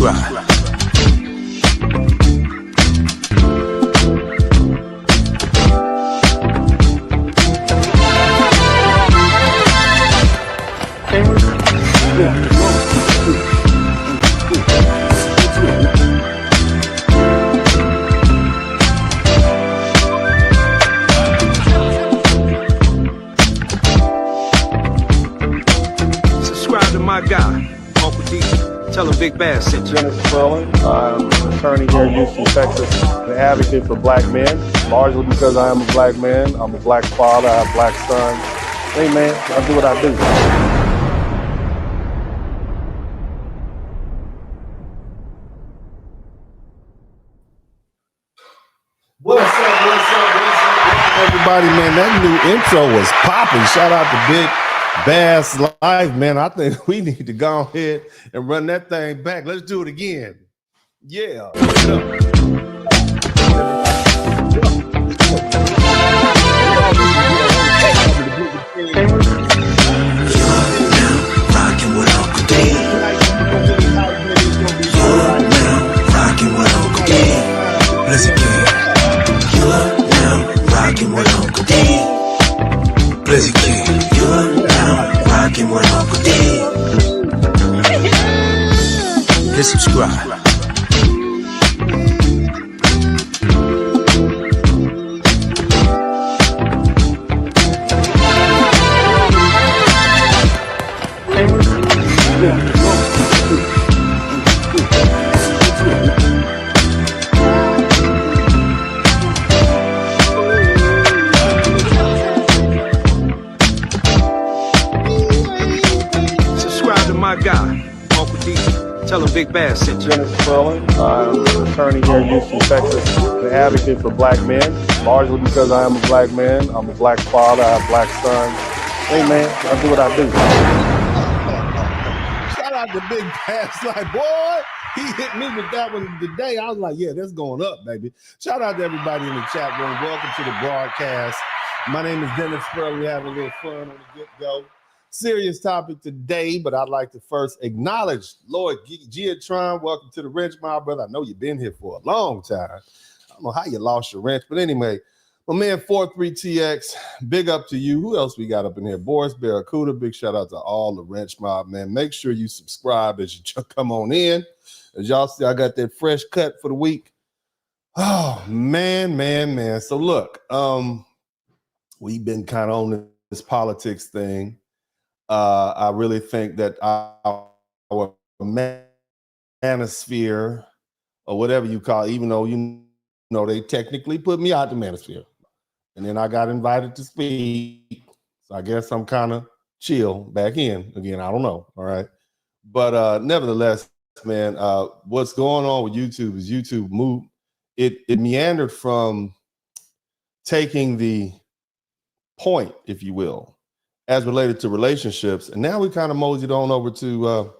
subscribe. Subscribe to my guy, Uncle D. Tell him Big Bass sent you. Spurling. I'm an attorney here in Houston, Texas. An advocate for black men, largely because I am a black man. I'm a black father. I have black sons. Hey man, I do what I do. What's up, everybody, man? That new intro was popping. Shout out to Big Bass Life, man. I think we need to go ahead and run that thing back. Let's do it again. Yeah. Rockin' with Uncle D. You're now rockin' with Uncle D. Let's again. You're now rockin' with Uncle D. Let's again. You're now rockin' with Uncle D. Let's subscribe. Subscribe to my guy, Uncle D. Tell him Big Bass sent you. Spurling. I'm an attorney here in Houston, Texas. An advocate for black men, largely because I am a black man. I'm a black father. I have black sons. Hey man, I do what I do. Shout out to Big Bass Life, boy. He hit me with that one today. I was like, yeah, that's going up, baby. Shout out to everybody in the chat room. Welcome to the broadcast. My name is Dennis Spurling. We have a little fun on the get-go. Serious topic today, but I'd like to first acknowledge Lord Giatron. Welcome to the Wrench, my brother. I know you've been here for a long time. I don't know how you lost your wrench, but anyway, my man 43TX, big up to you. Who else we got up in here? Boris Barracuda, big shout out to all the Wrench mob, man. Make sure you subscribe as you come on in. As y'all see, I got that fresh cut for the week. Oh, man. So look, we've been kind of on this politics thing. I really think that our manosphere, or whatever you call it, even though they technically put me out the manosphere, and then I got invited to speak, so I guess I'm kind of chill back in again. I don't know, all right, but nevertheless, man, what's going on with YouTube is YouTube moved. It meandered from taking the point, if you will, as related to relationships. And now we kind of moseyed on over to,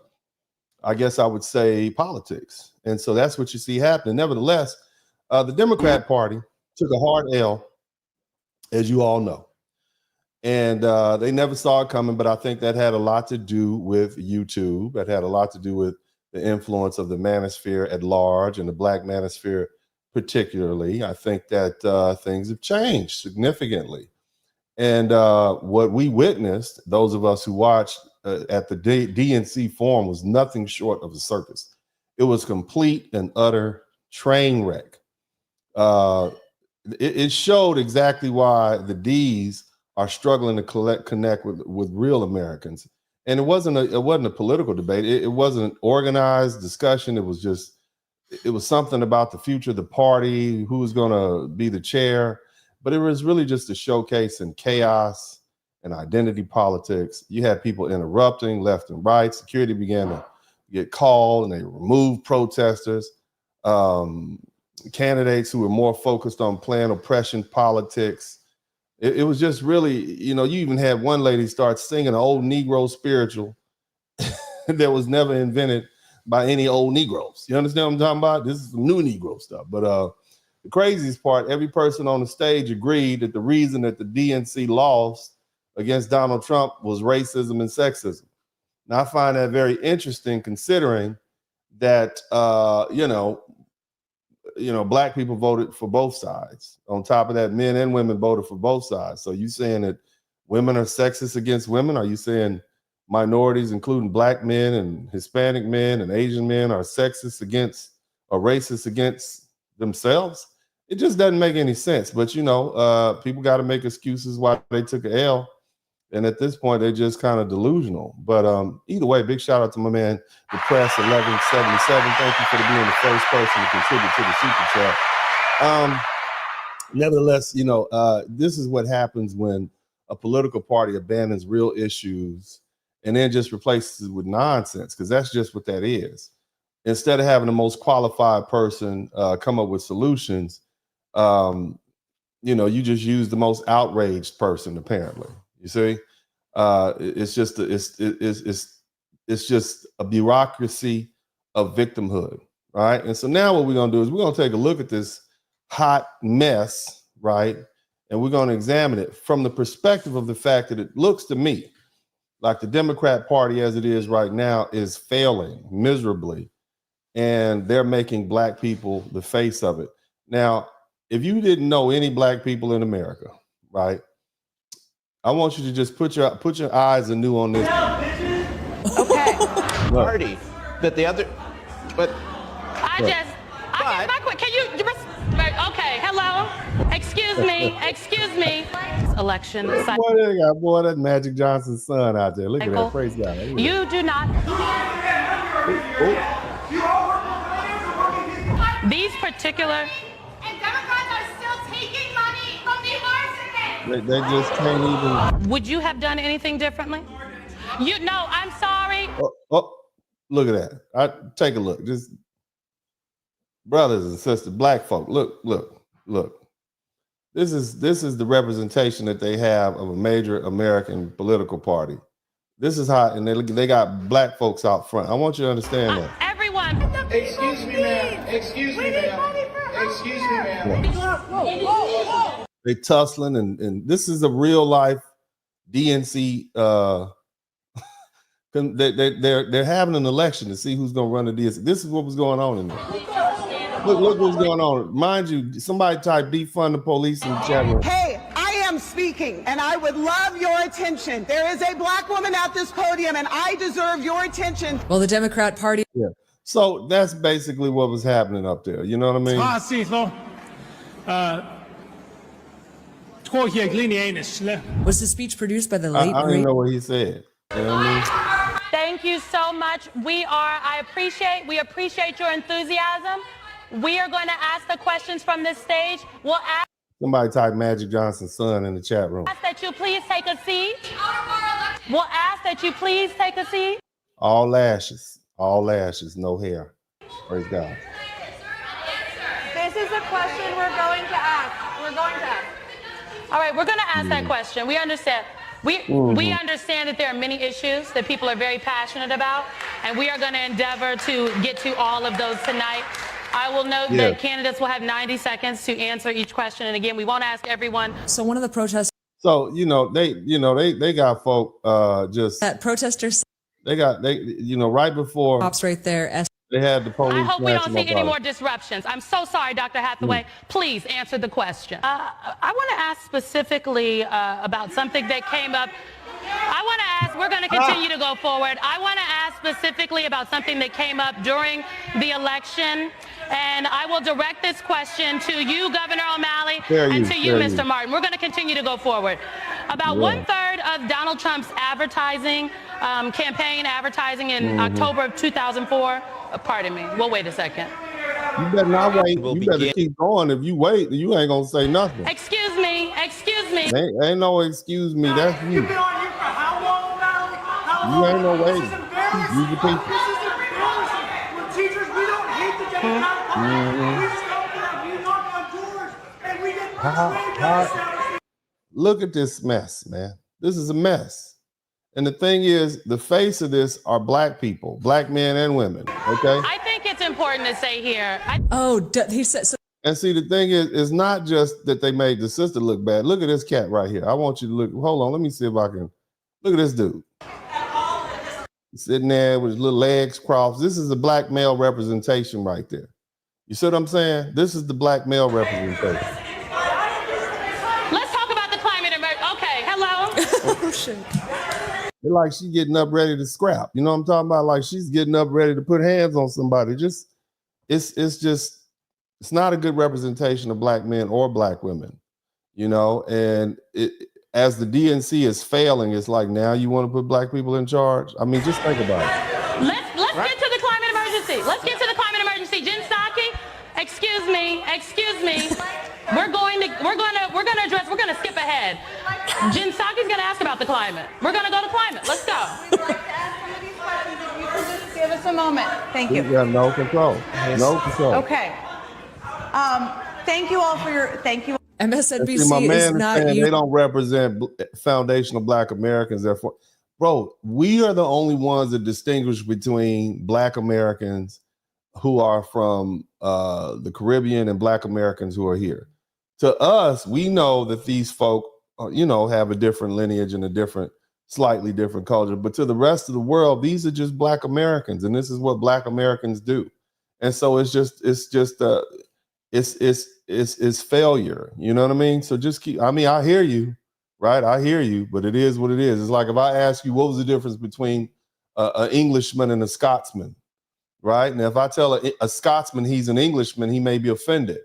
I guess I would say, politics. And so that's what you see happening. Nevertheless, the Democrat Party took a hard L, as you all know. And they never saw it coming, but I think that had a lot to do with YouTube. That had a lot to do with the influence of the manosphere at large and the black manosphere particularly. I think that things have changed significantly. And what we witnessed, those of us who watched at the DNC forum, was nothing short of a circus. It was complete and utter train wreck. It showed exactly why the D's are struggling to connect with real Americans. And it wasn't a political debate. It wasn't an organized discussion. It was something about the future of the party, who was going to be the chair. But it was really just a showcase in chaos and identity politics. You had people interrupting left and right. Security began to get called, and they removed protesters. Candidates who were more focused on playing oppression politics. It was just really, you even had one lady start singing an old Negro spiritual that was never invented by any old Negroes. You understand what I'm talking about? This is some new Negro stuff. But the craziest part, every person on the stage agreed that the reason that the DNC lost against Donald Trump was racism and sexism. Now, I find that very interesting, considering that black people voted for both sides. On top of that, men and women voted for both sides. So you saying that women are sexist against women? Are you saying minorities, including black men and Hispanic men and Asian men, are sexist against or racist against themselves? It just doesn't make any sense. But people got to make excuses why they took an L. And at this point, they're just kind of delusional. But either way, big shout out to my man, the Press 1177. Thank you for being the first person to contribute to the super chat. Nevertheless, this is what happens when a political party abandons real issues and then just replaces it with nonsense, because that's just what that is. Instead of having the most qualified person come up with solutions, you just use the most outraged person, apparently. You see, it's just a bureaucracy of victimhood, right? And so now what we're gonna do is we're gonna take a look at this hot mess, right? And we're gonna examine it from the perspective of the fact that it looks to me like the Democrat Party, as it is right now, is failing miserably, and they're making black people the face of it. Now, if you didn't know any black people in America, right? I want you to just put your eyes anew on this. Okay. Party that the other, but can you okay, hello, excuse me election Boy, that Magic Johnson's son out there. Look at that, praise God. You do not these particular and Democrats are still taking money from the arsonists. They just can't even. Would you have done anything differently? I'm sorry. Oh, look at that. Take a look. Just brothers and sisters, black folk. Look. This is the representation that they have of a major American political party. This is how, and they got black folks out front. I want you to understand that. Everyone. Excuse me, ma'am. Excuse me, ma'am. Whoa. They tussling, and this is a real life DNC. They're having an election to see who's going to run the DNC. This is what was going on in there. Look what's going on. Mind you, somebody type defund the police in the chat room. Hey, I am speaking, and I would love your attention. There is a black woman at this podium, and I deserve your attention. Well, the Democrat Party. Yeah. So that's basically what was happening up there. You know what I mean? Was the speech produced by the late? I don't know what he said. You know what I mean? Thank you so much. We appreciate your enthusiasm. We are going to ask the questions from this stage. We'll ask. Somebody type Magic Johnson's son in the chat room. Ask that you please take a seat. We'll ask that you please take a seat. All lashes, no hair. Praise God. This is a question we're going to ask. All right, we're going to ask that question. We understand. We understand that there are many issues that people are very passionate about, and we are going to endeavor to get to all of those tonight. I will note that candidates will have 90 seconds to answer each question, and again, we won't ask everyone. So one of the protests. So they got folk just that protesters. They right before cops right there. They had the police. I hope we don't see any more disruptions. I'm so sorry, Dr. Hathaway. Please answer the question. I want to ask specifically about something that came up. We're going to continue to go forward. I want to ask specifically about something that came up during the election. And I will direct this question to you, Governor O'Malley, and to you, Mr. Martin. We're going to continue to go forward. About 1/3 of Donald Trump's campaign advertising in October of 2004. Pardon me. We'll wait a second. You better not wait. You better keep going. If you wait, you ain't going to say nothing. Excuse me. Ain't no excuse me. That's you. You've been on here for how long now? You ain't no waiting. This is embarrassing. You the people. This is embarrassing. When teachers, we don't hate the Democratic Party. We just go there, we knock on doors, and we get Look at this mess, man. This is a mess. And the thing is, the face of this are black people, black men and women. Okay. I think it's important to say here. He said so. And see, the thing is, it's not just that they made the sister look bad. Look at this cat right here. I want you to look. Hold on. Let me see if I can. Look at this dude. sitting there with his little legs crossed. This is the black male representation right there. You see what I'm saying? This is the black male representation. Let's talk about the climate emergency. Okay, hello. Oh shit. It's like she's getting up ready to scrap. You know what I'm talking about? Like she's getting up ready to put hands on somebody. Just it's not a good representation of black men or black women, you know. And as the DNC is failing, it's like now you want to put black people in charge. I mean, just think about it. Let's get to the climate emergency. Let's get to the climate emergency. Jen Psaki, excuse me. We're gonna skip ahead. Jen Psaki's gonna ask about the climate. We're gonna go to climate. Let's go. We'd like to ask some of these questions. If you can just give us a moment. Thank you. We have no control. No control. Okay. Thank you all for your. Thank you. See, MSNBC my man is is not saying you. they don't represent foundational black Americans. Therefore, bro, we are the only ones that distinguish between black Americans who are from the Caribbean and black Americans who are here. To us, we know that these folk, you know, have a different lineage and a slightly different culture. But to the rest of the world, these are just black Americans, and this is what black Americans do. And so it's failure. You know what I mean? So just keep. I mean, I hear you, right? I hear you, but it is what it is. It's like if I ask you what was the difference between an Englishman and a Scotsman, right? And if I tell a Scotsman he's an Englishman, he may be offended.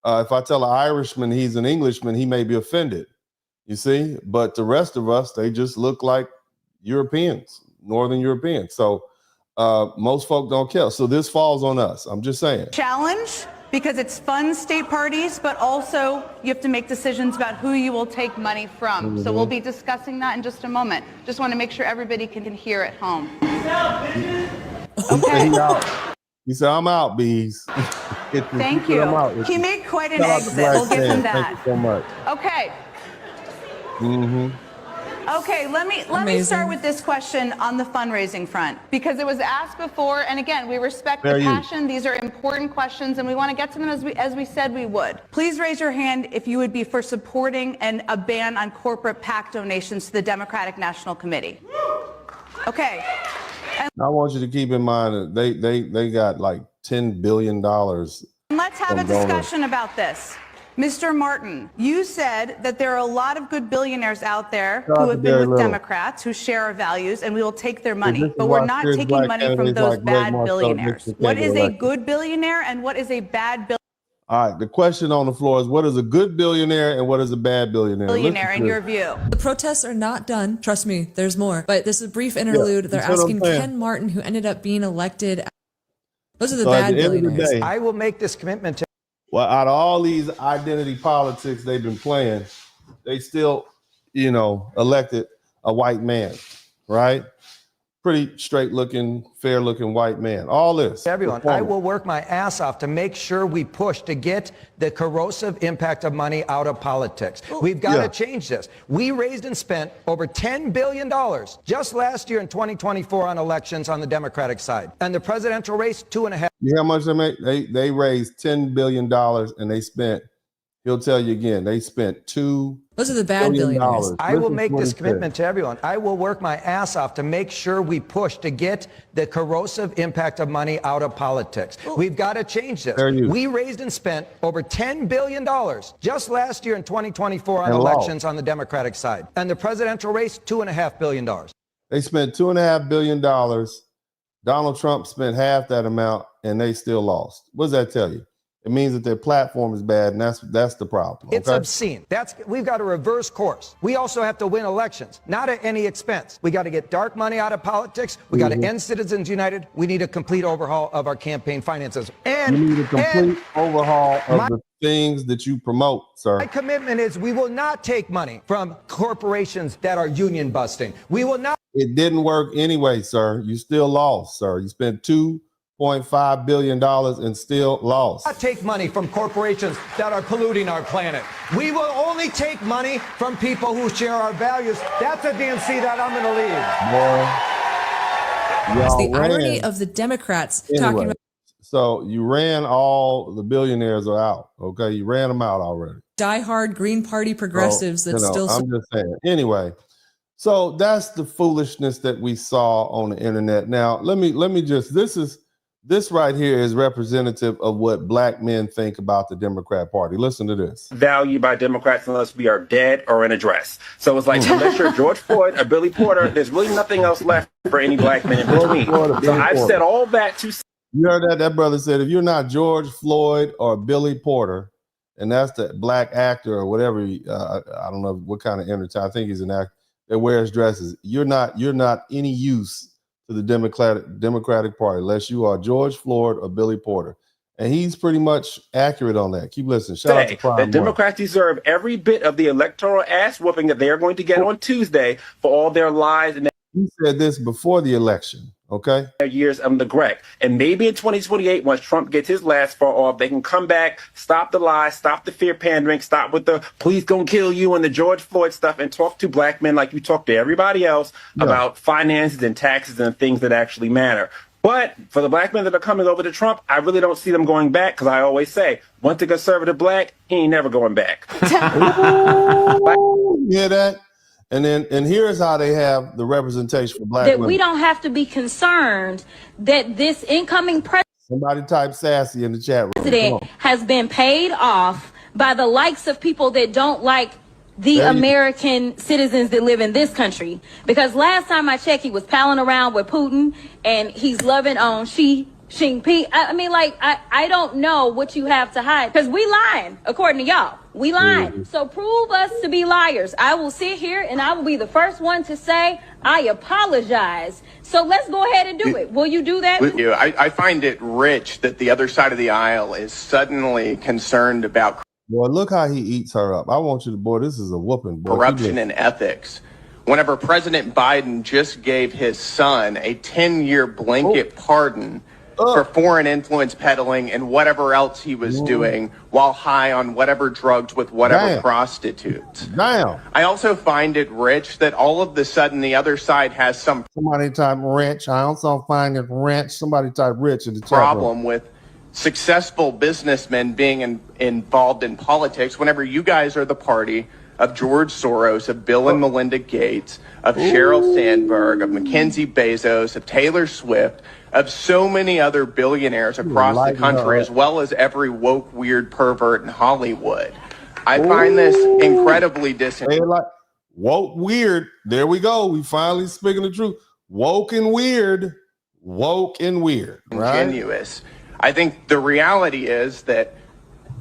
If I tell an Irishman he's an Englishman, he may be offended. You see, but the rest of us, they just look like Europeans, Northern Europeans. So most folk don't care. So this falls on us. I'm just saying. Challenge, because it's fun state parties, but also you have to make decisions about who you will take money from. So we'll be discussing that in just a moment. Just want to make sure everybody can hear at home. Okay. He said, I'm out, bees. Thank you. He made quite an exit. We'll give him that. Thank you so much. Okay. Okay, let me start with this question on the fundraising front, because it was asked before, and again, we respect the passion. These are important questions, and we want to get to them as we said we would. Please raise your hand if you would be for supporting a ban on corporate PAC donations to the Democratic National Committee. Okay. And I want you to keep in mind that they got like $10 billion. let's have a discussion about this. Mr. Martin, you said that there are a lot of good billionaires out there who have been with Democrats, who share our values, and we will take their money. But we're not taking money from those bad billionaires. What is a good billionaire and what is a bad billionaire? All right, the question on the floor is, what is a good billionaire and what is a bad billionaire? Billionaire, in your view. The protests are not done. Trust me, there's more. But this is a brief interlude. They're asking Ken Martin, who ended up being elected. Those are the bad billionaires. I will make this commitment to. Well, out of all these identity politics they've been playing, they still, you know, elected a white man, right? Pretty straight looking, fair looking white man. All this. Everyone, I will work my ass off to make sure we push to get the corrosive impact of money out of politics. We've got to change this. We raised and spent over $10 billion just last year in 2024 on elections on the Democratic side. And the presidential race, $2.5. You know how much they make? They raised $10 billion and they spent, he'll tell you again, they spent Those are the bad billionaires. I will make this commitment to everyone. I will work my ass off to make sure we push to get the corrosive impact of money out of politics. We've got to change this. We raised and spent over $10 billion just last year in 2024 on elections on the Democratic side. And the presidential race, $2.5 billion. They spent $2.5 billion. Donald Trump spent half that amount and they still lost. What does that tell you? It means that their platform is bad, and that's the problem. Okay? It's obscene. We've got to reverse course. We also have to win elections, not at any expense. We got to get dark money out of politics. We got to end Citizens United. We need a complete overhaul of our campaign finances. And you need a complete overhaul of the things that you promote, sir. My commitment is we will not take money from corporations that are union busting. We will not. It didn't work anyway, sir. You still lost, sir. You spent $2.5 billion and still lost. Not take money from corporations that are polluting our planet. We will only take money from people who share our values. That's a DNC that I'm going to lead. It's the irony of the Democrats talking about. So you ran all the billionaires are out. Okay, you ran them out already. Diehard Green Party progressives that still. I'm just saying. Anyway, So that's the foolishness that we saw on the internet. Now, let me just, this right here is representative of what black men think about the Democrat Party. Listen to this. Valued by Democrats unless we are dead or in a dress. So it's like, unless you're George Floyd or Billy Porter, there's really nothing else left for any black men in between. So I've said all that to... You heard that? That brother said, if you're not George Floyd or Billy Porter, and that's the black actor or whatever, I don't know what kind of entertainment, I think he's an actor that wears dresses, you're not any use to the Democratic Party unless you are George Floyd or Billy Porter. And he's pretty much accurate on that. Keep listening. Shout out to Prime that Democrats deserve every bit of the electoral ass whooping that they are going to get on Tuesday for all their lies. And he said this before the election, okay? Years of neglect. And maybe in 2028, once Trump gets his last far off, they can come back, stop the lies, stop the fear pandering, stop with the police gonna kill you and the George Floyd stuff, and talk to black men like you talk to everybody else about finances and taxes and things that actually matter. But for the black men that are coming over to Trump, I really don't see them going back, because I always say, once a conservative black, he ain't never going back. You hear that? And here's how they have the representation for black women. We don't have to be concerned that this incoming president. Somebody type sassy in the chat room. President has been paid off by the likes of people that don't like the American citizens that live in this country. Because last time I checked, he was palling around with Putin and he's loving on Xi Jinping. I mean, like, I don't know what you have to hide, because we lying, according to y'all. We lying. So prove us to be liars. I will sit here and I will be the first one to say, I apologize. So let's go ahead and do it. Will you do that? I find it rich that the other side of the aisle is suddenly concerned about... Boy, look how he eats her up. I want you to, boy, this is a whooping. Boy. Corruption and ethics. Whenever President Biden just gave his son a 10-year blanket pardon for foreign influence peddling and whatever else he was doing while high on whatever drugs with whatever prostitutes. I also find it rich that all of the sudden the other side has somebody type rich. I also find it rich. Somebody type rich in the chat problem with successful businessmen being involved in politics whenever you guys are the party of George Soros, of Bill and Melinda Gates, of Sheryl Sandberg, of Mackenzie Bezos, of Taylor Swift, of so many other billionaires across the country, as well as every woke, weird pervert in Hollywood. I find this incredibly woke, weird. There we go. We finally speaking the truth. Woke and weird. Woke and weird. Right? Ingenuous. I think the reality is that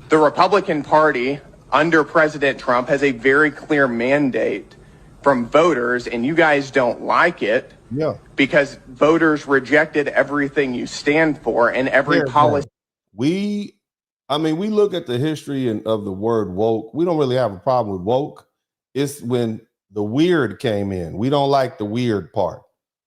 the Republican Party under President Trump has a very clear mandate from voters, and you guys don't like it because voters rejected everything you stand for and every policy. We look at the history of the word woke. We don't really have a problem with woke. It's when the weird came in. We don't like the weird part.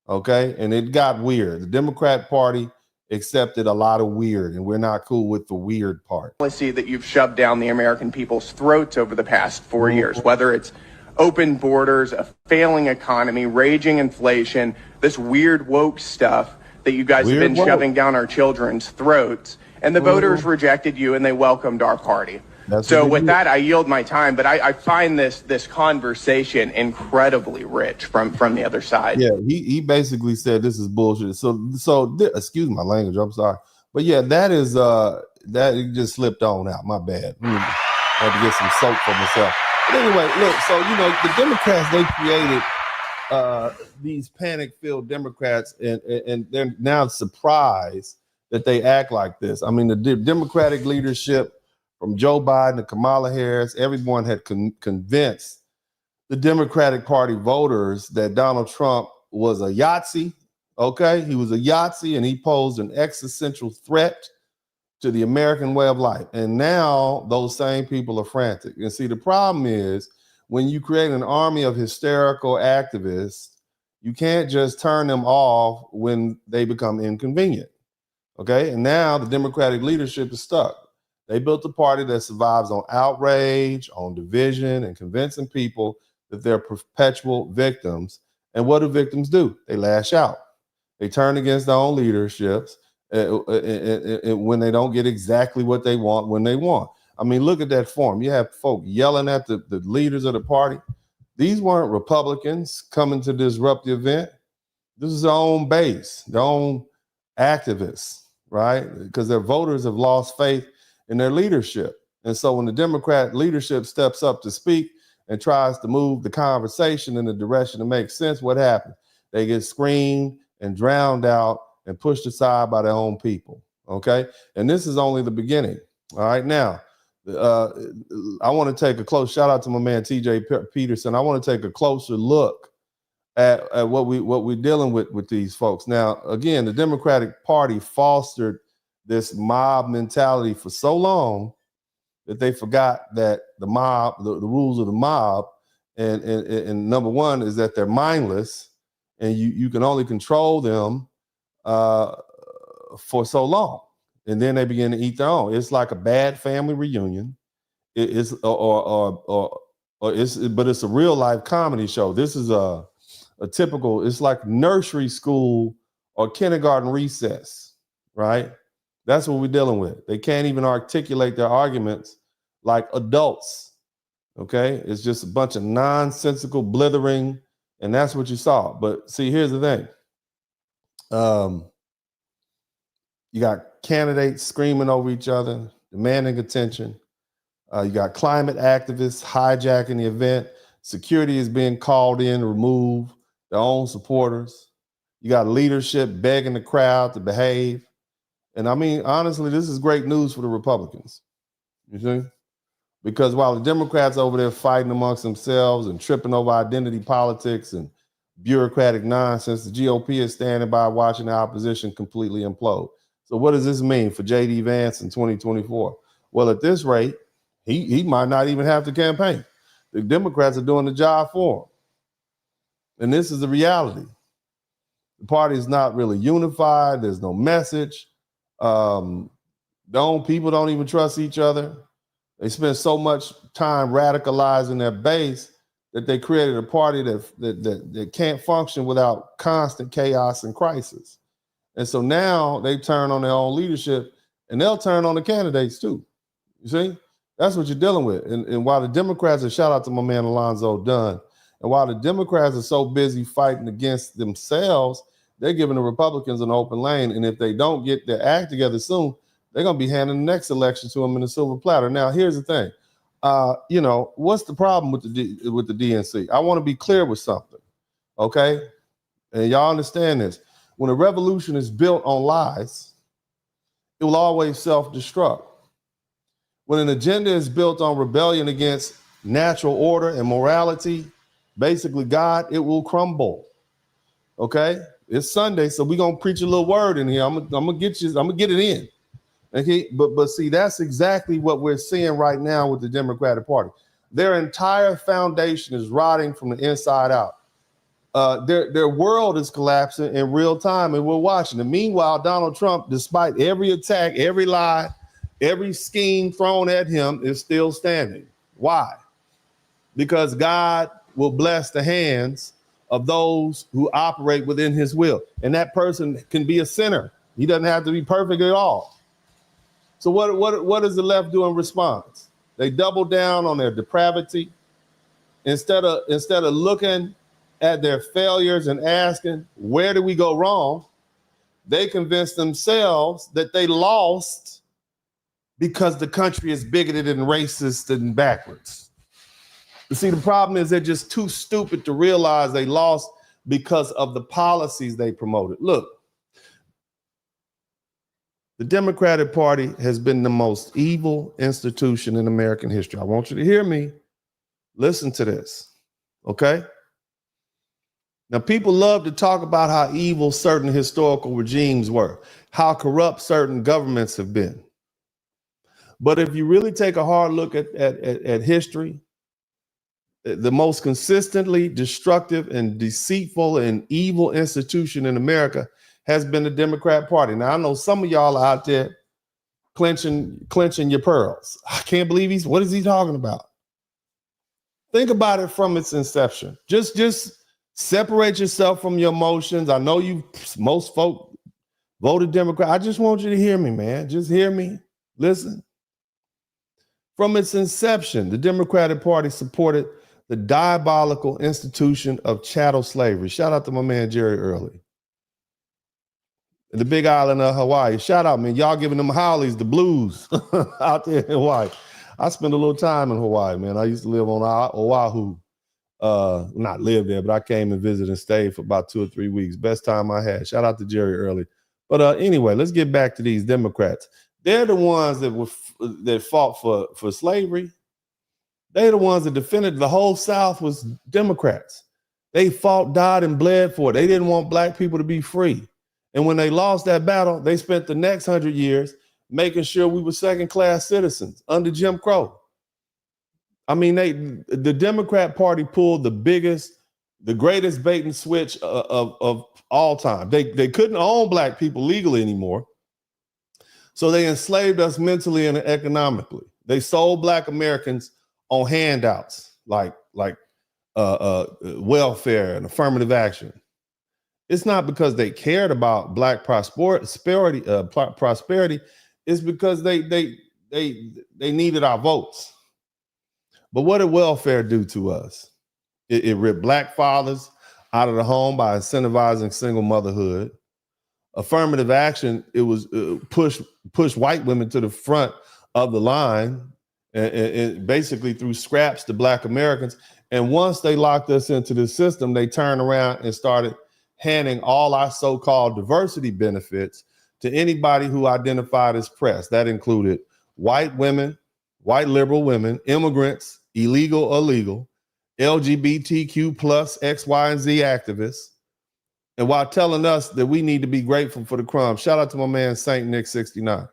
Okay. And it got weird. The Democrat Party accepted a lot of weird, and we're not cool with the weird part. Policy that you've shoved down the American people's throats over the past 4 years, whether it's open borders, a failing economy, raging inflation, this weird woke stuff that you guys have been shoving down our children's throats, and the voters rejected you and they welcomed our party. So with that, I yield my time, but I find this conversation incredibly rich from the other side. Yeah, he basically said this is bullshit. So excuse my language, I'm sorry. But yeah, that is that it just slipped on out. My bad. I had to get some soap for myself. But anyway, look, so the Democrats, they created these panic-filled Democrats, and they're now surprised that they act like this. I mean, the Democratic leadership, from Joe Biden to Kamala Harris, everyone had convinced the Democratic Party voters that Donald Trump was a Yahtzee. Okay, he was a Yahtzee, and he posed an existential threat to the American way of life. And now those same people are frantic. And see, the problem is when you create an army of hysterical activists, you can't just turn them off when they become inconvenient. Okay, and now the Democratic leadership is stuck. They built a party that survives on outrage, on division, and convincing people that they're perpetual victims. And what do victims do? They lash out. They turn against their own leaderships when they don't get exactly what they want when they want. I mean, look at that form. You have folk yelling at the leaders of the party. These weren't Republicans coming to disrupt the event. This is their own base, their own activists, right? Because their voters have lost faith in their leadership. And so when the Democrat leadership steps up to speak and tries to move the conversation in the direction that makes sense, what happens? They get screamed and drowned out and pushed aside by their own people, okay? And this is only the beginning, all right? Now, I want to take a close shout out to my man TJ Peterson. I want to take a closer look at what we're dealing with these folks. Now, again, the Democratic Party fostered this mob mentality for so long that they forgot that the mob, the rules of the mob, and number one is that they're mindless, and you can only control them for so long, and then they begin to eat their own. It's like a bad family reunion. It's but it's a real life comedy show. This is a typical. It's like nursery school or kindergarten recess, right? That's what we're dealing with. They can't even articulate their arguments like adults. Okay, it's just a bunch of nonsensical blithering, and that's what you saw. But see, here's the thing. You got candidates screaming over each other, demanding attention. You got climate activists hijacking the event. Security is being called in to remove their own supporters. You got leadership begging the crowd to behave. And I mean, honestly, this is great news for the Republicans. You see? Because while the Democrats over there fighting amongst themselves and tripping over identity politics and bureaucratic nonsense, the GOP is standing by watching the opposition completely implode. So what does this mean for J.D. Vance in 2024? Well, at this rate, he might not even have to campaign. The Democrats are doing the job for him. And this is the reality. The party is not really unified. There's no message. People don't even trust each other. They spend so much time radicalizing their base that they created a party that can't function without constant chaos and crisis. And so now they turn on their own leadership, and they'll turn on the candidates too. You see? That's what you're dealing with. And while the Democrats, and shout out to my man Alonzo Dunn, and while the Democrats are so busy fighting against themselves, they're giving the Republicans an open lane. And if they don't get their act together soon, they're going to be handing the next election to them in a silver platter. Now, here's the thing. What's the problem with the DNC? I want to be clear with something, okay? And y'all understand this. When a revolution is built on lies, it will always self-destruct. When an agenda is built on rebellion against natural order and morality, basically God, it will crumble. Okay? It's Sunday, so we're gonna preach a little word in here. I'm gonna get it in. Okay, but see, that's exactly what we're seeing right now with the Democratic Party. Their entire foundation is rotting from the inside out. Their world is collapsing in real time, and we're watching it. Meanwhile, Donald Trump, despite every attack, every lie, every scheme thrown at him, is still standing. Why? Because God will bless the hands of those who operate within his will. And that person can be a sinner. He doesn't have to be perfect at all. So what does the left do in response? They double down on their depravity. Instead of looking at their failures and asking, where did we go wrong? They convince themselves that they lost because the country is bigoted and racist and backwards. You see, the problem is they're just too stupid to realize they lost because of the policies they promoted. Look, the Democratic Party has been the most evil institution in American history. I want you to hear me. Listen to this, okay? Now, people love to talk about how evil certain historical regimes were, how corrupt certain governments have been. But if you really take a hard look at history, the most consistently destructive and deceitful and evil institution in America has been the Democrat Party. Now, I know some of y'all out there clenching your pearls. I can't believe what is he talking about? Think about it from its inception. Just separate yourself from your emotions. I know most folk voted Democrat. I just want you to hear me, man. Just hear me. Listen. From its inception, the Democratic Party supported the diabolical institution of chattel slavery. Shout out to my man, Jerry Early. The big island of Hawaii. Shout out, man. Y'all giving them howlies, the blues out there in Hawaii. I spent a little time in Hawaii, man. I used to live on Oahu. Not live there, but I came and visited and stayed for about 2 or 3 weeks. Best time I had. Shout out to Jerry Early. But anyway, let's get back to these Democrats. They're the ones that fought for slavery. They're the ones that defended the whole South was Democrats. They fought, died, and bled for it. They didn't want black people to be free. And when they lost that battle, they spent the next 100 years making sure we were second-class citizens under Jim Crow. I mean, the Democrat Party pulled the greatest bait and switch of all time. They couldn't own black people legally anymore. So they enslaved us mentally and economically. They sold black Americans on handouts like welfare and affirmative action. It's not because they cared about black prosperity. It's because they needed our votes. But what did welfare do to us? It ripped black fathers out of the home by incentivizing single motherhood. Affirmative action, it was push white women to the front of the line and basically threw scraps to black Americans. And once they locked us into the system, they turned around and started handing all our so-called diversity benefits to anybody who identified as press. That included white women, white liberal women, immigrants, illegal or legal, LGBTQ plus X, Y, and Z activists. And while telling us that we need to be grateful for the crumbs, shout out to my man, Saint Nick 69.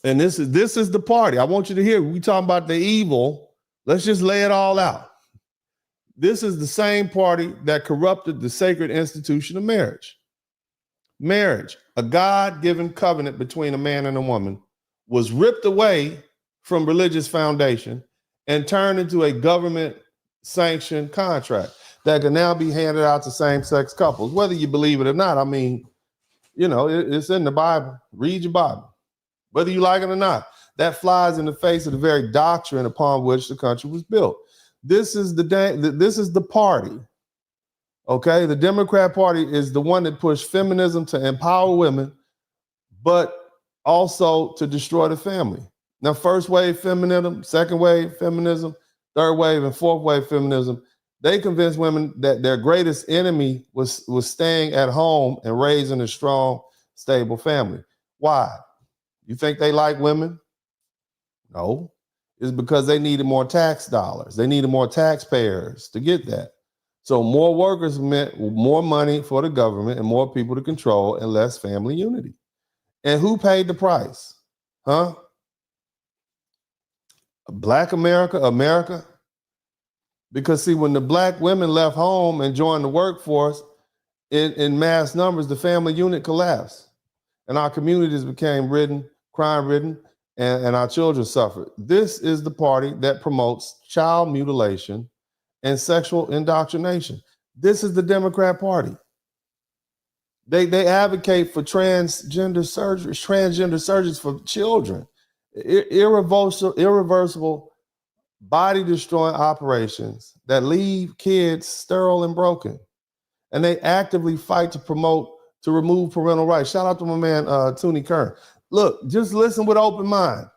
And this is the party. I want you to hear, we talking about the evil. Let's just lay it all out. This is the same party that corrupted the sacred institution of marriage. Marriage, a God-given covenant between a man and a woman, was ripped away from religious foundation and turned into a government-sanctioned contract that can now be handed out to same-sex couples, whether you believe it or not. I mean, you know, it's in the Bible. Read your Bible, whether you like it or not. That flies in the face of the very doctrine upon which the country was built. This is the party. Okay, the Democrat Party is the one that pushed feminism to empower women, but also to destroy the family. Now, first wave feminism, second wave feminism, third wave and fourth wave feminism, they convinced women that their greatest enemy was staying at home and raising a strong, stable family. Why? You think they like women? No. It's because they needed more tax dollars. They needed more taxpayers to get that. So more workers meant more money for the government and more people to control and less family unity. And who paid the price? Huh? Black America? Because see, when the black women left home and joined the workforce in mass numbers, the family unit collapsed. And our communities became crime-ridden, and our children suffered. This is the party that promotes child mutilation and sexual indoctrination. This is the Democrat Party. They advocate for transgender surgeries for children, irreversible body-destroying operations that leave kids sterile and broken. And they actively fight to remove parental rights. Shout out to my man, Toonie Kern. Look, just listen with open mind.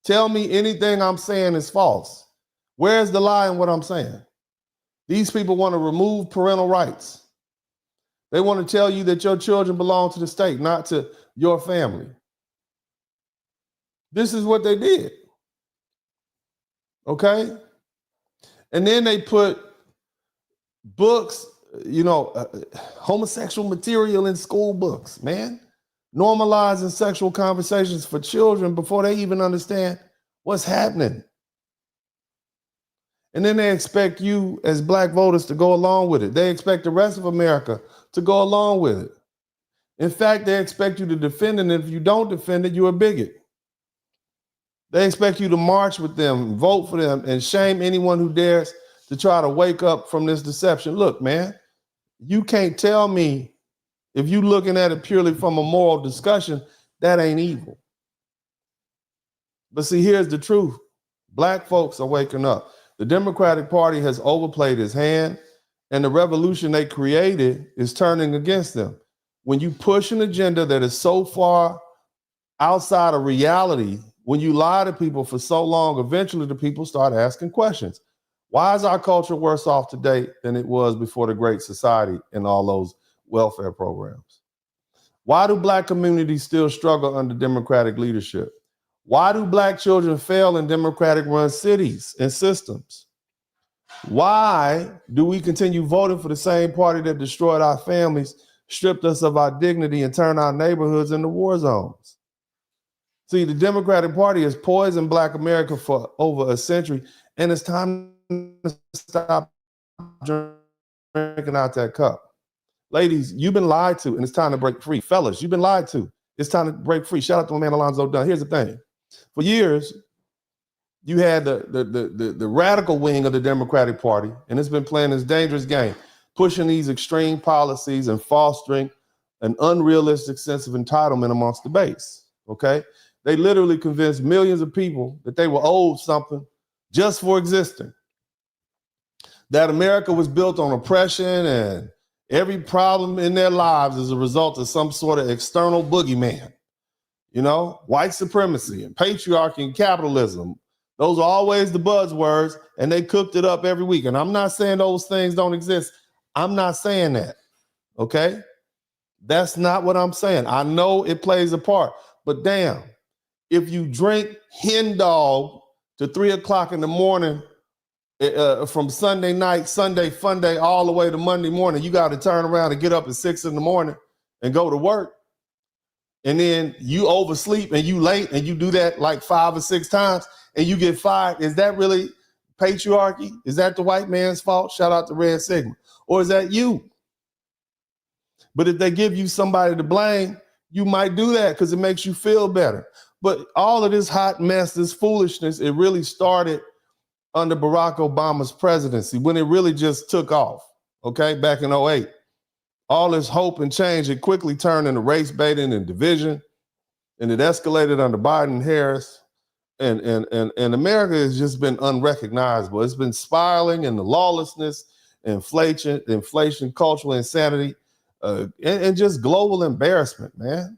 Tell me anything I'm saying is false. Where's the lie in what I'm saying? These people want to remove parental rights. They want to tell you that your children belong to the state, not to your family. This is what they did. Okay? And then they put books, homosexual material in school books, man. Normalizing sexual conversations for children before they even understand what's happening. And then they expect you as black voters to go along with it. They expect the rest of America to go along with it. In fact, they expect you to defend it, and if you don't defend it, you're a bigot. They expect you to march with them, vote for them, and shame anyone who dares to try to wake up from this deception. Look, man, you can't tell me, if you're looking at it purely from a moral discussion, that ain't evil. But see, here's the truth. Black folks are waking up. The Democratic Party has overplayed his hand, and the revolution they created is turning against them. When you push an agenda that is so far outside of reality, when you lie to people for so long, eventually the people start asking questions. Why is our culture worse off today than it was before the Great Society and all those welfare programs? Why do Black communities still struggle under Democratic leadership? Why do Black children fail in Democratic-run cities and systems? Why do we continue voting for the same party that destroyed our families, stripped us of our dignity, and turned our neighborhoods into war zones? See, the Democratic Party has poisoned Black America for over a century, and it's time to stop drinking out that cup. Ladies, you've been lied to, and it's time to break free. Fellas, you've been lied to. It's time to break free. Shout out to my man Alonzo Dunn. Here's the thing. For years, you had the radical wing of the Democratic Party, and it's been playing this dangerous game, pushing these extreme policies and fostering an unrealistic sense of entitlement amongst the base, okay? They literally convinced millions of people that they were owed something just for existing. That America was built on oppression and every problem in their lives is a result of some sort of external boogeyman. You know, white supremacy and patriarchy and capitalism. Those are always the buzzwords, and they cooked it up every week. And I'm not saying those things don't exist. I'm not saying that, okay? That's not what I'm saying. I know it plays a part, but damn, if you drink hen dog to 3 o'clock in the morning from Sunday night, Sunday fun day, all the way to Monday morning, you got to turn around and get up at 6 in the morning and go to work. And then you oversleep and you late and you do that like 5 or 6 times and you get fired. Is that really patriarchy? Is that the white man's fault? Shout out to Red Sigma. Or is that you? But if they give you somebody to blame, you might do that because it makes you feel better. But all of this hot mess, this foolishness, it really started under Barack Obama's presidency when it really just took off, okay, back in 2008. All this hope and change, it quickly turned into race baiting and division, and it escalated under Biden and Harris. And America has just been unrecognizable. It's been spiraling into lawlessness, inflation, cultural insanity, and just global embarrassment, man.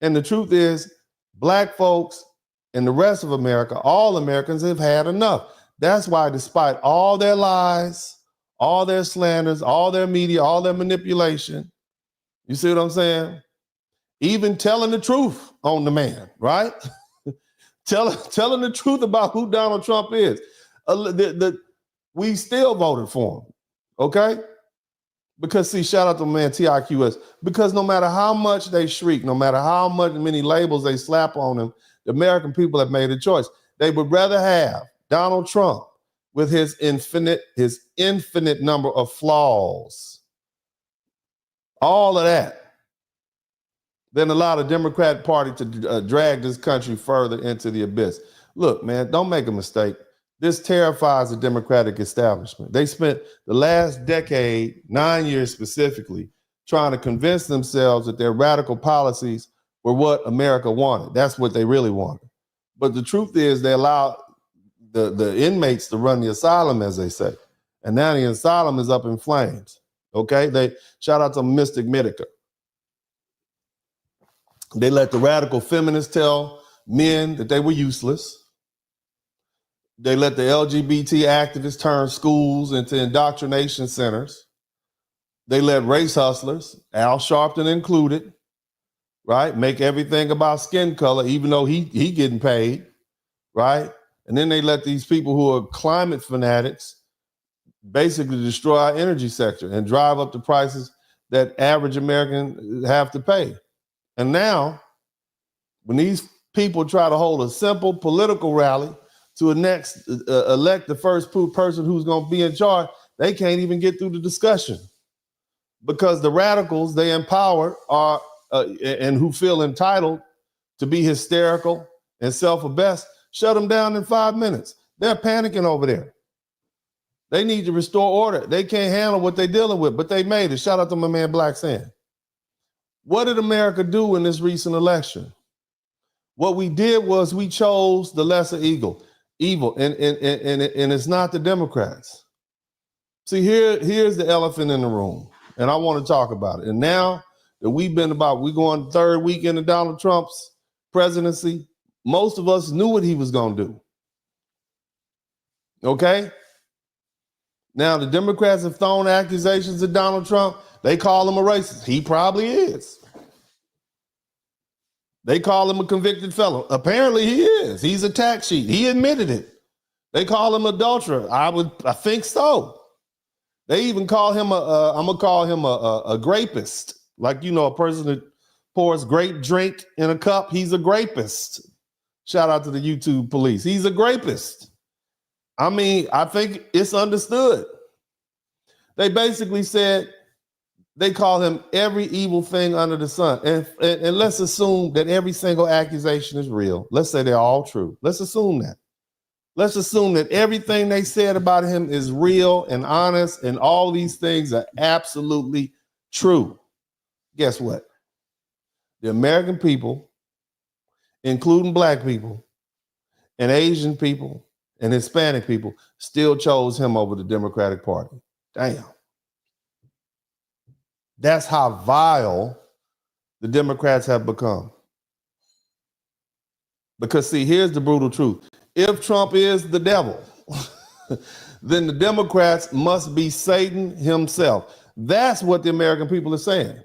And the truth is, Black folks and the rest of America, all Americans have had enough. That's why despite all their lies, all their slanders, all their media, all their manipulation, you see what I'm saying? Even telling the truth on the man, right? telling the truth about who Donald Trump is. We still voted for him, okay? Because see, shout out to my man TIQS, because no matter how much they shriek, no matter how many labels they slap on him, the American people have made a choice. They would rather have Donald Trump with his infinite number of flaws, all of that, than allow the Democratic Party to drag this country further into the abyss. Look, man, don't make a mistake. This terrifies the Democratic establishment. They spent the last decade, 9 years specifically, trying to convince themselves that their radical policies were what America wanted. That's what they really wanted. But the truth is they allowed the inmates to run the asylum, as they say. And now the asylum is up in flames. Okay? They shout out to Mystic Medica. They let the radical feminists tell men that they were useless. They let the LGBT activists turn schools into indoctrination centers. They let race hustlers, Al Sharpton included, right, make everything about skin color, even though he getting paid, right? And then they let these people who are climate fanatics basically destroy our energy sector and drive up the prices that average Americans have to pay. And now, when these people try to hold a simple political rally to elect the first person who's going to be in charge, they can't even get through the discussion because the radicals they empower are and who feel entitled to be hysterical and self-abased, shut them down in 5 minutes. They're panicking over there. They need to restore order. They can't handle what they're dealing with, but they made it. Shout out to my man Black Sand. What did America do in this recent election? What we did was we chose the lesser evil. evil, and it's not the Democrats. See, here's the elephant in the room, and I want to talk about it. And now that we're going the third week into Donald Trump's presidency, most of us knew what he was going to do. Okay? Now, the Democrats have thrown accusations at Donald Trump. They call him a racist. He probably is. They call him a convicted felon. Apparently he is. He's a tax cheat. He admitted it. They call him adulterer. I think so. They even call him I'm gonna call him a grapist. Like, you know, a person that pours grape drink in a cup. He's a grapist. Shout out to the YouTube police. He's a grapist. I mean, I think it's understood. They basically said they call him every evil thing under the sun. And let's assume that every single accusation is real. Let's say they're all true. Let's assume that. Let's assume that everything they said about him is real and honest, and all these things are absolutely true. Guess what? The American people, including Black people and Asian people and Hispanic people, still chose him over the Democratic Party. Damn. That's how vile the Democrats have become. Because, see, here's the brutal truth. If Trump is the devil, then the Democrats must be Satan himself. That's what the American people are saying.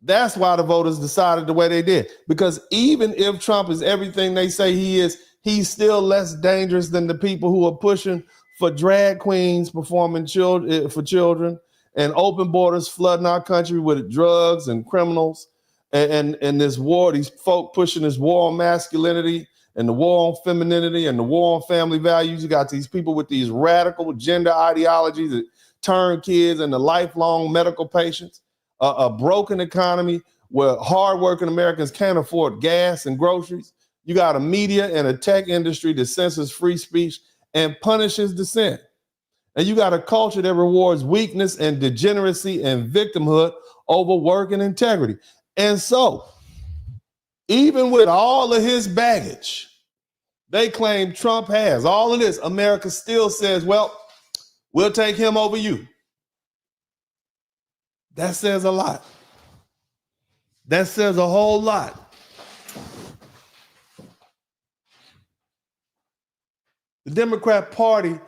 That's why the voters decided the way they did. Because even if Trump is everything they say he is, he's still less dangerous than the people who are pushing for drag queens performing for children, and open borders flooding our country with drugs and criminals, and this war, these folk pushing this war on masculinity and the war on femininity and the war on family values. You got these people with these radical gender ideologies that turn kids into lifelong medical patients, a broken economy where hardworking Americans can't afford gas and groceries. You got a media and a tech industry that censors free speech and punishes dissent. And you got a culture that rewards weakness and degeneracy and victimhood over work and integrity. And so, even with all of his baggage, they claim Trump has all of this, America still says, well, we'll take him over you. That says a lot. That says a whole lot. The Democrat Party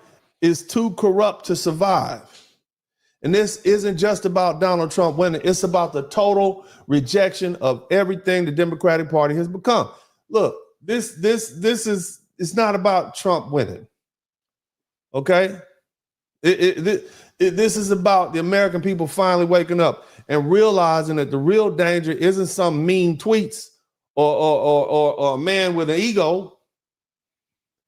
is too corrupt to survive. And this isn't just about Donald Trump winning. It's about the total rejection of everything the Democratic Party has become. Look, this is, it's not about Trump winning. Okay? This is about the American people finally waking up and realizing that the real danger isn't some mean tweets or a man with an ego.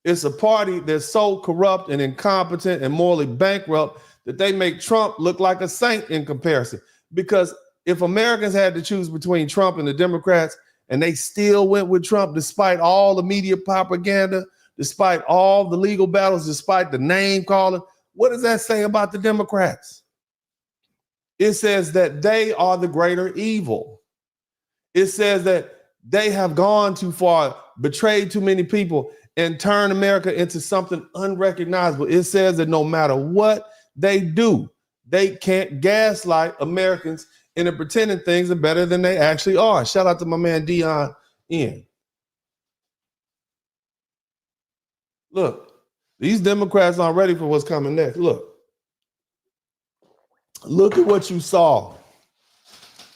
It's a party that's so corrupt and incompetent and morally bankrupt that they make Trump look like a saint in comparison. Because if Americans had to choose between Trump and the Democrats, and they still went with Trump despite all the media propaganda, despite all the legal battles, despite the name calling, what does that say about the Democrats? It says that they are the greater evil. It says that they have gone too far, betrayed too many people, and turned America into something unrecognizable. It says that no matter what they do, they can't gaslight Americans into pretending things are better than they actually are. Shout out to my man Dion N. Look, these Democrats aren't ready for what's coming next. Look at what you saw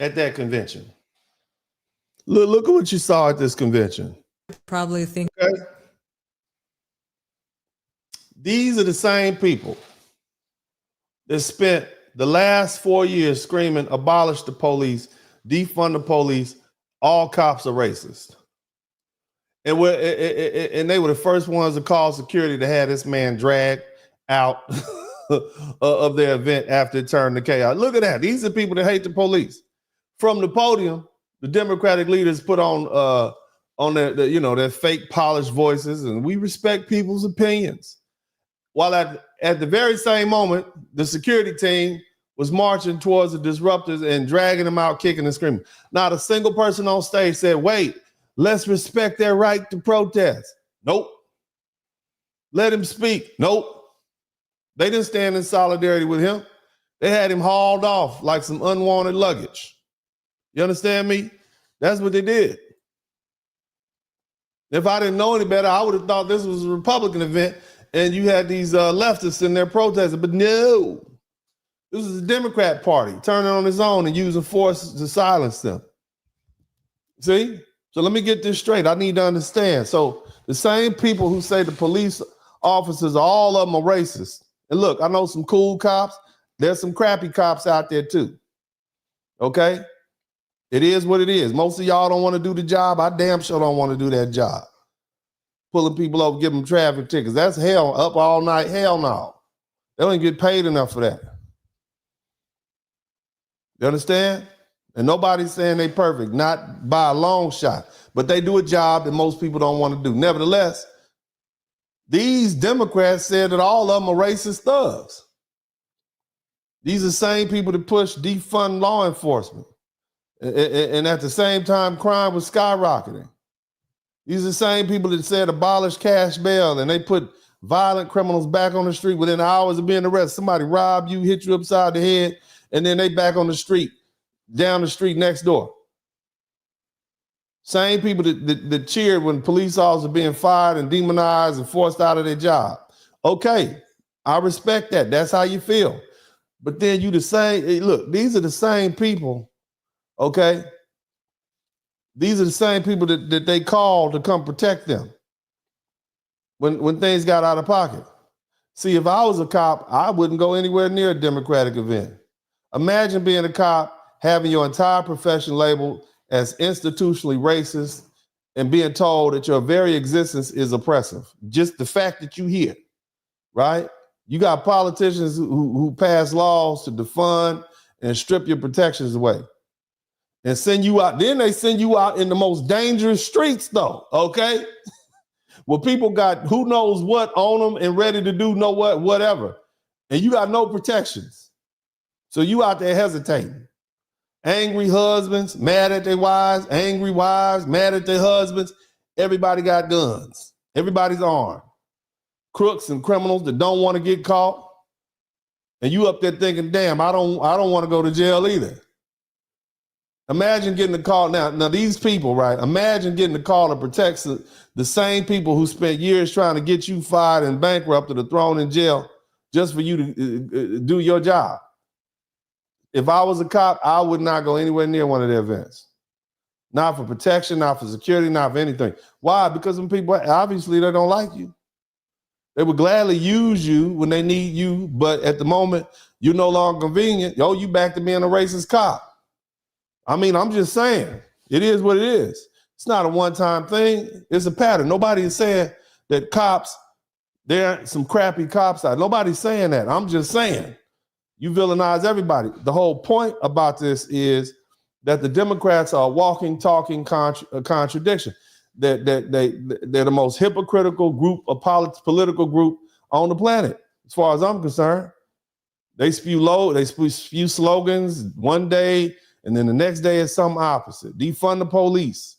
at that convention. Look at what you saw at this convention. Probably think. Okay? These are the same people that spent the last 4 years screaming, abolish the police, defund the police, all cops are racist. And they were the first ones to call security to have this man dragged out of their event after it turned to chaos. Look at that. These are people that hate the police. From the podium, the Democratic leaders put on their fake polished voices, and we respect people's opinions. While at the very same moment, the security team was marching towards the disruptors and dragging them out, kicking and screaming. Not a single person on stage said, wait, let's respect their right to protest. Nope. Let him speak. Nope. They didn't stand in solidarity with him. They had him hauled off like some unwanted luggage. You understand me? That's what they did. If I didn't know any better, I would have thought this was a Republican event and you had these leftists in there protesting. But no, this is a Democrat party turning on its own and using force to silence them. See? So let me get this straight. I need to understand. So the same people who say the police officers, all of them are racist. And look, I know some cool cops. There's some crappy cops out there too. Okay? It is what it is. Most of y'all don't want to do the job. I damn sure don't want to do that job. Pulling people over, giving them traffic tickets. That's hell. Up all night. Hell no. They don't get paid enough for that. You understand? And nobody's saying they perfect, not by a long shot. But they do a job that most people don't want to do. Nevertheless, these Democrats said that all of them are racist thugs. These are the same people that push defund law enforcement. And at the same time, crime was skyrocketing. These are the same people that said abolish cash bail, and they put violent criminals back on the street within hours of being arrested. Somebody robbed you, hit you upside the head, and then they back on the street, down the street next door. Same people that cheered when police officers were being fired and demonized and forced out of their job. Okay, I respect that. That's how you feel. But then you the same, look, these are the same people, okay? These are the same people that they called to come protect them when things got out of pocket. See, if I was a cop, I wouldn't go anywhere near a Democratic event. Imagine being a cop, having your entire profession labeled as institutionally racist and being told that your very existence is oppressive. Just the fact that you here, right? You got politicians who pass laws to defund and strip your protections away and send you out. Then they send you out in the most dangerous streets though, okay? Where people got who knows what on them and ready to do whatever. And you got no protections. So you out there hesitating. Angry husbands, mad at their wives, angry wives, mad at their husbands. Everybody got guns. Everybody's armed. Crooks and criminals that don't want to get caught. And you up there thinking, damn, I don't want to go to jail either. Imagine getting a call. Now these people, right? Imagine getting a call to protect the same people who spent years trying to get you fired and bankrupted or thrown in jail just for you to do your job. If I was a cop, I would not go anywhere near one of their events. Not for protection, not for security, not for anything. Why? Because when people, obviously they don't like you. They would gladly use you when they need you, but at the moment, you're no longer convenient. Yo, you back to being a racist cop. I mean, I'm just saying, it is what it is. It's not a one-time thing. It's a pattern. Nobody is saying that cops, there are some crappy cops out. Nobody's saying that. I'm just saying. You villainize everybody. The whole point about this is that the Democrats are a walking, talking contradiction. They're the most hypocritical group of political group on the planet, as far as I'm concerned. They spew slogans one day, and then the next day is something opposite. Defund the police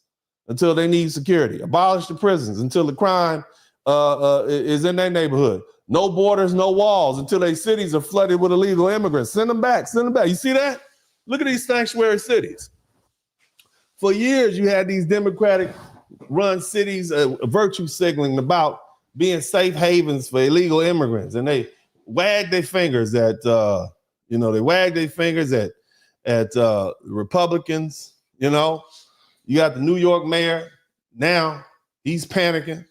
until they need security. Abolish the prisons until the crime is in their neighborhood. No borders, no walls until their cities are flooded with illegal immigrants. Send them back, send them back. You see that? Look at these sanctuary cities. For years, you had these Democratic-run cities virtue signaling about being safe havens for illegal immigrants, and they wag their fingers at, Republicans. You know, you got the New York mayor now; he's panicking,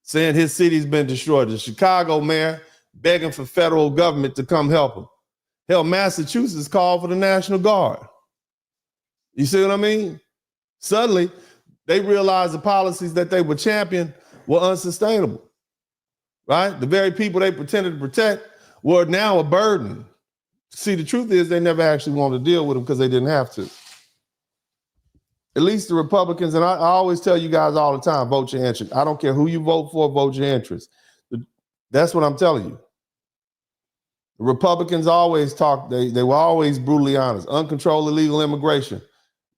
saying his city's been destroyed. The Chicago mayor begging for federal government to come help him. Hell, Massachusetts called for the National Guard. You see what I mean? Suddenly, they realized the policies that they would champion were unsustainable, right? The very people they pretended to protect were now a burden. See, the truth is they never actually wanted to deal with them because they didn't have to. At least the Republicans, and I always tell you guys all the time, vote your interest. I don't care who you vote for, vote your interest. That's what I'm telling you. The Republicans always talk, they were always brutally honest. Uncontrolled illegal immigration.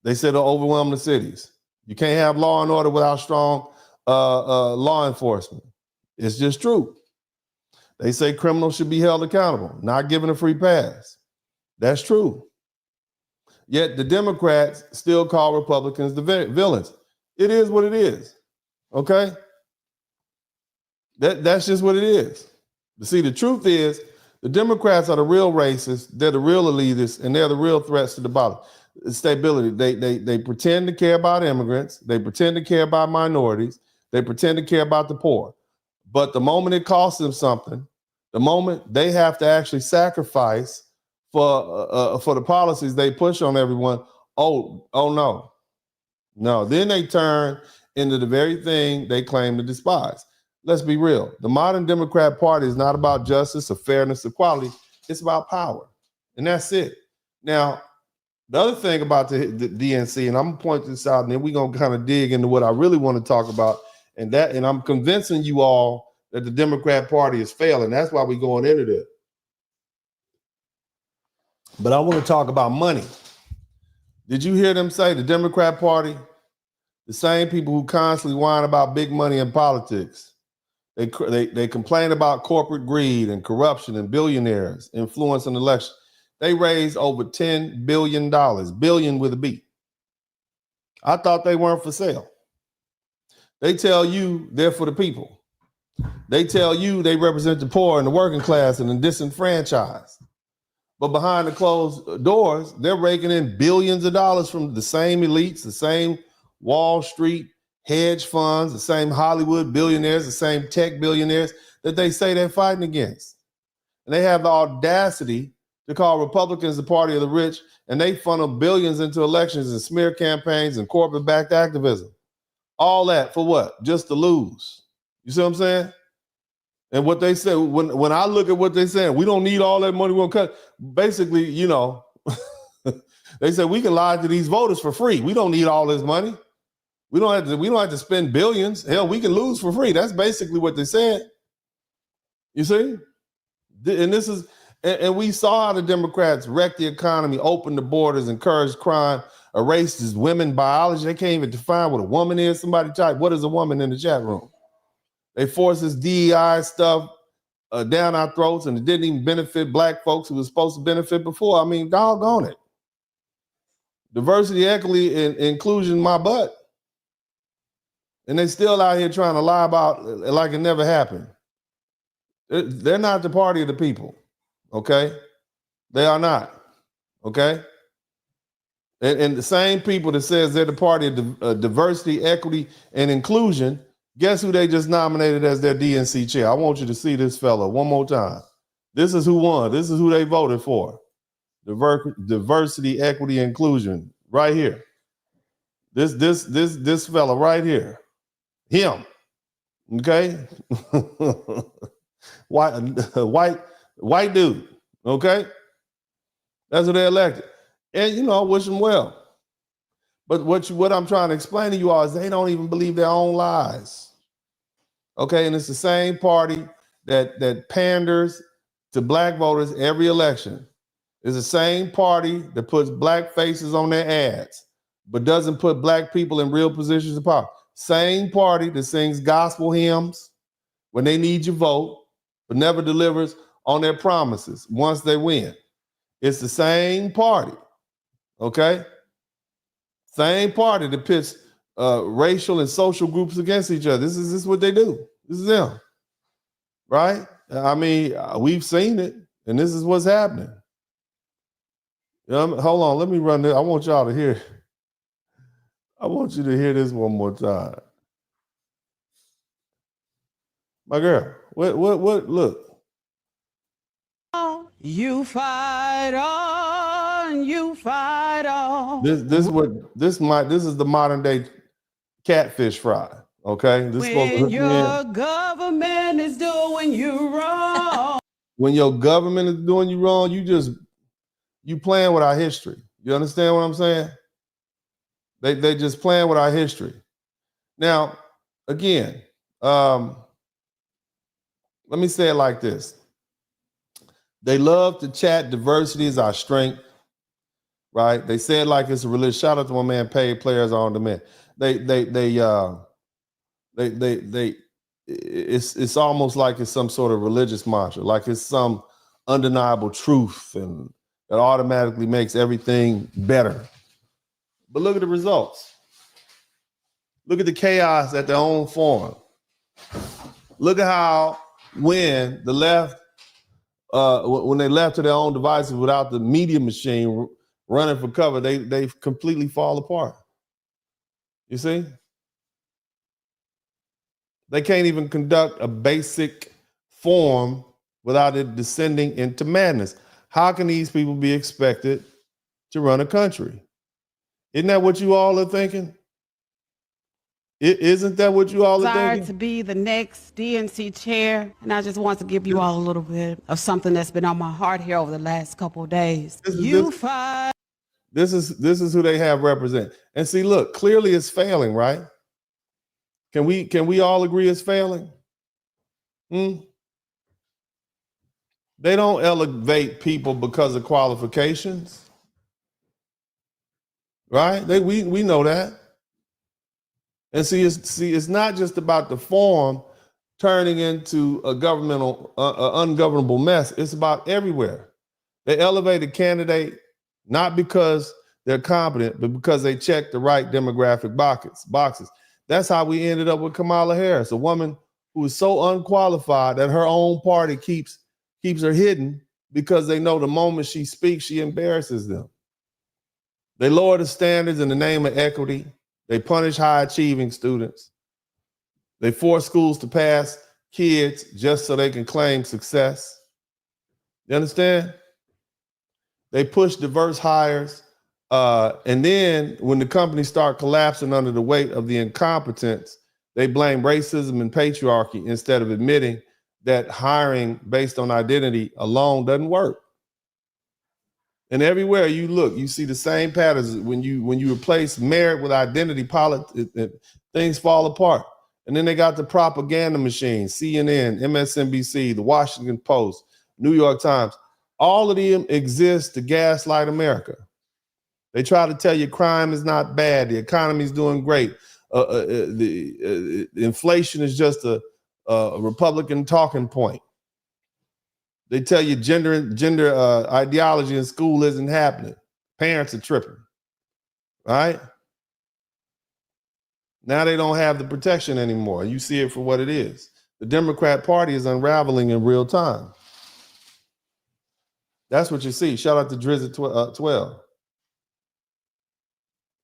They said it'll overwhelm the cities. You can't have law and order without strong law enforcement. It's just true. They say criminals should be held accountable, not given a free pass. That's true. Yet the Democrats still call Republicans the villains. It is what it is. Okay? That's just what it is. See, the truth is, the Democrats are the real racists, they're the real elitists, and they're the real threats to the stability. They pretend to care about immigrants, they pretend to care about minorities, they pretend to care about the poor. But the moment it costs them something, the moment they have to actually sacrifice for the policies they push on everyone, oh no. Then they turn into the very thing they claim to despise. Let's be real. The modern Democrat Party is not about justice or fairness, equality. It's about power. And that's it. Now, the other thing about the DNC, and I'm going to point this out, and then we're going to kind of dig into what I really want to talk about, and I'm convincing you all that the Democrat Party is failing. That's why we're going into this. But I want to talk about money. Did you hear them say the Democrat Party, the same people who constantly whine about big money in politics, they complain about corporate greed and corruption and billionaires influencing elections. They raised over $10 billion, billion with a B. I thought they weren't for sale. They tell you they're for the people. They tell you they represent the poor and the working class and the disenfranchised. But behind the closed doors, they're raking in billions of dollars from the same elites, the same Wall Street hedge funds, the same Hollywood billionaires, the same tech billionaires that they say they're fighting against. And they have the audacity to call Republicans the party of the rich, and they funnel billions into elections and smear campaigns and corporate-backed activism. All that for what? Just to lose. You see what I'm saying? And what they say, when I look at what they're saying, we don't need all that money, we'll cut. Basically, you know, they say we can lie to these voters for free. We don't need all this money. We don't have to spend billions. Hell, we can lose for free. That's basically what they said. You see? And we saw how the Democrats wreck the economy, open the borders, encourage crime, erase this women biology. They can't even define what a woman is. Somebody type, what is a woman in the chat room? They force this DEI stuff down our throats, and it didn't even benefit black folks who was supposed to benefit before. I mean, doggone it. Diversity, equity, and inclusion, my butt. And they still out here trying to lie about it like it never happened. They're not the party of the people, okay? They are not, okay? And the same people that says they're the party of diversity, equity, and inclusion, guess who they just nominated as their DNC chair? I want you to see this fella one more time. This is who won. This is who they voted for. Diversity, equity, inclusion, right here. This fella right here. Him. Okay? white dude. Okay? That's what they elected. And you know, I wish them well. But what I'm trying to explain to you all is they don't even believe their own lies. Okay, and it's the same party that panders to black voters every election. It's the same party that puts black faces on their ads, but doesn't put black people in real positions of power. Same party that sings gospel hymns when they need your vote, but never delivers on their promises once they win. It's the same party, okay? Same party that pits racial and social groups against each other. This is what they do. This is them, right? I mean, we've seen it, and this is what's happening. Hold on, let me run this. I want y'all to hear. I want you to hear this one more time. My girl, what, look. You fight on, you fight on. This is the modern day catfish fry. Okay, this when your government is doing you wrong. When your government is doing you wrong, you playing with our history. You understand what I'm saying? They just playing with our history. Now, again, let me say it like this. They love to chat diversity is our strength, right? They say it like it's a religion. Shout out to my man, Paid Players on Demand. They it's almost like it's some sort of religious mantra, like it's some undeniable truth and that automatically makes everything better. But look at the results. Look at the chaos at their own forum. Look at how when the left, when they left to their own devices without the media machine running for cover, they completely fall apart. You see? They can't even conduct a basic form without it descending into madness. How can these people be expected to run a country? Isn't that what you all are thinking? Isn't that what you all are thinking? To be the next DNC chair, and I just want to give you all a little bit of something that's been on my heart here over the last couple of days. This is who they have represent. And see, look, clearly it's failing, right? Can we all agree it's failing? They don't elevate people because of qualifications, right? We know that. And see, it's not just about the form turning into a governmental, ungovernable mess. It's about everywhere. They elevate a candidate not because they're competent, but because they check the right demographic boxes. That's how we ended up with Kamala Harris, a woman who is so unqualified that her own party keeps her hidden because they know the moment she speaks, she embarrasses them. They lower the standards in the name of equity. They punish high-achieving students. They force schools to pass kids just so they can claim success. You understand? They push diverse hires. And then when the companies start collapsing under the weight of the incompetence, they blame racism and patriarchy instead of admitting that hiring based on identity alone doesn't work. And everywhere you look, you see the same patterns. When you replace merit with identity, things fall apart. And then they got the propaganda machine, CNN, MSNBC, the Washington Post, New York Times. All of them exist to gaslight America. They try to tell you crime is not bad, the economy is doing great, the inflation is just a Republican talking point. They tell you gender ideology in school isn't happening. Parents are tripping, right? Now they don't have the protection anymore. You see it for what it is. The Democrat Party is unraveling in real time. That's what you see. Shout out to Drizzy 12.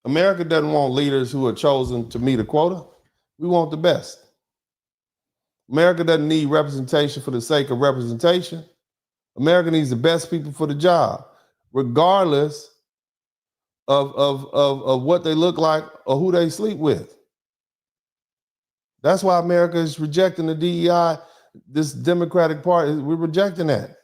America doesn't want leaders who are chosen to meet a quota. We want the best. America doesn't need representation for the sake of representation. America needs the best people for the job, regardless of what they look like or who they sleep with. That's why America is rejecting the DEI, this Democratic Party. We're rejecting that.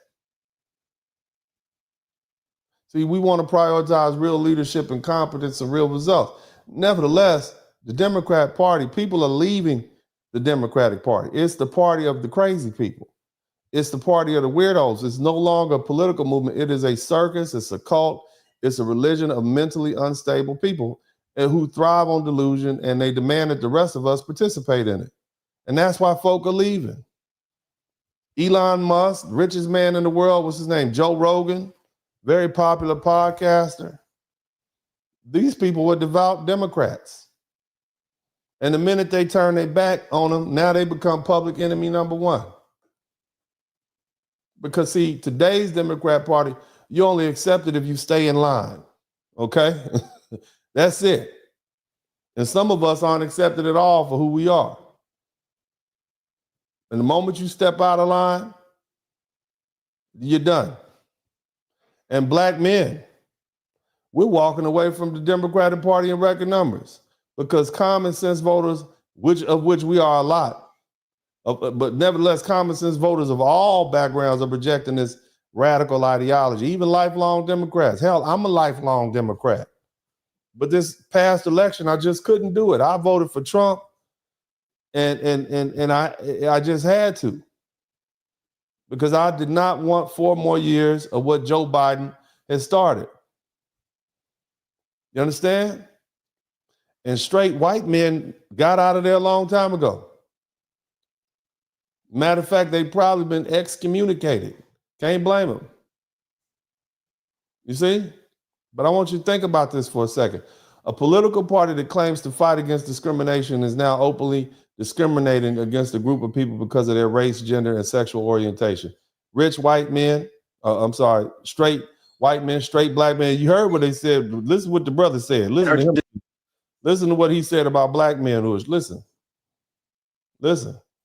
See, we want to prioritize real leadership and competence and real results. Nevertheless, the Democrat Party, people are leaving the Democratic Party. It's the party of the crazy people. It's the party of the weirdos. It's no longer a political movement. It is a circus. It's a cult. It's a religion of mentally unstable people who thrive on delusion, and they demand that the rest of us participate in it. And that's why folk are leaving. Elon Musk, richest man in the world, what's his name? Joe Rogan, very popular podcaster. These people were devout Democrats. And the minute they turn their back on them, now they become public enemy number one. Because see, today's Democrat Party, you only accept it if you stay in line, okay? That's it. And some of us aren't accepted at all for who we are. And the moment you step out of line, you're done. And black men, we're walking away from the Democratic Party in record numbers because common sense voters, of which we are a lot, but nevertheless, common sense voters of all backgrounds are rejecting this radical ideology, even lifelong Democrats. Hell, I'm a lifelong Democrat. But this past election, I just couldn't do it. I voted for Trump, and I just had to. Because I did not want 4 more years of what Joe Biden has started. You understand? And straight white men got out of there a long time ago. Matter of fact, they've probably been excommunicated. Can't blame them. You see? But I want you to think about this for a second. A political party that claims to fight against discrimination is now openly discriminating against a group of people because of their race, gender, and sexual orientation. Rich white men, straight white men, straight black men. You heard what they said. Listen to what the brother said. Listen to him. Listen to what he said about black manhood. Listen.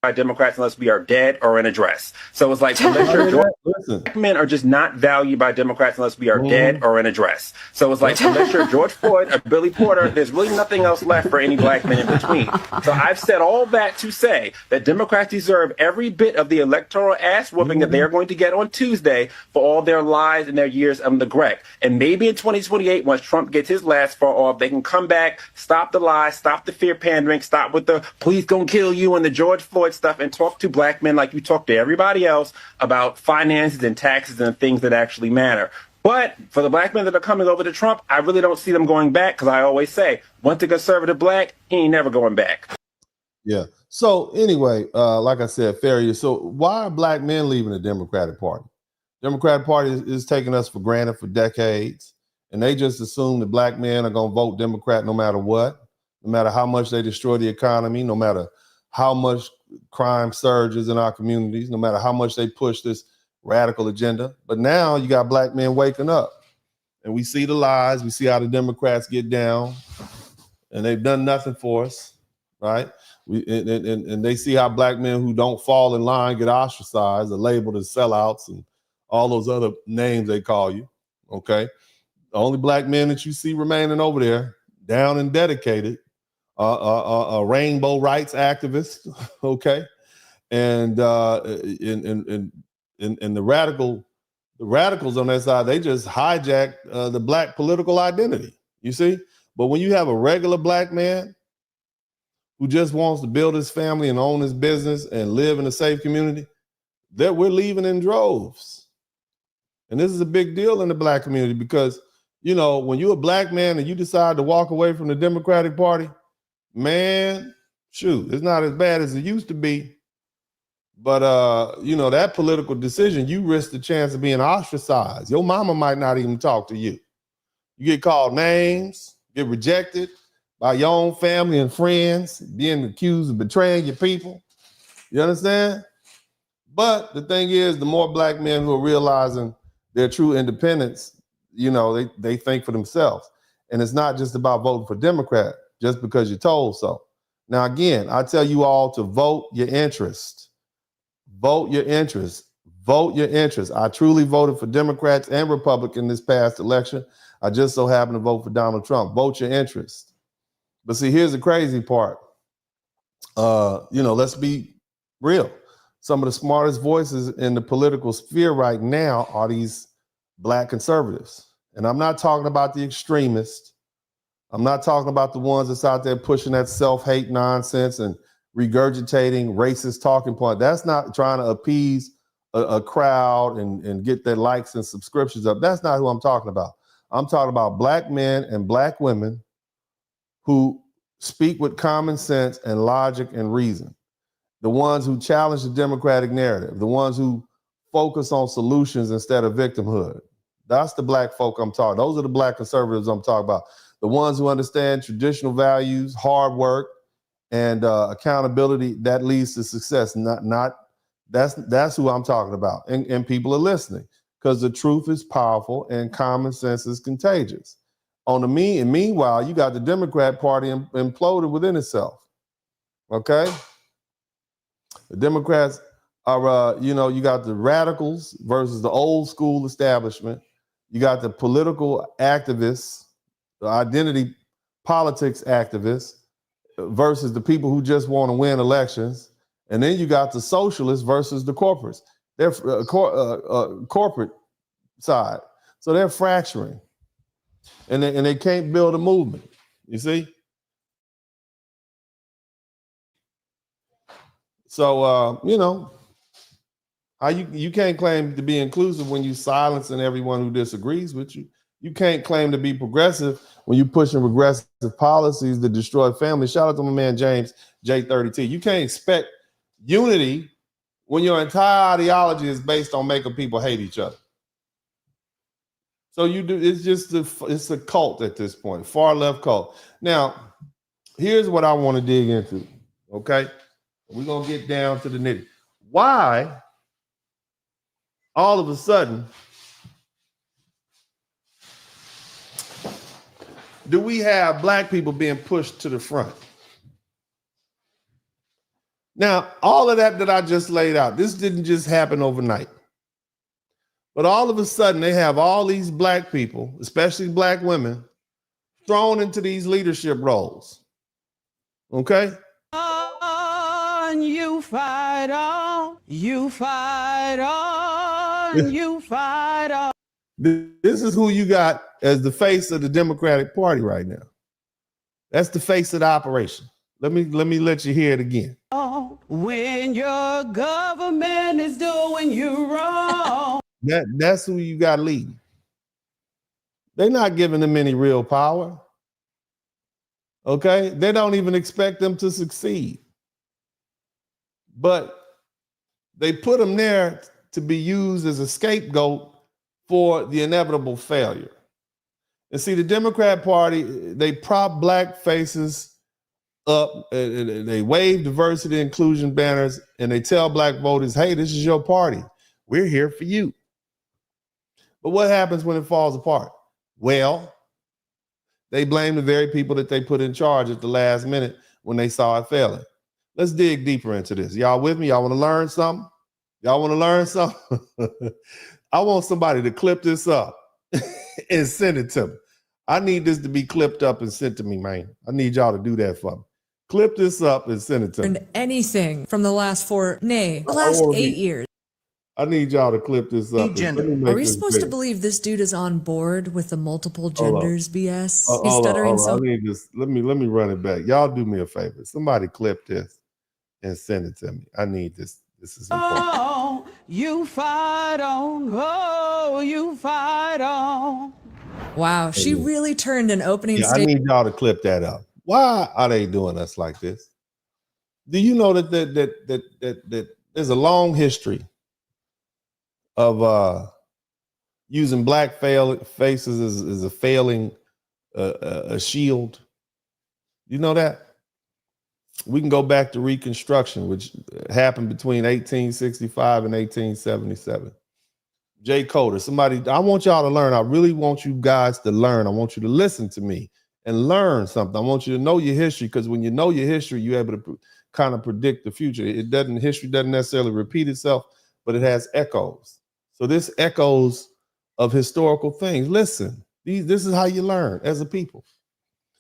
By Democrats unless we are dead or in a dress. So it's like black men are just not valued by Democrats unless we are dead or in a dress. So it's like unless you're George Floyd or Billy Porter, there's really nothing else left for any black men in between. So I've said all that to say that Democrats deserve every bit of the electoral ass whooping that they are going to get on Tuesday for all their lies and their years of neglect. And maybe in 2028, once Trump gets his last far off, they can come back, stop the lies, stop the fear pandering, stop with the police gonna kill you and the George Floyd stuff, and talk to black men like you talk to everybody else about finances and taxes and things that actually matter. But for the black men that are coming over to Trump, I really don't see them going back, because I always say, once a conservative black, he ain't never going back. Yeah. So anyway, like I said, Farrier, so why are black men leaving the Democratic Party? Democratic Party is taking us for granted for decades, and they just assume that black men are going to vote Democrat no matter what, no matter how much they destroy the economy, no matter how much crime surges in our communities, no matter how much they push this radical agenda. But now you got black men waking up, and we see the lies. We see how the Democrats get down, and they've done nothing for us, right? And they see how black men who don't fall in line get ostracized, are labeled as sellouts and all those other names they call you, okay? The only black men that you see remaining over there, down and dedicated, rainbow rights activists, okay, and the radicals on that side, they just hijack the black political identity. You see, but when you have a regular black man who just wants to build his family and own his business and live in a safe community, that we're leaving in droves, and this is a big deal in the black community because when you're a black man and you decide to walk away from the Democratic Party. Man, shoot, it's not as bad as it used to be. But, that political decision, you risk the chance of being ostracized. Your mama might not even talk to you. You get called names, get rejected by your own family and friends, being accused of betraying your people. You understand? But the thing is, the more black men who are realizing their true independence, they think for themselves. And it's not just about voting for Democrat just because you're told so. Now, again, I tell you all to vote your interest. Vote your interest. Vote your interest. I truly voted for Democrats and Republicans this past election. I just so happened to vote for Donald Trump. Vote your interest. But see, here's the crazy part. Let's be real. Some of the smartest voices in the political sphere right now are these black conservatives. And I'm not talking about the extremists. I'm not talking about the ones that's out there pushing that self-hate nonsense and regurgitating racist talking point. That's not trying to appease a crowd and get their likes and subscriptions up. That's not who I'm talking about. I'm talking about black men and black women who speak with common sense and logic and reason. The ones who challenge the Democratic narrative, the ones who focus on solutions instead of victimhood. That's the black folk I'm talking. Those are the black conservatives I'm talking about. The ones who understand traditional values, hard work, and accountability that leads to success. That's who I'm talking about. And people are listening because the truth is powerful and common sense is contagious. Meanwhile, you got the Democrat Party imploded within itself. Okay? The Democrats are, you got the radicals versus the old school establishment. You got the political activists, the identity politics activists versus the people who just want to win elections. And then you got the socialists versus the corporates. They're corporate side. So they're fracturing. And they can't build a movement. You see? So, how you can't claim to be inclusive when you silencing everyone who disagrees with you. You can't claim to be progressive when you're pushing regressive policies that destroy families. Shout out to my man James J30T. You can't expect unity when your entire ideology is based on making people hate each other. So it's a cult at this point, far left cult. Now, here's what I want to dig into, okay? We're going to get down to the nitty. Why, all of a sudden, do we have black people being pushed to the front? Now, all of that I just laid out, this didn't just happen overnight. But all of a sudden, they have all these black people, especially black women, thrown into these leadership roles. Okay? You fight on, you fight on, you fight on. This is who you got as the face of the Democratic Party right now. That's the face of the operation. Let me let you hear it again. When your government is doing you wrong. That's who you got leading. They're not giving them any real power. Okay? They don't even expect them to succeed. But they put them there to be used as a scapegoat for the inevitable failure. And see, the Democrat Party, they prop black faces up, and they wave diversity inclusion banners, and they tell black voters, hey, this is your party. We're here for you. But what happens when it falls apart? Well, they blame the very people that they put in charge at the last minute when they saw it failing. Let's dig deeper into this. Y'all with me? Y'all want to learn something? Y'all want to learn something? I want somebody to clip this up and send it to me. I need this to be clipped up and sent to me, man. I need y'all to do that for me. Clip this up and send it to me. Anything from the last the last 8 years. I need y'all to clip this up. Are we supposed to believe this dude is on board with the multiple genders BS? He's stuttering so. I need this. Let me run it back. Y'all do me a favor. Somebody clip this and send it to me. I need this. This is important. Oh, you fight on. Oh, you fight on. Wow, she really turned an opening I need y'all to clip that up. Why are they doing us like this? Do you know that there's a long history of using black faces as a failing a shield? You know that? We can go back to Reconstruction, which happened between 1865 and 1877. Jay Coder, I want y'all to learn. I really want you guys to learn. I want you to listen to me and learn something. I want you to know your history, because when you know your history, you're able to kind of predict the future. History doesn't necessarily repeat itself, but it has echoes. So this echoes of historical things. Listen, this is how you learn as a people.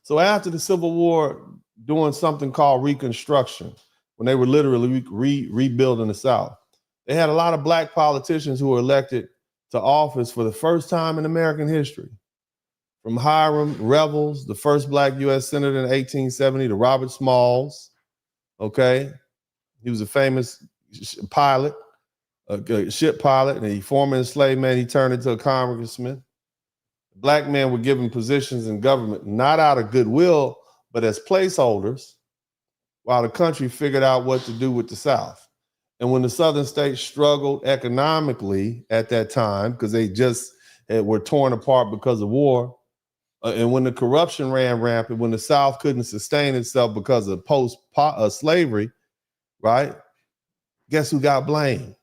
So after the Civil War, doing something called Reconstruction, when they were literally rebuilding the South, they had a lot of black politicians who were elected to office for the first time in American history. From Hiram Revels, the first black U.S. senator in 1870, to Robert Smalls. Okay, he was a famous pilot, a ship pilot, and he former enslaved man. He turned into a congressman. Black men were given positions in government, not out of goodwill, but as placeholders, while the country figured out what to do with the South. And when the Southern states struggled economically at that time, because they just were torn apart because of war, and when the corruption ran rampant, when the South couldn't sustain itself because of post-slavery, right? Guess who got blamed?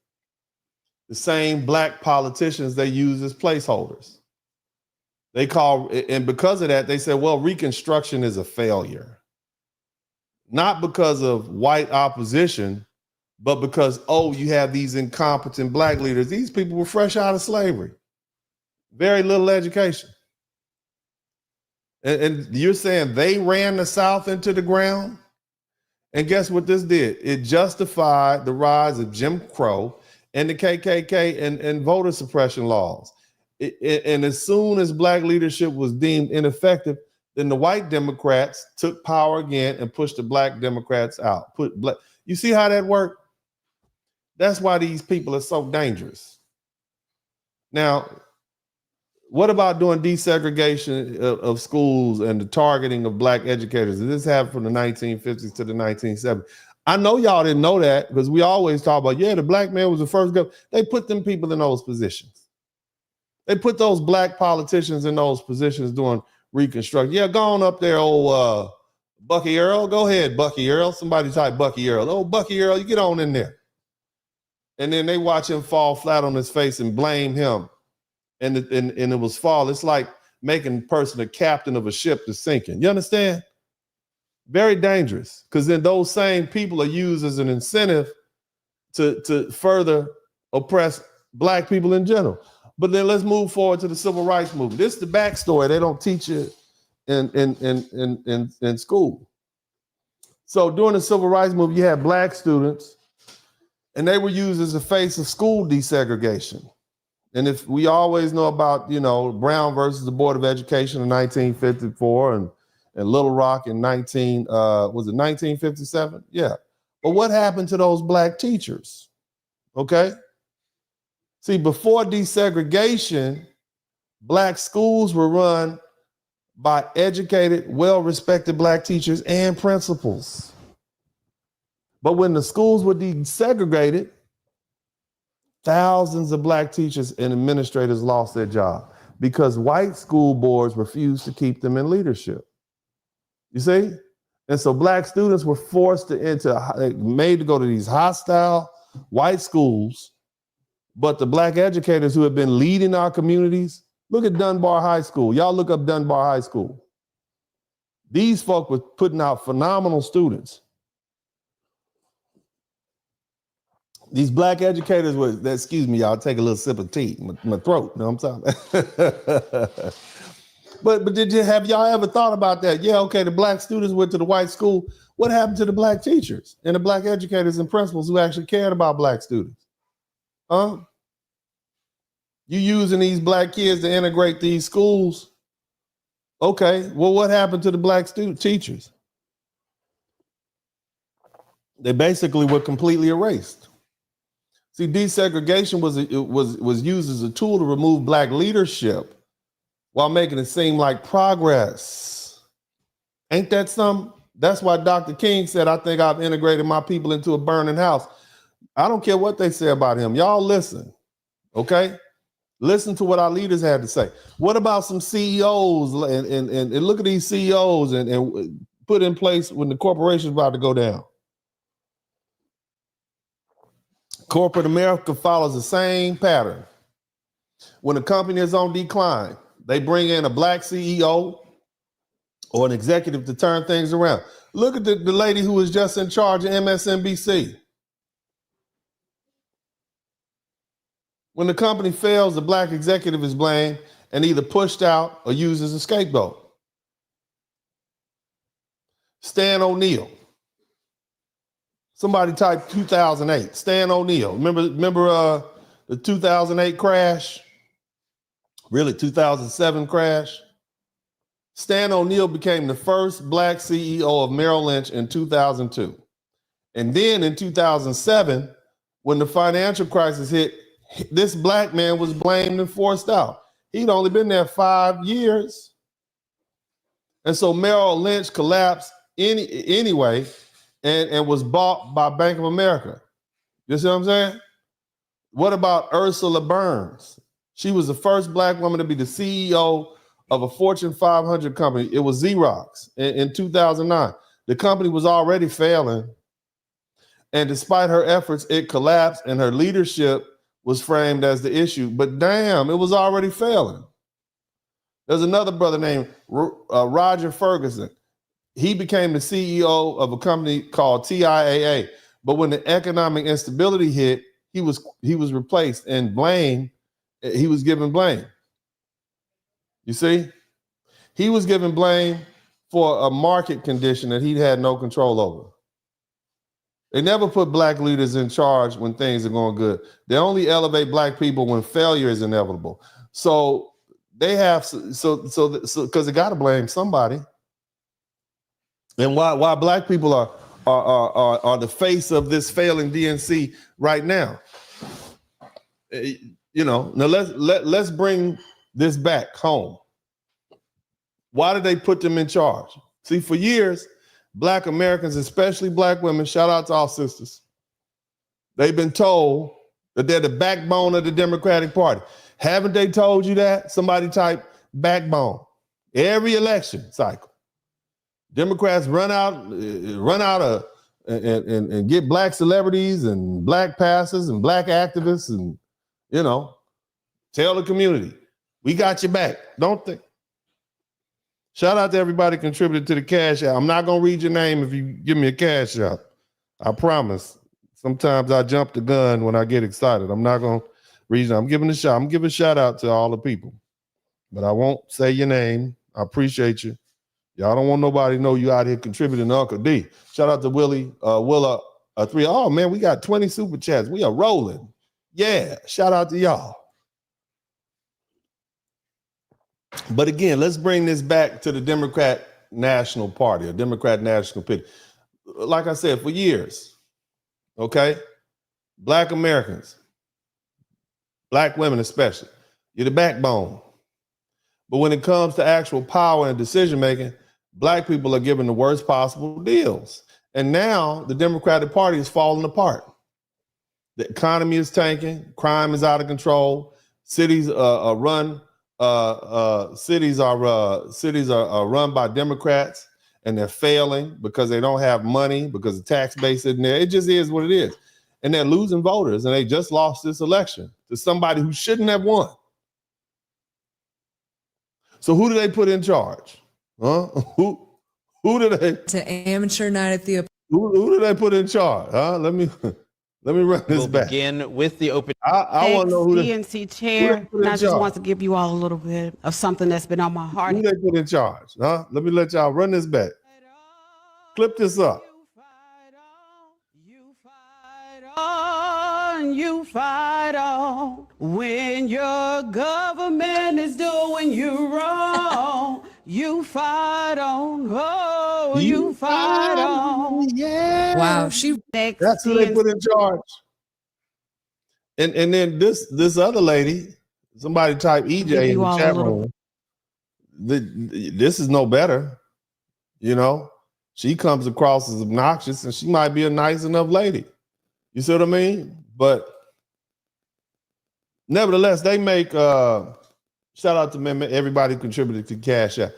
The same black politicians they use as placeholders. And because of that, they said, well, Reconstruction is a failure. Not because of white opposition, but because, you have these incompetent black leaders. These people were fresh out of slavery. Very little education. And you're saying they ran the South into the ground? And guess what this did? It justified the rise of Jim Crow and the KKK and voter suppression laws. And as soon as black leadership was deemed ineffective, then the white Democrats took power again and pushed the black Democrats out. You see how that worked? That's why these people are so dangerous. Now, what about doing desegregation of schools and the targeting of black educators? This happened from the 1950s to the 1970s. I know y'all didn't know that because we always talk about, the black man was the first governor. They put them people in those positions. They put those black politicians in those positions doing Reconstruction. Yeah, go on up there, old Bucky Earl. Go ahead, Bucky Earl. Somebody type Bucky Earl. Oh, Bucky Earl, you get on in there. And then they watch him fall flat on his face and blame him. And it was fall. It's like making a person a captain of a ship that's sinking. You understand? Very dangerous, because then those same people are used as an incentive to further oppress black people in general. But then let's move forward to the civil rights movement. This is the backstory. They don't teach it in school. So during the civil rights movement, you had black students, and they were used as a face of school desegregation. And if we always know about, Brown versus the Board of Education in 1954 and Little Rock in 1957? Yeah. But what happened to those black teachers? Okay. See, before desegregation, black schools were run by educated, well-respected black teachers and principals. But when the schools were desegregated, thousands of black teachers and administrators lost their job because white school boards refused to keep them in leadership. You see? And so black students were made to go to these hostile white schools, but the black educators who have been leading our communities, look at Dunbar High School. Y'all look up Dunbar High School. These folk were putting out phenomenal students. These black educators were, excuse me, y'all, take a little sip of tea, my throat, you know what I'm talking about? But have y'all ever thought about that? Yeah, okay, the black students went to the white school. What happened to the black teachers and the black educators and principals who actually cared about black students? Huh? You using these black kids to integrate these schools. Okay, well, what happened to the black student teachers? They basically were completely erased. See, desegregation was used as a tool to remove black leadership while making it seem like progress. Ain't that something? That's why Dr. King said, I think I've integrated my people into a burning house. I don't care what they say about him. Y'all listen, okay? Listen to what our leaders had to say. What about some CEOs and look at these CEOs and put in place when the corporation's about to go down? Corporate America follows the same pattern. When a company is on decline, they bring in a black CEO or an executive to turn things around. Look at the lady who was just in charge of MSNBC. When the company fails, the black executive is blamed and either pushed out or used as a scapegoat. Stan O'Neill. Somebody type 2008. Stan O'Neill. Remember the 2008 crash? Really, 2007 crash? Stan O'Neill became the first black CEO of Merrill Lynch in 2002. And then in 2007, when the financial crisis hit, this black man was blamed and forced out. He'd only been there 5 years. And so Merrill Lynch collapsed anyway and was bought by Bank of America. You see what I'm saying? What about Ursula Burns? She was the first black woman to be the CEO of a Fortune 500 company. It was Xerox in 2009. The company was already failing. And despite her efforts, it collapsed and her leadership was framed as the issue. But damn, it was already failing. There's another brother named Roger Ferguson. He became the CEO of a company called TIAA. But when the economic instability hit, he was replaced and blamed. He was given blame. You see? He was given blame for a market condition that he had no control over. They never put black leaders in charge when things are going good. They only elevate black people when failure is inevitable. So they have because they got to blame somebody. And why black people are the face of this failing DNC right now. Now let's bring this back home. Why did they put them in charge? See, for years, Black Americans, especially black women, shout out to all sisters. They've been told that they're the backbone of the Democratic Party. Haven't they told you that? Somebody type backbone. Every election cycle. Democrats run out of and get black celebrities and black pastors and black activists and, you know, tell the community, we got your back. Don't think. Shout out to everybody contributed to the cash out. I'm not going to read your name if you give me a cash out. I promise. Sometimes I jump the gun when I get excited. I'm not going to read it. I'm giving a shout. I'm giving a shout out to all the people. But I won't say your name. I appreciate you. Y'all don't want nobody to know you out here contributing to Uncle D. Shout out to Willa 3. Oh, man, we got 20 super chats. We are rolling. Yeah, shout out to y'all. But again, let's bring this back to the Democrat National Party, or Democrat National Party. Like I said, for years, okay, black Americans, black women especially, you're the backbone. But when it comes to actual power and decision making, black people are given the worst possible deals. And now the Democratic Party is falling apart. The economy is tanking, crime is out of control, cities are run by Democrats, and they're failing because they don't have money, because the tax base isn't there. It just is what it is. And they're losing voters, and they just lost this election to somebody who shouldn't have won. So who do they put in charge? Huh? Who do they? To amateur night at the. Who do they put in charge? Huh? Let me run this back. Begin with the open. I want to know who the DNC chair, and I just want to give you all a little bit of something that's been on my heart. Who they put in charge? Huh? Let me let y'all run this back. Clip this up. You fight on when your government is doing you wrong. You fight on. Oh, you fight on. Yeah. Wow, That's who they put in charge. And then this other lady, somebody type EJ in the chat room. This is no better. You know, she comes across as obnoxious, and she might be a nice enough lady. You see what I mean? But nevertheless, they make shout out to everybody who contributed to Cash App.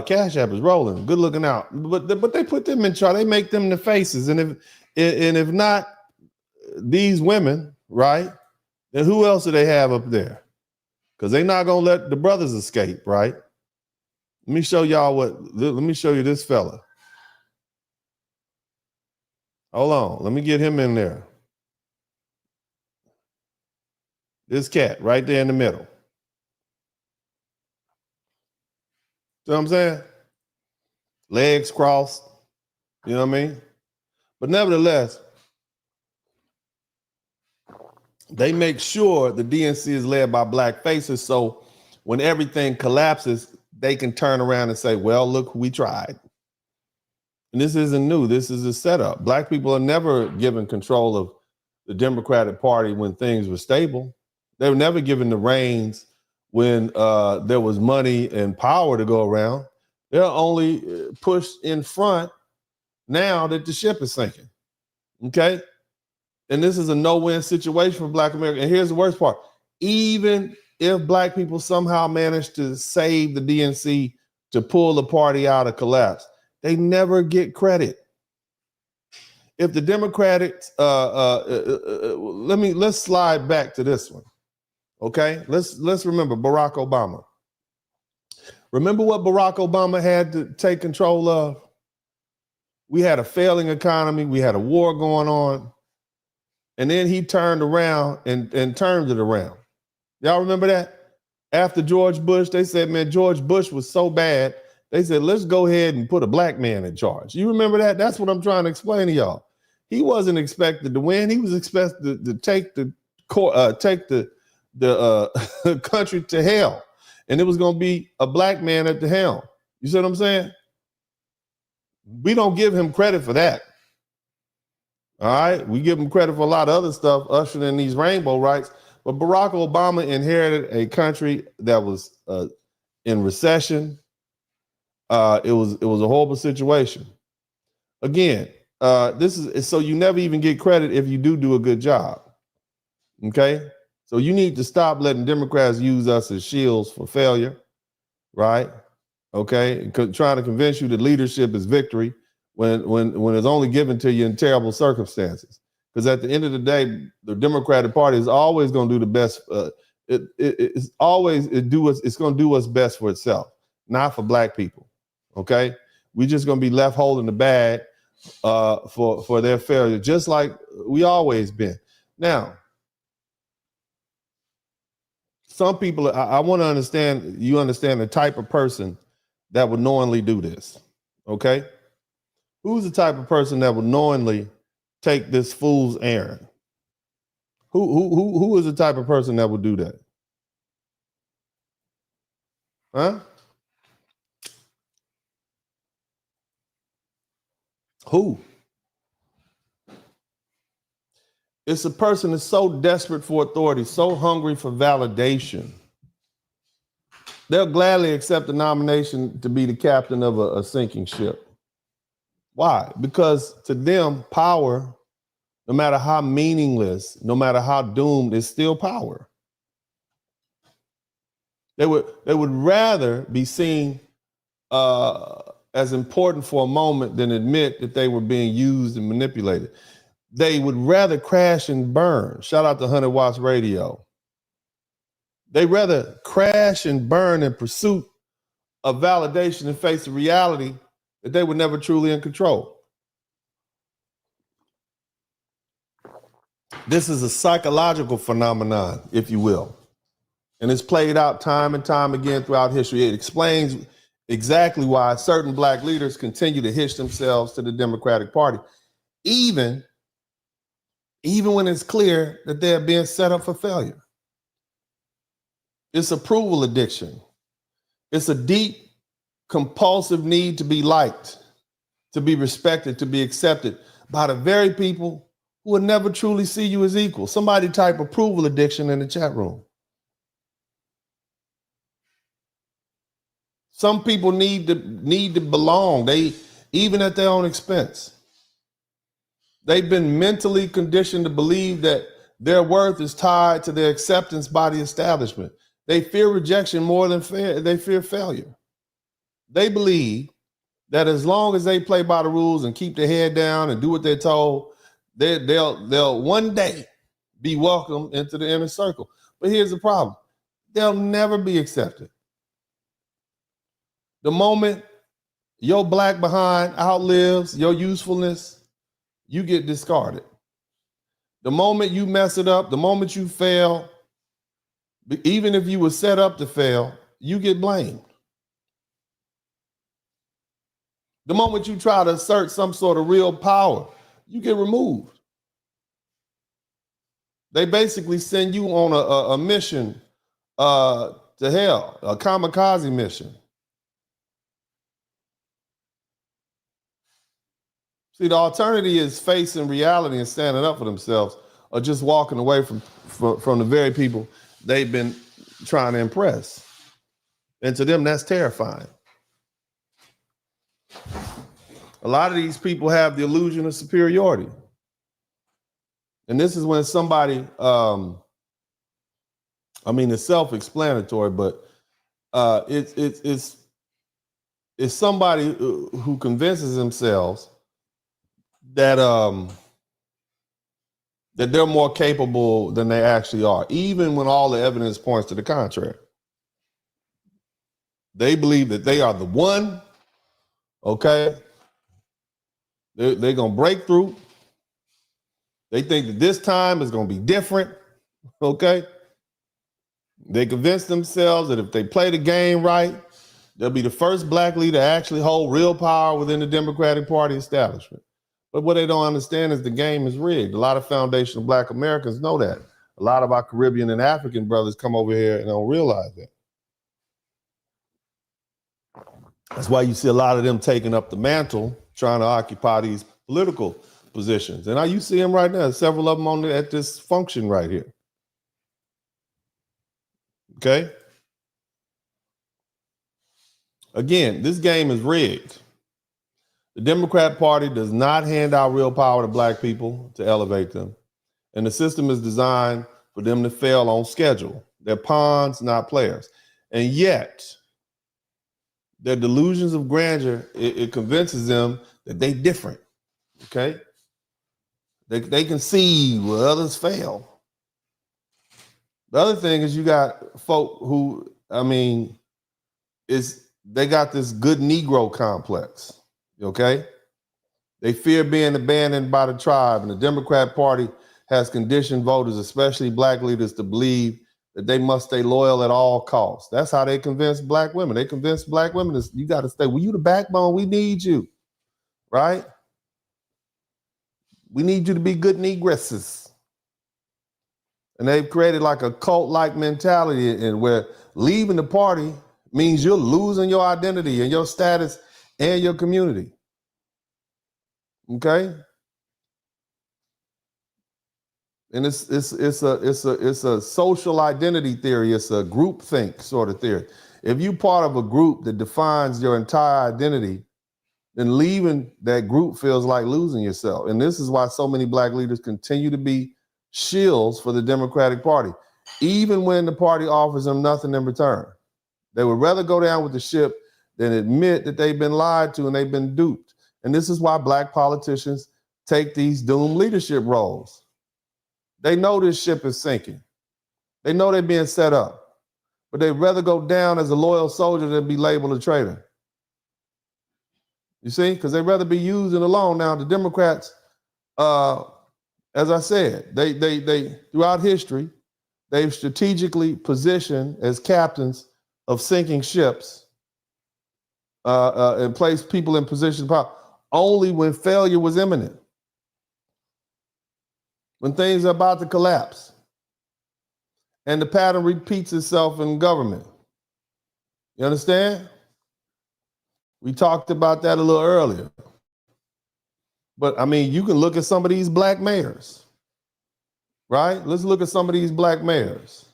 Cash App is rolling, good looking out. But they put them in charge. They make them the faces, and if not these women, right? Then who else do they have up there? Because they're not gonna let the brothers escape, right? Let me show y'all let me show you this fella. Hold on, let me get him in there. This cat right there in the middle. See what I'm saying? Legs crossed. You know what I mean? But nevertheless, they make sure the DNC is led by black faces, so when everything collapses, they can turn around and say, well, look, we tried. And this isn't new. This is a setup. Black people are never given control of the Democratic Party when things were stable. They were never given the reins when there was money and power to go around. They're only pushed in front now that the ship is sinking. Okay? And this is a no-win situation for Black America. And here's the worst part. Even if black people somehow manage to save the DNC to pull the party out of collapse, they never get credit. If the Democrats, let's slide back to this one. Okay, let's remember Barack Obama. Remember what Barack Obama had to take control of? We had a failing economy. We had a war going on. And then he turned around and turned it around. Y'all remember that? After George Bush, they said, man, George Bush was so bad. They said, let's go ahead and put a black man in charge. You remember that? That's what I'm trying to explain to y'all. He wasn't expected to win. He was expected to take the country to hell. And it was going to be a black man at the helm. You see what I'm saying? We don't give him credit for that. All right. We give him credit for a lot of other stuff, ushering in these rainbow rights. But Barack Obama inherited a country that was in recession. It was a horrible situation. Again, this is so you never even get credit if you do a good job. Okay, so you need to stop letting Democrats use us as shields for failure, right? Okay, trying to convince you that leadership is victory when it's only given to you in terrible circumstances. Because at the end of the day, the Democratic Party is always going to do the best. It's going to do what's best for itself, not for black people. Okay, we're just going to be left holding the bag for their failure, just like we always been. Now, some people, I want to understand. You understand the type of person that would knowingly do this. Okay, who's the type of person that would knowingly take this fool's errand? Who is the type of person that would do that? Huh? Who? It's a person that's so desperate for authority, so hungry for validation. They'll gladly accept the nomination to be the captain of a sinking ship. Why? Because to them, power, no matter how meaningless, no matter how doomed, is still power. They would rather be seen as important for a moment than admit that they were being used and manipulated. They would rather crash and burn. Shout out to 100 Watts Radio. They rather crash and burn in pursuit of validation and face the reality that they were never truly in control. This is a psychological phenomenon, if you will. And it's played out time and time again throughout history. It explains exactly why certain black leaders continue to hitch themselves to the Democratic Party, even when it's clear that they're being set up for failure. It's approval addiction. It's a deep, compulsive need to be liked, to be respected, to be accepted by the very people who will never truly see you as equal. Somebody type approval addiction in the chat room. Some people need to belong. They, even at their own expense. They've been mentally conditioned to believe that their worth is tied to their acceptance by the establishment. They fear rejection more than they fear failure. They believe that as long as they play by the rules and keep their head down and do what they're told, they'll one day be welcomed into the inner circle. But here's the problem. They'll never be accepted. The moment your black behind outlives your usefulness, you get discarded. The moment you mess it up, the moment you fail, even if you were set up to fail, you get blamed. The moment you try to assert some sort of real power, you get removed. They basically send you on a mission to hell, a kamikaze mission. See, the alternative is facing reality and standing up for themselves, or just walking away from the very people they've been trying to impress. And to them, that's terrifying. A lot of these people have the illusion of superiority. And this is when somebody, it's self-explanatory, but it's somebody who convinces themselves that they're more capable than they actually are, even when all the evidence points to the contrary. They believe that they are the one, okay? They're going to break through. They think that this time is going to be different, okay? They convince themselves that if they play the game right, they'll be the first black leader to actually hold real power within the Democratic Party establishment. But what they don't understand is the game is rigged. A lot of foundational black Americans know that. A lot of our Caribbean and African brothers come over here and don't realize that. That's why you see a lot of them taking up the mantle, trying to occupy these political positions. And now you see them right now, several of them at this function right here. Okay? Again, this game is rigged. The Democrat Party does not hand out real power to black people to elevate them. And the system is designed for them to fail on schedule. They're pawns, not players. And yet, their delusions of grandeur, it convinces them that they different, okay? They can see where others fail. The other thing is you got folk who, they got this good Negro complex, okay? They fear being abandoned by the tribe, and the Democrat Party has conditioned voters, especially black leaders, to believe that they must stay loyal at all costs. That's how they convince black women. They convince black women that you got to stay. Well, you the backbone. We need you, right? We need you to be good negresses. And they've created like a cult-like mentality and where leaving the party means you're losing your identity and your status and your community. Okay? And it's a social identity theory. It's a groupthink sort of theory. If you're part of a group that defines your entire identity, then leaving that group feels like losing yourself. And this is why so many black leaders continue to be shills for the Democratic Party, even when the party offers them nothing in return. They would rather go down with the ship than admit that they've been lied to and they've been duped. And this is why black politicians take these doomed leadership roles. They know this ship is sinking. They know they're being set up, but they'd rather go down as a loyal soldier than be labeled a traitor. You see, because they'd rather be used and alone. Now, the Democrats, as I said, they throughout history, they've strategically positioned as captains of sinking ships and placed people in positions of power only when failure was imminent. When things are about to collapse. And the pattern repeats itself in government. You understand? We talked about that a little earlier. But you can look at some of these black mayors, right? Let's look at some of these black mayors.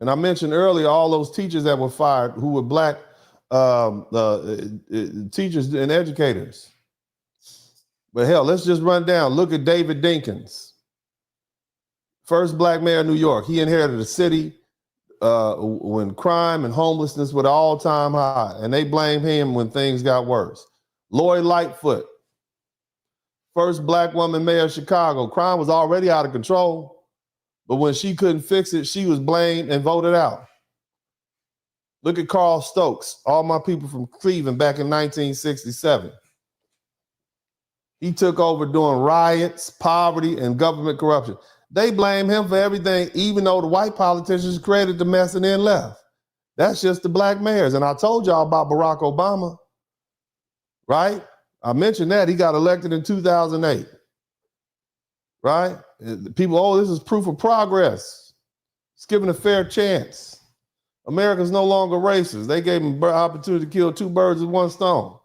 And I mentioned earlier all those teachers that were fired who were black teachers and educators. But hell, let's just run down. Look at David Dinkins, first black mayor of New York. He inherited a city when crime and homelessness were at all-time high, and they blamed him when things got worse. Lori Lightfoot, first black woman mayor of Chicago. Crime was already out of control, but when she couldn't fix it, she was blamed and voted out. Look at Carl Stokes, all my people from Cleveland back in 1967. He took over doing riots, poverty, and government corruption. They blame him for everything, even though the white politicians created the mess and then left. That's just the black mayors. And I told y'all about Barack Obama, right? I mentioned that. He got elected in 2008, right? People, this is proof of progress. It's given a fair chance. America's no longer racist. They gave him opportunity to kill two birds with one stone.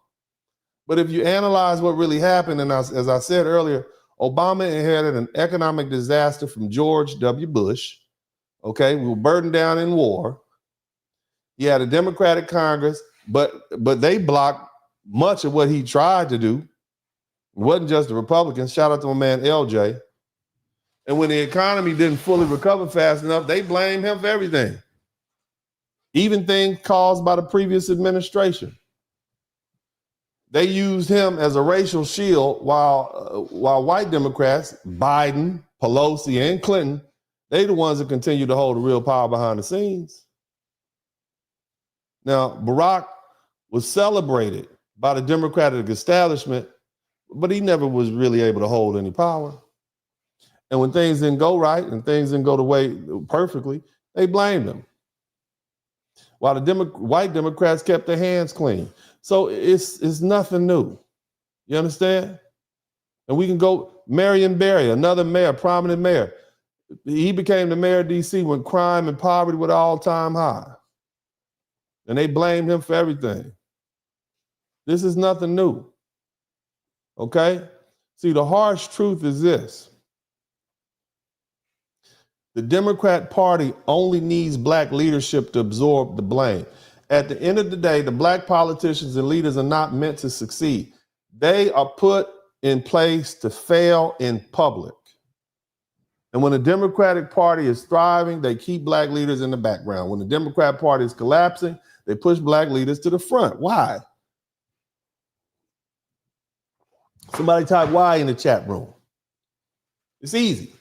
But if you analyze what really happened, and as I said earlier, Obama inherited an economic disaster from George W. Bush. Okay, we were burdened down in war. He had a Democratic Congress, but they blocked much of what he tried to do. It wasn't just the Republicans. Shout out to my man LJ. And when the economy didn't fully recover fast enough, they blamed him for everything, even things caused by the previous administration. They used him as a racial shield while white Democrats, Biden, Pelosi, and Clinton, they the ones that continue to hold the real power behind the scenes. Now, Barack was celebrated by the Democratic establishment, but he never was really able to hold any power. And when things didn't go right and things didn't go the way perfectly, they blamed him. While the white Democrats kept their hands clean. So it's nothing new. You understand? And we can go, Marion Barry, another mayor, prominent mayor. He became the mayor of DC when crime and poverty were at all-time high. And they blamed him for everything. This is nothing new. Okay? See, the harsh truth is this. The Democrat Party only needs black leadership to absorb the blame. at the end of the day, the black politicians and leaders are not meant to succeed. They are put in place to fail in public. And when the Democratic Party is thriving, they keep black leaders in the background. When the Democrat Party is collapsing, they push black leaders to the front. Why? Somebody type why in the chat room. It's easy.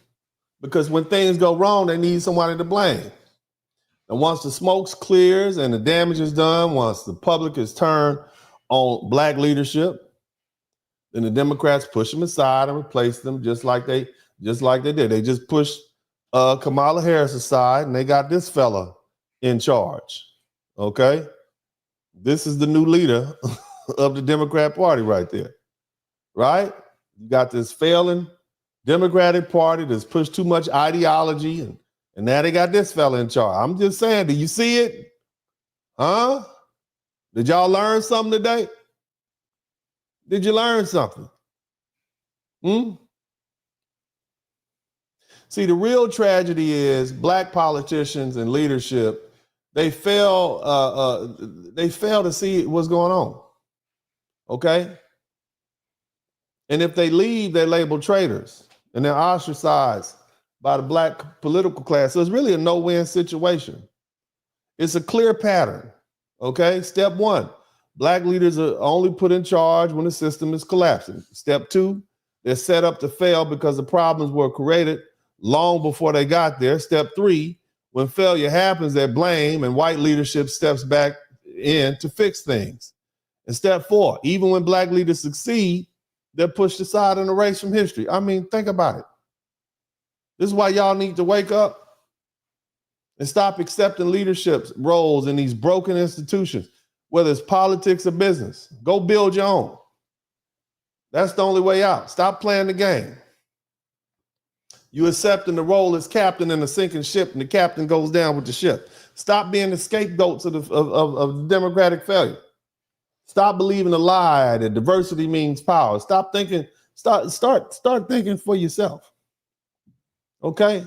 Because when things go wrong, they need somebody to blame. And once the smoke clears and the damage is done, once the public is turned on black leadership, then the Democrats push them aside and replace them just like they did. They just pushed Kamala Harris aside and they got this fella in charge. Okay? This is the new leader of the Democrat Party right there. Right? You got this failing Democratic Party that's pushed too much ideology and now they got this fella in charge. I'm just saying, do you see it? Huh? Did y'all learn something today? Did you learn something? See, the real tragedy is black politicians and leadership, they fail to see what's going on. Okay? And if they leave, they're labeled traitors and they're ostracized by the black political class. So it's really a no-win situation. It's a clear pattern. Okay? Step one, black leaders are only put in charge when the system is collapsing. Step two, they're set up to fail because the problems were created long before they got there. Step three, when failure happens, they're blamed and white leadership steps back in to fix things. And step four, even when black leaders succeed, they're pushed aside and erased from history. I mean, think about it. This is why y'all need to wake up and stop accepting leadership roles in these broken institutions, whether it's politics or business. Go build your own. That's the only way out. Stop playing the game. You accepting the role as captain in a sinking ship and the captain goes down with the ship. Stop being the scapegoats of the democratic failure. Stop believing the lie that diversity means power. Stop thinking, start thinking for yourself. Okay?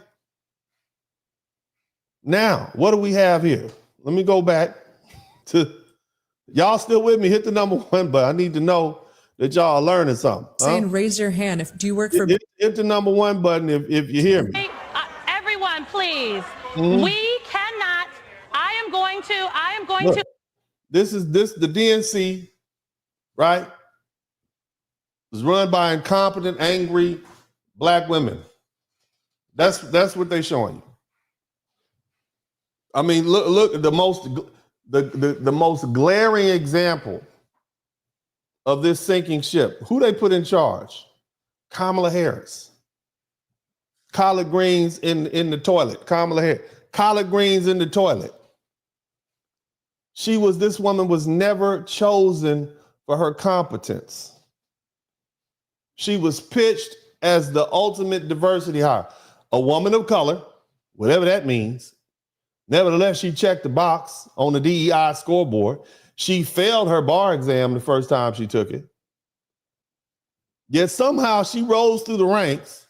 Now, what do we have here? Let me go back to, y'all still with me? Hit the number one button. I need to know that y'all are learning something. Saying raise your hand. Do you work for... Hit the number one button if you hear me. Hey, everyone, please. We cannot, I am going to. The DNC, right, is run by incompetent, angry black women. That's what they're showing you. I mean, look at the most glaring example of this sinking ship. Who they put in charge? Kamala Harris. Collard greens in the toilet. Kamala Harris. Collard greens in the toilet. This woman was never chosen for her competence. She was pitched as the ultimate diversity hire. A woman of color, whatever that means. Nevertheless, she checked the box on the DEI scoreboard. She failed her bar exam the first time she took it. Yet somehow she rose through the ranks.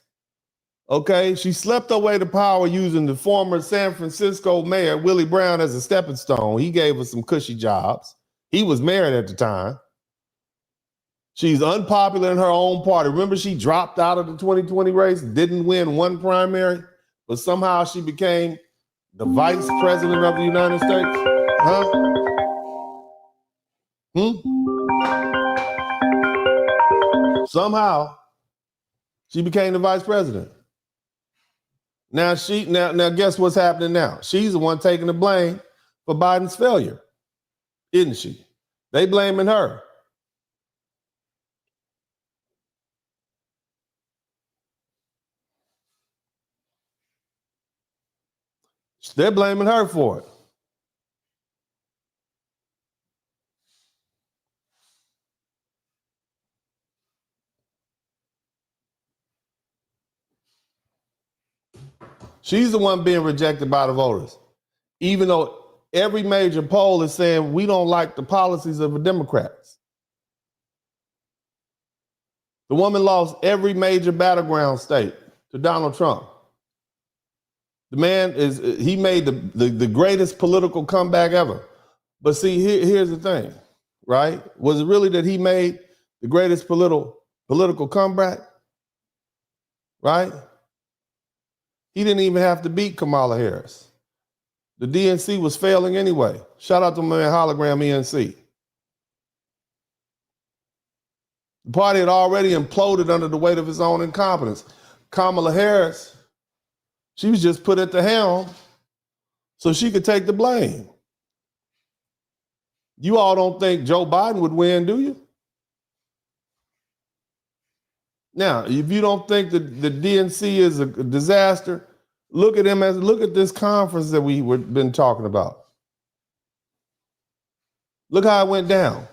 Okay, she slept her way to power using the former San Francisco mayor, Willie Brown, as a stepping stone. He gave her some cushy jobs. He was mayor at the time. She's unpopular in her own party. Remember, she dropped out of the 2020 race, didn't win one primary, but somehow she became the vice president of the United States. Huh? Somehow she became the vice president. Now guess what's happening now? She's the one taking the blame for Biden's failure, isn't she? They blaming her. They're blaming her for it. She's the one being rejected by the voters, even though every major poll is saying we don't like the policies of the Democrats. The woman lost every major battleground state to Donald Trump. The man he made the greatest political comeback ever. But see, here's the thing, right? Was it really that he made the greatest political comeback? Right? He didn't even have to beat Kamala Harris. The DNC was failing anyway. Shout out to my man Hologram ENC. The party had already imploded under the weight of its own incompetence. Kamala Harris, she was just put at the helm so she could take the blame. You all don't think Joe Biden would win, do you? Now, if you don't think that the DNC is a disaster, look at this conference that we've been talking about. Look how it went down.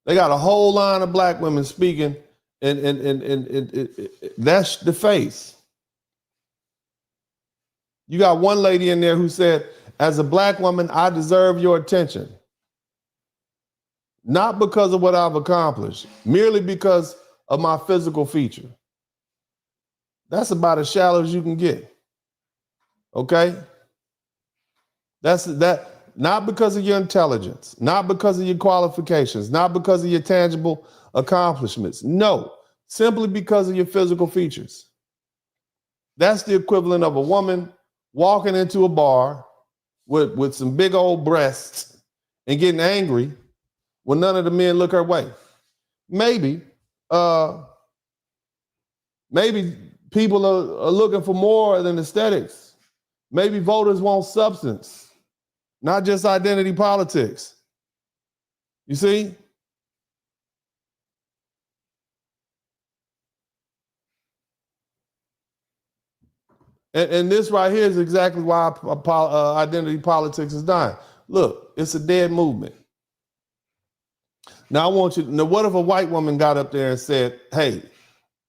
They got a whole line of black women speaking, and that's the face. You got one lady in there who said, as a black woman, I deserve your attention. Not because of what I've accomplished, merely because of my physical feature. That's about as shallow as you can get. Okay? That's that. Not because of your intelligence, not because of your qualifications, not because of your tangible accomplishments. No, simply because of your physical features. That's the equivalent of a woman walking into a bar with some big old breasts and getting angry when none of the men look her way. Maybe people are looking for more than aesthetics. Maybe voters want substance. Not just identity politics. You see? And this right here is exactly why identity politics is dying. Look, it's a dead movement. Now I want you to know, what if a white woman got up there and said, hey,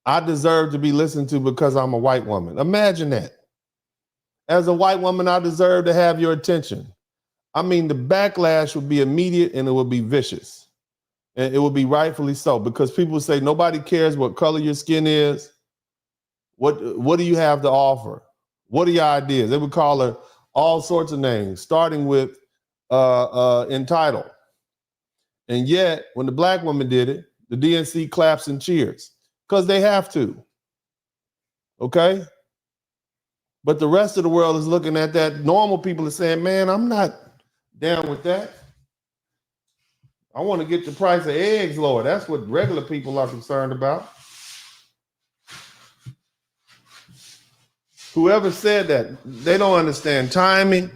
I deserve to be listened to because I'm a white woman? Imagine that. As a white woman, I deserve to have your attention. I mean, the backlash would be immediate and it would be vicious. And it would be rightfully so, because people say nobody cares what color your skin is. What do you have to offer? What are your ideas? They would call her all sorts of names, starting with entitled. And yet, when the black woman did it, the DNC claps and cheers because they have to. Okay? But the rest of the world is looking at that. Normal people are saying, man, I'm not down with that. I want to get the price of eggs lower. That's what regular people are concerned about. Whoever said that, they don't understand timing.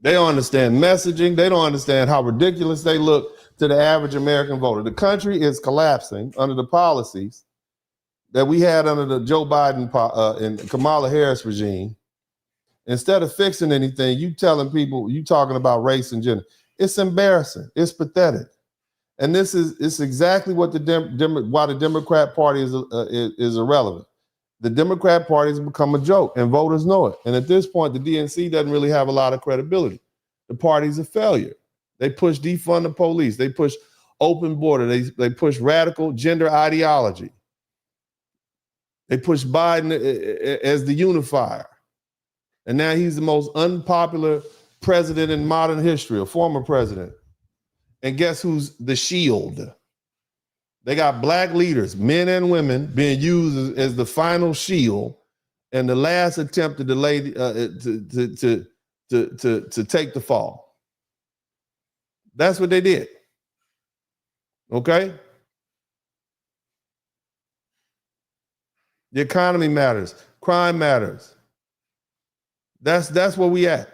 They don't understand messaging. They don't understand how ridiculous they look to the average American voter. The country is collapsing under the policies that we had under the Joe Biden and Kamala Harris regime. Instead of fixing anything, you telling people, you talking about race and gender. It's embarrassing. It's pathetic. And it's exactly what why the Democrat Party is irrelevant. The Democrat Party has become a joke, and voters know it. And at this point, the DNC doesn't really have a lot of credibility. The party's a failure. They push defund the police. They push open border. They push radical gender ideology. They push Biden as the unifier. And now he's the most unpopular president in modern history, a former president. And guess who's the shield? They got black leaders, men and women, being used as the final shield and the last attempt to delay to take the fall. That's what they did. Okay? The economy matters. Crime matters. That's where we at.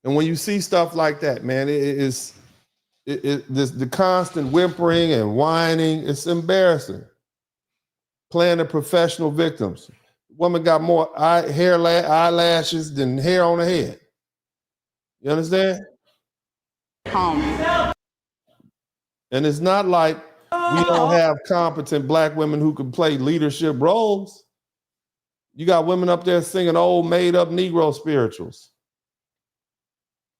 And when you see stuff like that, man, the constant whimpering and whining, it's embarrassing. Playing the professional victims. Woman got more eyelashes than hair on her head. You understand? And it's not like we don't have competent black women who can play leadership roles. You got women up there singing old made-up Negro spirituals.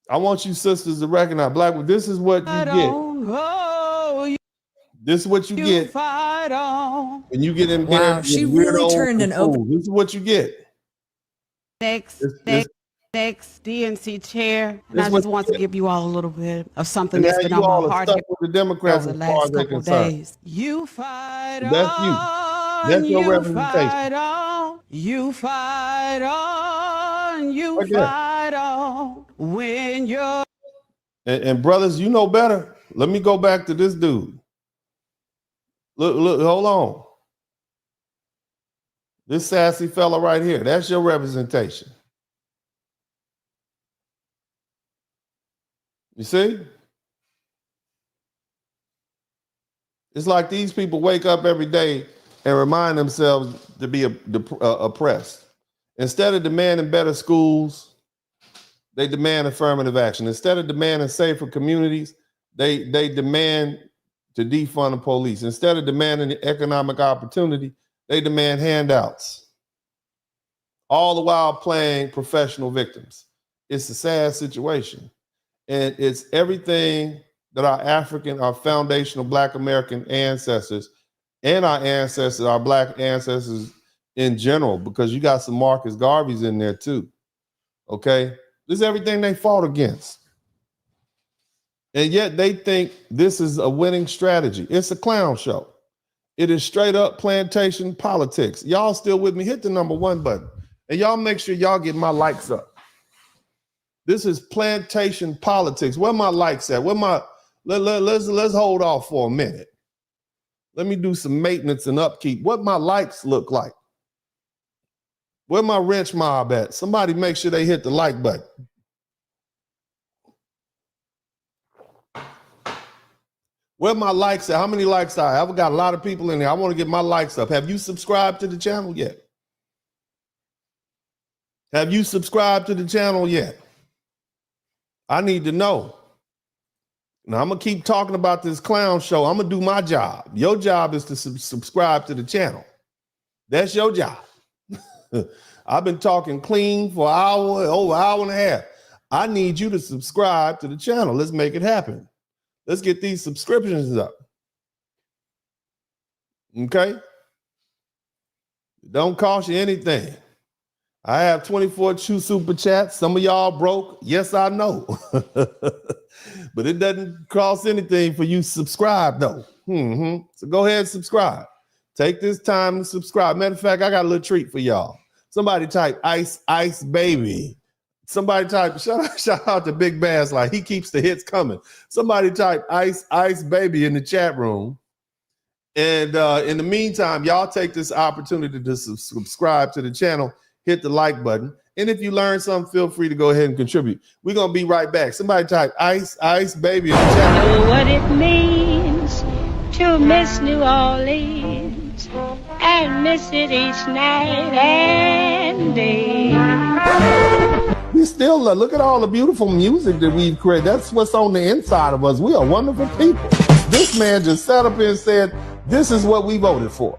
I want you sisters to recognize, black women, this is what you get. This is what you get when you get in there. Wow, she really turned an open. This is what you get. Next. next DNC chair, and I just want to give you all a little bit of something that's been on my heart stuck with the Democrats over the as far as last they're couple concerned. days. You fight That's you. on, That's your you representation. fight on, you fight on, you fight on when you're. And brothers, you know better. Let me go back to this dude. Look, hold on. This sassy fella right here, that's your representation. You see? It's like these people wake up every day and remind themselves to be oppressed. Instead of demanding better schools, they demand affirmative action. Instead of demanding safer communities, they demand to defund the police. Instead of demanding economic opportunity, they demand handouts. All the while playing professional victims. It's a sad situation. And it's everything that our foundational Black American ancestors and our Black ancestors in general, because you got some Marcus Garveys in there too. Okay? This is everything they fought against. And yet they think this is a winning strategy. It's a clown show. It is straight up plantation politics. Y'all still with me? Hit the #1 button. And y'all make sure y'all get my likes up. This is plantation politics. Where my likes at? Let's hold off for a minute. Let me do some maintenance and upkeep. What my likes look like? Where my wrench mob at? Somebody make sure they hit the like button. Where my likes at? How many likes I have? I've got a lot of people in there. I want to get my likes up. Have you subscribed to the channel yet? Have you subscribed to the channel yet? I need to know. Now, I'm going to keep talking about this clown show. I'm going to do my job. Your job is to subscribe to the channel. That's your job. I've been talking clean for over an hour and a half. I need you to subscribe to the channel. Let's make it happen. Let's get these subscriptions up. Okay? It don't cost you anything. I have 24 true super chats. Some of y'all broke. Yes, I know. But it doesn't cost anything for you to subscribe, though. So go ahead and subscribe. Take this time to subscribe. Matter of fact, I got a little treat for y'all. Somebody type ice baby. Somebody type, shout out to Big Bass, like he keeps the hits coming. Somebody type ice baby in the chat room. And in the meantime, y'all take this opportunity to subscribe to the channel. Hit the like button. And if you learn something, feel free to go ahead and contribute. We're going to be right back. Somebody type ice baby in the chat. Know what it means to miss New Orleans and miss it each night and day. We still look at all the beautiful music that we've created. That's what's on the inside of us. We are wonderful people. This man just sat up here and said, this is what we voted for.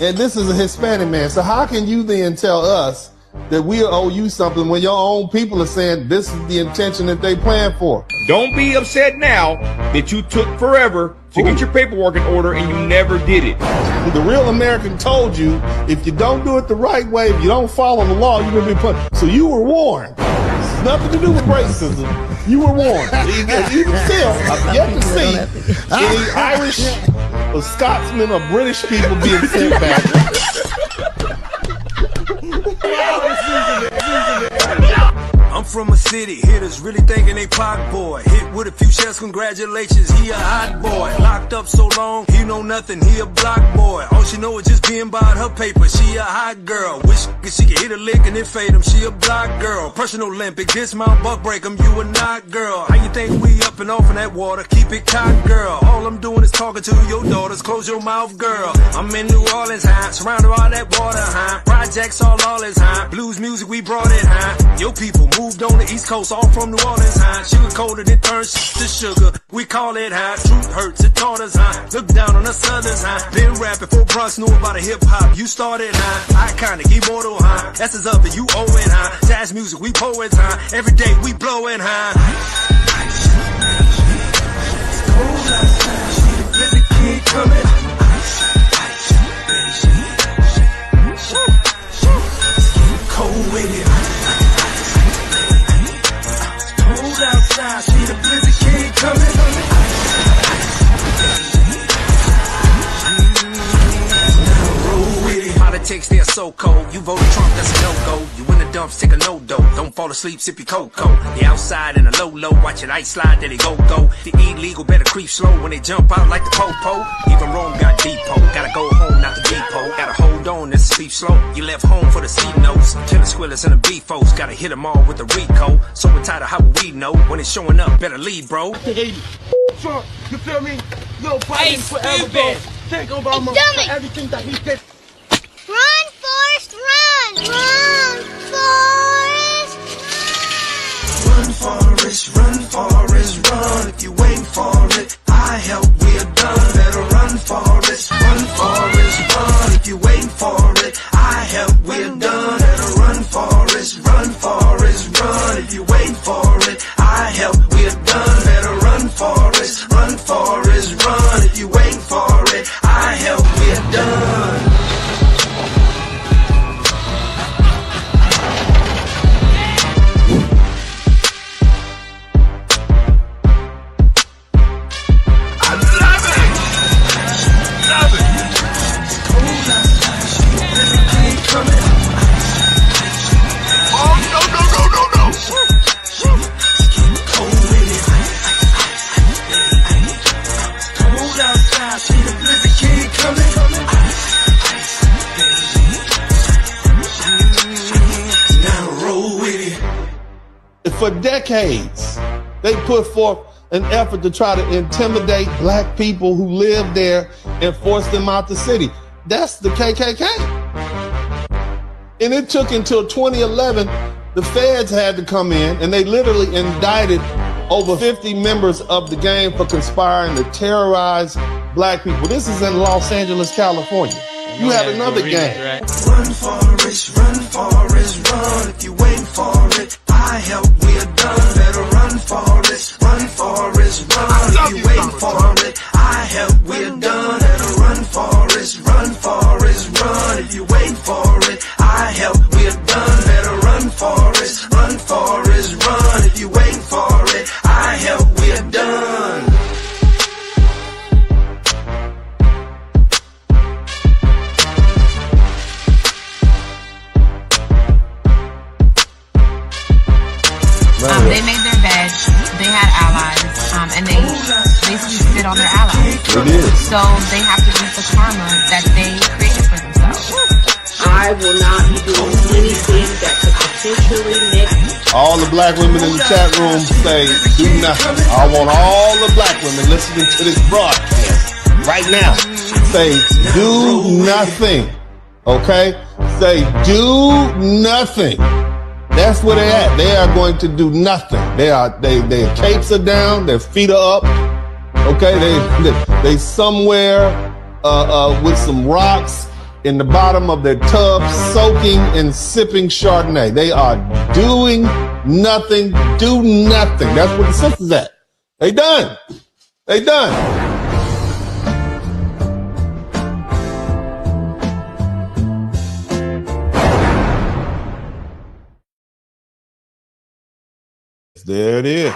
And this is a Hispanic man. So how can you then tell us that we owe you something when your own people are saying this is the intention that they planned for? Don't be upset now that you took forever to get your paperwork in order and you never did it. The real American told you, if you don't do it the right way, if you don't follow the law, you're going to be put. So you were warned. It's nothing to do with racism. You were warned. Even still, I've yet to see any Irish or Scotsman or British people being sent back. I'm from a city, hitters really thinking they Pac boy. Hit with a few shells, congratulations, he a hot boy. Locked up so long, he know nothing, he a block boy. All she know is just being about her paper, she a hot girl. Wish she could hit a lick and then fade him, she a block girl. Personal Olympic, dismount, buck break him, you a not girl. How you think we up and off in that water, keep it cocked girl. All I'm doing is talking to your daughters, close your mouth girl. I'm in New Orleans, huh? Surrounded by that water, huh? Projects all is, huh? Blues music, we brought it, huh? Your people moved on the East Coast, all from New Orleans, huh? Sugar coated, it turns to sugar. We call it, huh? Truth hurts, it taught us, huh? Look down on the Southerners, huh? Been rapping before Bronx knew about a hip hop. You started, huh? Iconic, immortal, huh? That's us up and you owe it, huh? Jazz music, we poets, huh? Every day we blowing, huh? Cold outside, let the kid coming. Cold with it. Politics, they are so cold. You voted Trump, that's a no-go. You in the dumps, take a no-dough. Don't fall asleep, sip your cocoa. They outside in a low-low, watch it ice slide, there they go. The illegal better creep slow when they jump out like the popo. Even Rome got depot. Gotta go home, not the depot. Gotta hold on, this sleep slow. You left home for the C notes. Killer squillers and the beef folks. Gotta hit them all with the Rico. So we're tired of how we know. When it's showing up, better leave, bro. Trump, you feel me? Yo, Biden forever, bro. Thank Obama for everything that he did. Run, Forrest, run! Run, Forrest, Run, Forrest, run, Forrest, run. If you wait for it, I help, we're done. Better run, Forrest, run, Forrest, run. If you wait for it, I help, we're done. Better run, Forrest, run, Forrest, run. If you wait for it, I help, we're done. Better run, Forrest, run, Forrest, run. If you wait for it, I help, we're done. For decades, they put forth an effort to try to intimidate black people who live there and force them out the city. That's the KKK. And it took until 2011, the feds had to come in and they literally indicted over 50 members of the gang for conspiring to terrorize black people. This is in Los Angeles, California. You have another gang. Run, Forrest, run, Forrest, run. If you wait for it, I help, we're done. Better run, Forrest, run, Forrest, run. If you wait for it, I help, we're done. Better run, Forrest, run, Forrest, run. If you wait for it, I help, we're done. Better run, Forrest, run, Forrest, run. If you wait for it, I help, we're done. They made their bed, they had allies, and they basically sit on their allies. So they have to eat the karma that they created for themselves. I will not be doing anything that could potentially make. All the black women in the chat room say, do nothing. I want all the black women listening to this broadcast right now. Say, do nothing. Okay? Say, do nothing. That's where they're at. They are going to do nothing. Their capes are down, their feet are up. Okay, they somewhere with some rocks in the bottom of their tub, soaking and sipping Chardonnay. They are doing nothing. Do nothing. That's where the sisters at. They done. They done. There it is.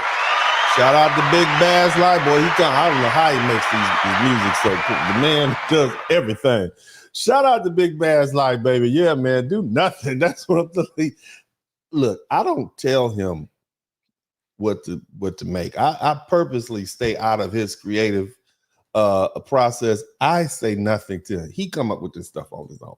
Shout out to Big Bass Light Boy. I don't know how he makes these music so cool. The man does everything. Shout out to Big Bass Light, baby. Yeah, man, do nothing. That's what I'm thinking. Look, I don't tell him what to make. I purposely stay out of his creative process. I say nothing to him. He come up with this stuff on his own.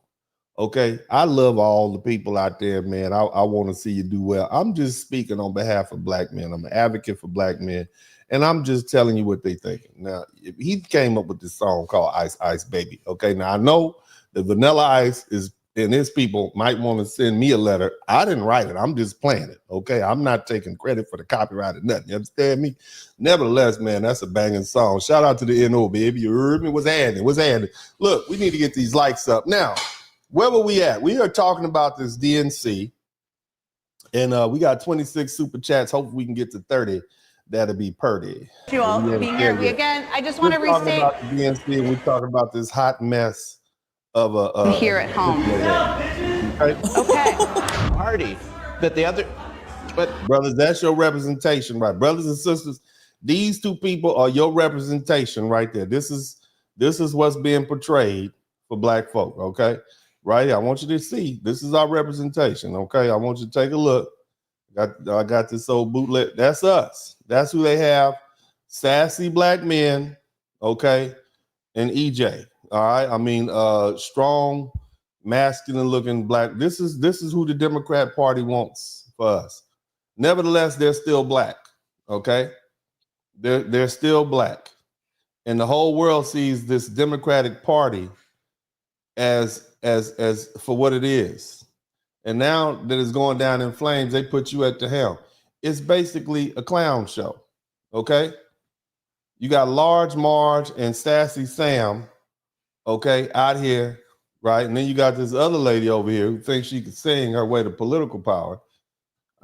Okay, I love all the people out there, man. I want to see you do well. I'm just speaking on behalf of black men. I'm an advocate for black men, and I'm just telling you what they thinking. Now, he came up with this song called Ice Ice Baby. Okay, now I know that Vanilla Ice is, and his people might want to send me a letter. I didn't write it. I'm just playing it. Okay, I'm not taking credit for the copyright or nothing. You understand me? Nevertheless, man, that's a banging song. Shout out to the NO, baby. You heard me? What's happening? Look, we need to get these likes up now. Where were we at? We are talking about this DNC, and we got 26 super chats. Hopefully we can get to 30. That'll be purdy. You all being here. Again, I just want to restate. We're talking about the DNC, and we're talking about this hot mess of a here at home. Okay. Party that the other, but brothers, that's your representation, right? Brothers and sisters, these two people are your representation right there. This is what's being portrayed for black folk. Okay. right here. I want you to see. This is our representation, okay? I want you to take a look. I got this old bootleg. That's us. That's who they have. Sassy black men, okay, and EJ. All right. I mean, strong, masculine looking black. This is who the Democrat Party wants for us. Nevertheless, they're still black. Okay. They're still black. And the whole world sees this Democratic Party as for what it is. And now that it's going down in flames, they put you at the helm. It's basically a clown show. Okay. You got Large Marge and Sassy Sam, okay, out here, right? And then you got this other lady over here who thinks she can sing her way to political power.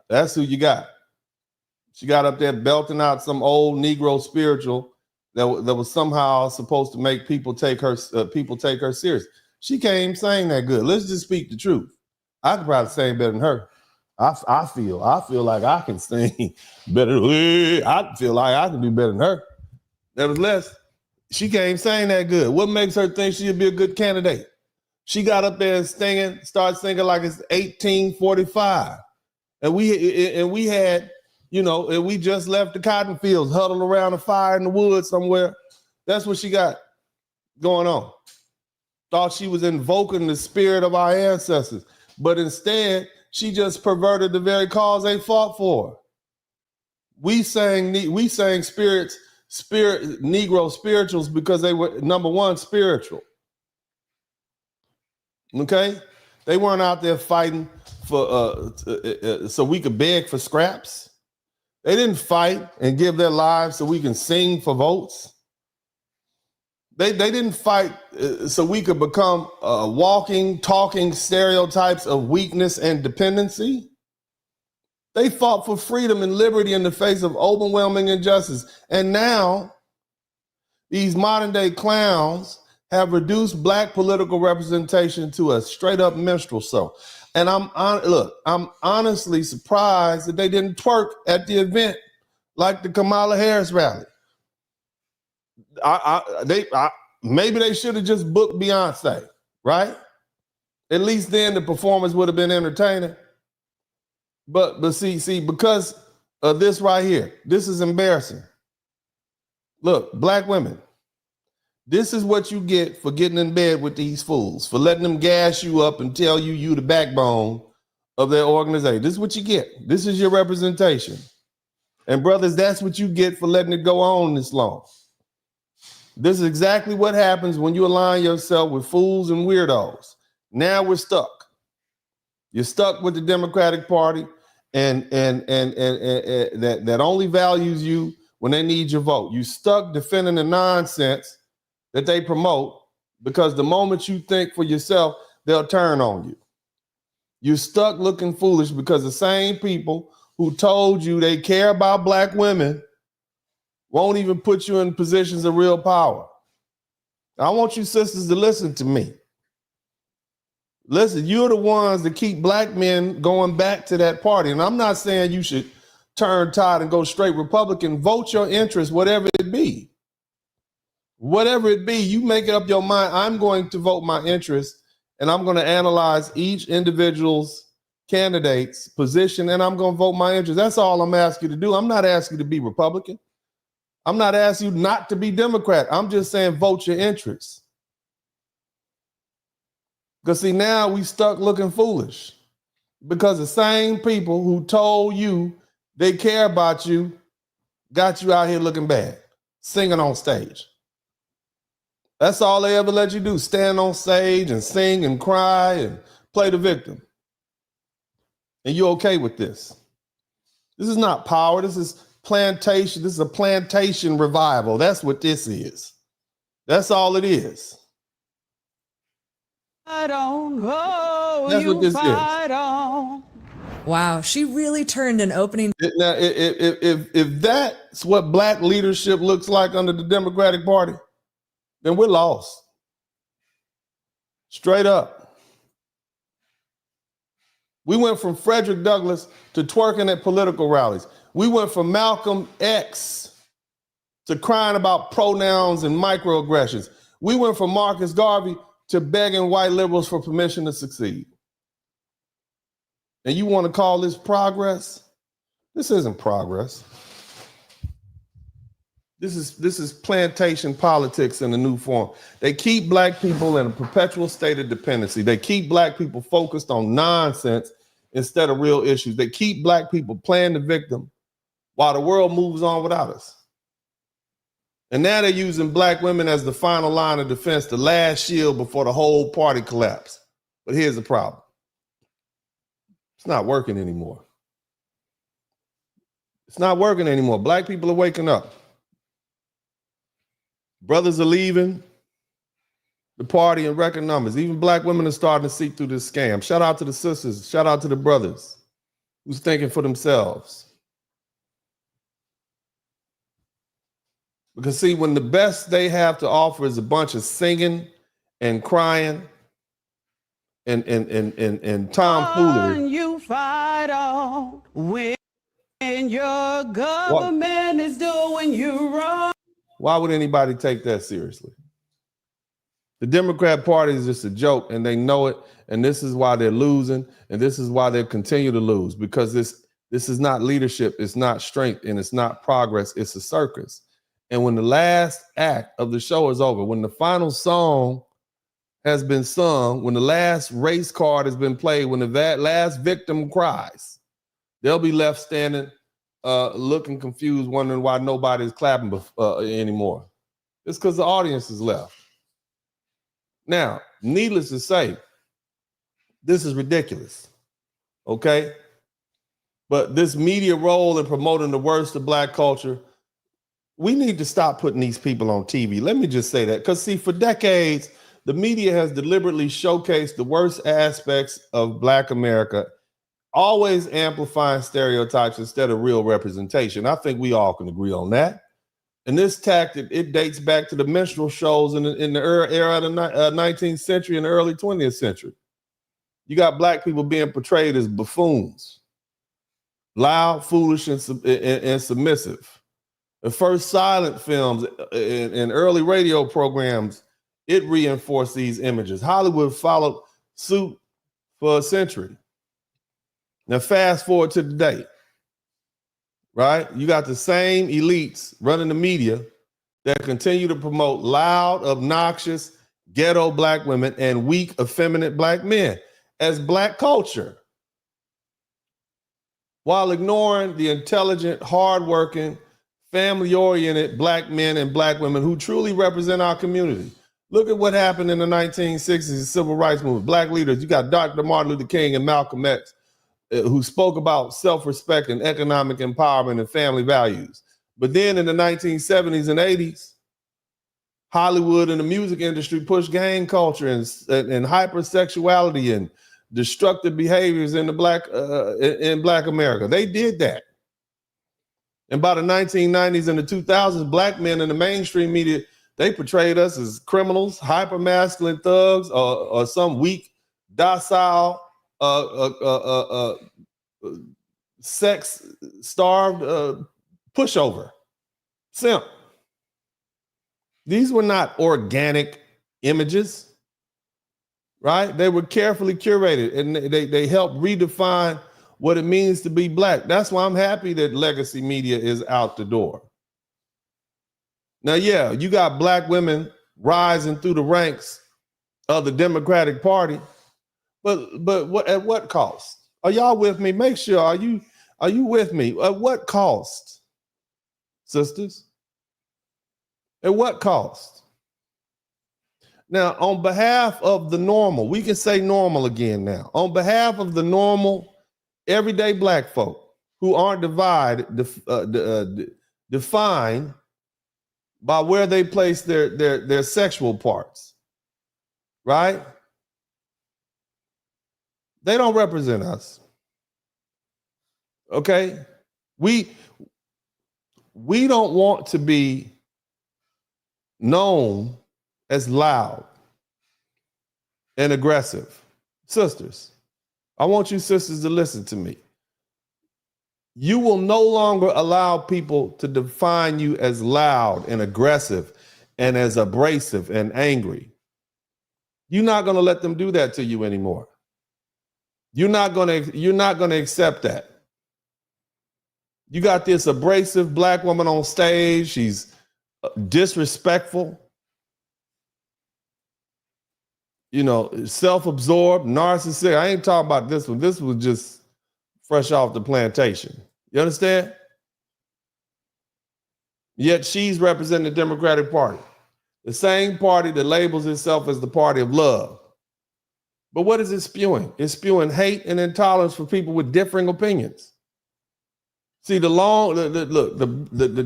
That's who you got. She got up there belting out some old Negro spiritual that was somehow supposed to make people take her serious. She can't even sing that good. Let's just speak the truth. I could probably sing better than her. I feel like I can sing better. I feel like I can do better than her. Nevertheless, she can't even sing that good. What makes her think she'll be a good candidate? She got up there and started singing like it's 1845. And we had, and we just left the cotton fields, huddled around a fire in the woods somewhere. That's what she got going on. Thought she was invoking the spirit of our ancestors. But instead, she just perverted the very cause they fought for. We sang Negro spirituals because they were, number one, spiritual. Okay? They weren't out there fighting for so we could beg for scraps. They didn't fight and give their lives so we can sing for votes. They didn't fight so we could become walking, talking stereotypes of weakness and dependency. They fought for freedom and liberty in the face of overwhelming injustice. And now these modern day clowns have reduced black political representation to a straight up minstrel show. And I'm honestly surprised that they didn't twerk at the event like the Kamala Harris rally. Maybe they should have just booked Beyonce, right? At least then the performance would have been entertaining. But see, because of this right here, this is embarrassing. Look, black women, this is what you get for getting in bed with these fools, for letting them gas you up and tell you the backbone of their organization. This is what you get. This is your representation. And brothers, that's what you get for letting it go on this long. This is exactly what happens when you align yourself with fools and weirdos. Now we're stuck. You're stuck with the Democratic Party and that only values you when they need your vote. You stuck defending the nonsense that they promote because the moment you think for yourself, they'll turn on you. You're stuck looking foolish because the same people who told you they care about black women won't even put you in positions of real power. I want you sisters to listen to me. Listen, you're the ones that keep black men going back to that party. And I'm not saying you should turn tide and go straight Republican. Vote your interest, whatever it be. Whatever it be, you make it up your mind. I'm going to vote my interest, and I'm going to analyze each individual's candidate's position, and I'm going to vote my interest. That's all I'm asking you to do. I'm not asking you to be Republican. I'm not asking you not to be Democrat. I'm just saying vote your interests. Because see, now we stuck looking foolish because the same people who told you they care about you got you out here looking bad, singing on stage. That's all they ever let you do, stand on stage and sing and cry and play the victim. And you're okay with this. This is not power. This is plantation. This is a plantation revival. That's what this is. That's all it is. Fight on, oh, that's what this fight is. On. Wow, she really turned an opening. Now, if that's what black leadership looks like under the Democratic Party, then we're lost. Straight up. We went from Frederick Douglass to twerking at political rallies. We went from Malcolm X to crying about pronouns and microaggressions. We went from Marcus Garvey to begging white liberals for permission to succeed. And you want to call this progress? This isn't progress. This is plantation politics in a new form. They keep black people in a perpetual state of dependency. They keep black people focused on nonsense instead of real issues. They keep black people playing the victim while the world moves on without us. And now they're using black women as the final line of defense, the last shield before the whole party collapse. But here's the problem. It's not working anymore. It's not working anymore. Black people are waking up. Brothers are leaving the party in record numbers. Even black women are starting to see through this scam. Shout out to the sisters. Shout out to the brothers who's thinking for themselves. Because see, when the best they have to offer is a bunch of singing and crying and tomfoolery. You fight on when your government is doing you wrong. Why would anybody take that seriously? The Democrat Party is just a joke, and they know it, and this is why they're losing, and this is why they continue to lose, because this is not leadership, it's not strength, and it's not progress, it's a circus. And when the last act of the show is over, when the final song has been sung, when the last race card has been played, when the last victim cries, they'll be left standing looking confused, wondering why nobody's clapping anymore. It's because the audience is left. Now, needless to say, this is ridiculous, okay? But this media role in promoting the worst of black culture, we need to stop putting these people on TV. Let me just say that, because see, for decades, the media has deliberately showcased the worst aspects of black America, always amplifying stereotypes instead of real representation. I think we all can agree on that. And this tactic, it dates back to the minstrel shows in the era of the 19th century and the early 20th century. You got black people being portrayed as buffoons, loud, foolish, and submissive. The first silent films and early radio programs, it reinforced these images. Hollywood followed suit for a century. Now, fast forward to today, right? You got the same elites running the media that continue to promote loud, obnoxious, ghetto black women and weak, effeminate black men as black culture, while ignoring the intelligent, hardworking, family-oriented black men and black women who truly represent our community. Look at what happened in the 1960s, the civil rights movement. Black leaders, you got Dr. Martin Luther King and Malcolm X, who spoke about self-respect and economic empowerment and family values. But then in the 1970s and 80s, Hollywood and the music industry pushed gang culture and hypersexuality and destructive behaviors in Black America. They did that. And by the 1990s and the 2000s, black men in the mainstream media, they portrayed us as criminals, hyper-masculine thugs, or some weak, docile, sex-starved pushover, simp. These were not organic images, right? They were carefully curated, and they helped redefine what it means to be black. That's why I'm happy that legacy media is out the door. Now, yeah, you got black women rising through the ranks of the Democratic Party, but at what cost? Are y'all with me? Make sure, are you with me? At what cost, sisters? At what cost? Now, on behalf of the normal, we can say normal again now. On behalf of the normal, everyday black folk who aren't defined by where they place their sexual parts, right? They don't represent us. Okay? We don't want to be known as loud and aggressive. Sisters, I want you sisters to listen to me. You will no longer allow people to define you as loud and aggressive and as abrasive and angry. You're not going to let them do that to you anymore. You're not going to accept that. You got this abrasive black woman on stage. She's disrespectful, self-absorbed, narcissistic. I ain't talking about this one. This was just fresh off the plantation. You understand? Yet she's representing the Democratic Party, the same party that labels itself as the party of love. But what is it spewing? It's spewing hate and intolerance for people with differing opinions. See, the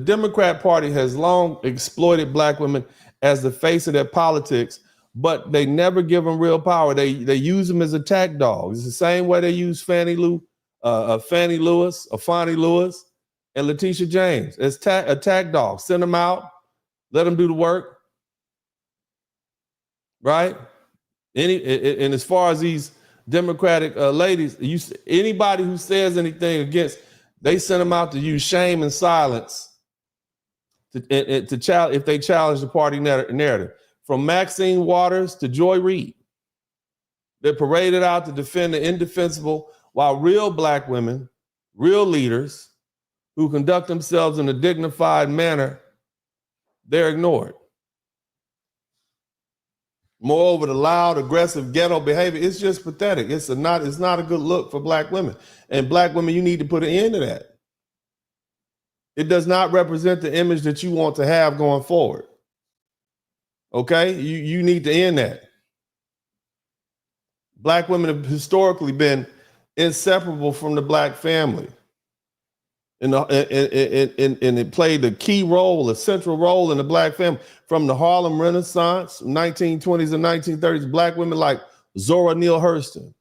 Democrat Party has long exploited black women as the face of their politics, but they never give them real power. They use them as attack dogs. It's the same way they use Fannie Lewis, and Letitia James as attack dogs. Send them out, let them do the work, right? And as far as these Democratic ladies, anybody who says anything against, they send them out to use shame and silence to challenge if they challenge the party narrative. From Maxine Waters to Joy Reid, they're paraded out to defend the indefensible, while real black women, real leaders who conduct themselves in a dignified manner, they're ignored. Moreover, the loud, aggressive ghetto behavior, it's just pathetic. It's not a good look for black women. And black women, you need to put an end to that. It does not represent the image that you want to have going forward. Okay? You need to end that. Black women have historically been inseparable from the black family. And it played a central role in the black family. From the Harlem Renaissance, 1920s and 1930s, black women like Zora Neale Hurston,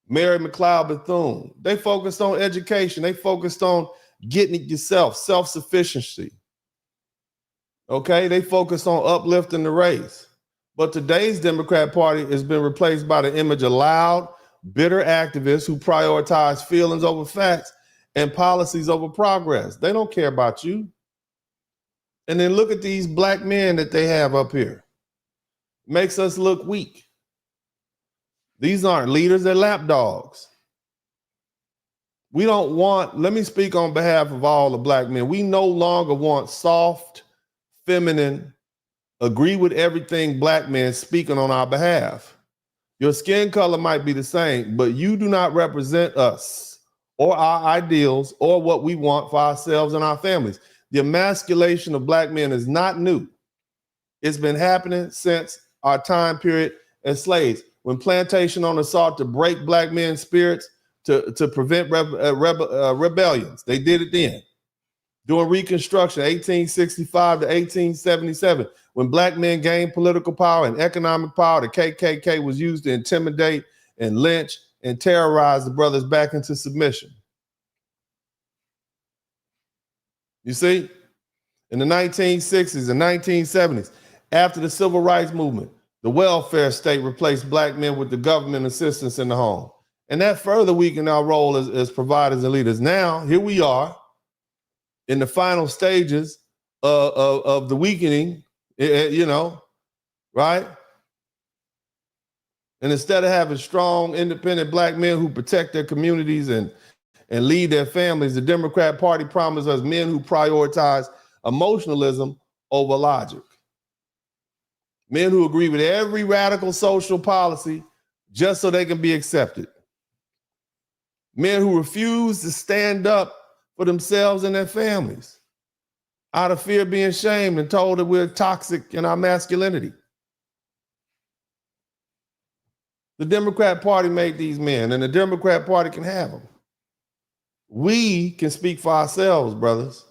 Mary McLeod Bethune, they focused on education. They focused on getting it yourself, self-sufficiency. Okay, they focused on uplifting the race. But today's Democrat Party has been replaced by the image of loud, bitter activists who prioritize feelings over facts and policies over progress. They don't care about you. And then look at these black men that they have up here. Makes us look weak. These aren't leaders, they're lapdogs. We don't want, let me speak on behalf of all the black men. We no longer want soft, feminine, agree with everything black men speaking on our behalf. Your skin color might be the same, but you do not represent us or our ideals or what we want for ourselves and our families. The emasculation of black men is not new. It's been happening since our time period as slaves. When plantation owners sought to break black men's spirits to prevent rebellions, they did it then. During Reconstruction, 1865 to 1877, when black men gained political power and economic power, the KKK was used to intimidate and lynch and terrorize the brothers back into submission. You see, in the 1960s and 1970s, after the civil rights movement, the welfare state replaced black men with the government assistance in the home. And that further weakened our role as providers and leaders. Now, here we are in the final stages of the weakening, right? And instead of having strong, independent black men who protect their communities and lead their families, the Democrat Party promised us men who prioritize emotionalism over logic. Men who agree with every radical social policy just so they can be accepted. Men who refuse to stand up for themselves and their families out of fear of being shamed and told that we're toxic in our masculinity. The Democrat Party made these men, and the Democrat Party can have them. We can speak for ourselves, brothers.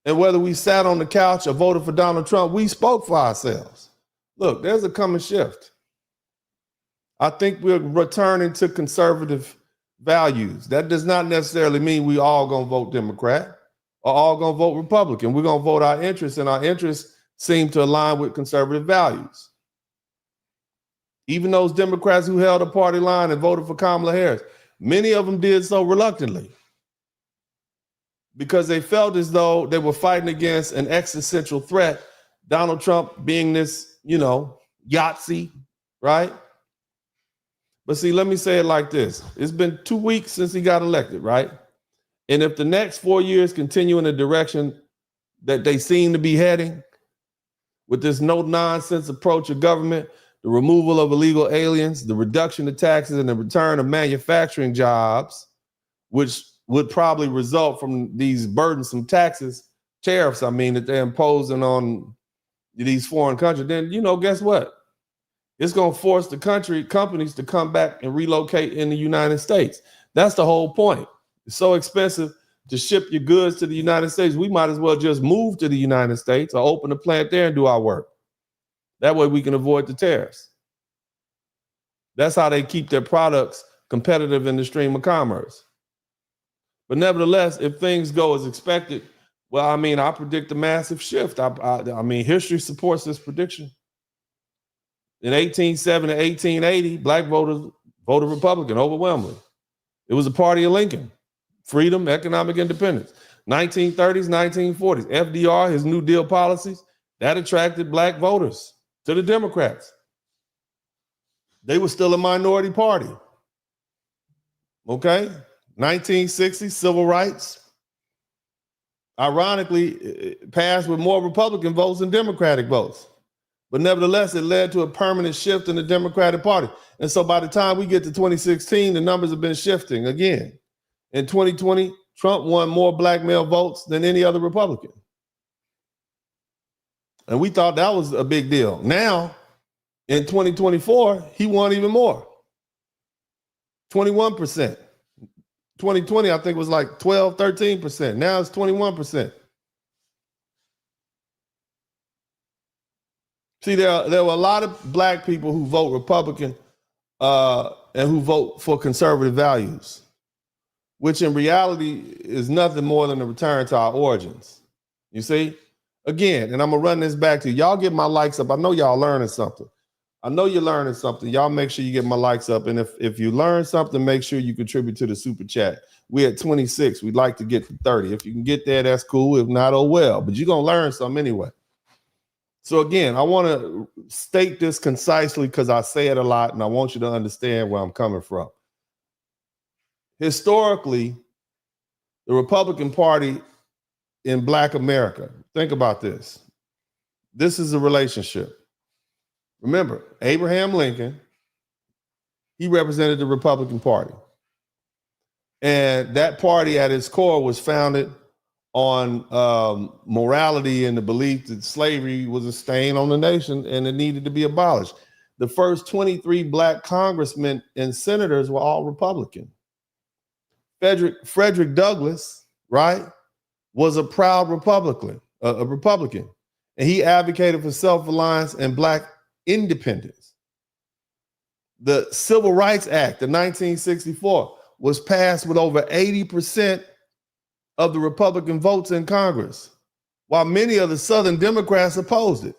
And whether we sat on the couch or voted for Donald Trump, we spoke for ourselves. Look, there's a coming shift. I think we're returning to conservative values. That does not necessarily mean we all gonna vote Democrat or all gonna vote Republican. We're gonna vote our interests, and our interests seem to align with conservative values. Even those Democrats who held a party line and voted for Kamala Harris, many of them did so reluctantly because they felt as though they were fighting against an existential threat, Donald Trump being this, Yahtzee, right? But see, let me say it like this. It's been 2 weeks since he got elected, right? And if the next 4 years continue in the direction that they seem to be heading, with this no-nonsense approach of government, the removal of illegal aliens, the reduction of taxes, and the return of manufacturing jobs, which would probably result from these burdensome tariffs, that they're imposing on these foreign countries, then, guess what? It's going to force the companies to come back and relocate in the United States. That's the whole point. It's so expensive to ship your goods to the United States. We might as well just move to the United States or open a plant there and do our work. That way we can avoid the tariffs. That's how they keep their products competitive in the stream of commerce. But nevertheless, if things go as expected, well, I predict a massive shift. History supports this prediction. In 1870 to 1880, black voters voted Republican overwhelmingly. It was the party of Lincoln. Freedom, economic independence. 1930s, 1940s, FDR, his New Deal policies, that attracted black voters to the Democrats. They were still a minority party. Okay? 1960s, civil rights. Ironically, it passed with more Republican votes than Democratic votes. But nevertheless, it led to a permanent shift in the Democratic Party. And so by the time we get to 2016, the numbers have been shifting again. In 2020, Trump won more black male votes than any other Republican. And we thought that was a big deal. Now, in 2024, he won even more. 21%. 2020, I think, was like 12, 13%. Now it's 21%. See, there were a lot of black people who vote Republican and who vote for conservative values, which in reality is nothing more than a return to our origins. You see? Again, and I'm going to run this back to you. Y'all get my likes up. I know y'all learning something. I know you're learning something. Y'all make sure you get my likes up. And if you learn something, make sure you contribute to the super chat. We're at 26. We'd like to get to 30. If you can get there, that's cool. If not, oh well. But you're going to learn something anyway. So again, I want to state this concisely because I say it a lot and I want you to understand where I'm coming from. Historically, the Republican Party in Black America, think about this. This is a relationship. Remember, Abraham Lincoln, he represented the Republican Party. And that party at its core was founded on morality and the belief that slavery was a stain on the nation and it needed to be abolished. The first 23 black congressmen and senators were all Republican. Frederick Douglass, right, was a proud Republican, and he advocated for self-reliance and black independence. The Civil Rights Act of 1964 was passed with over 80% of the Republican votes in Congress, while many of the Southern Democrats opposed it.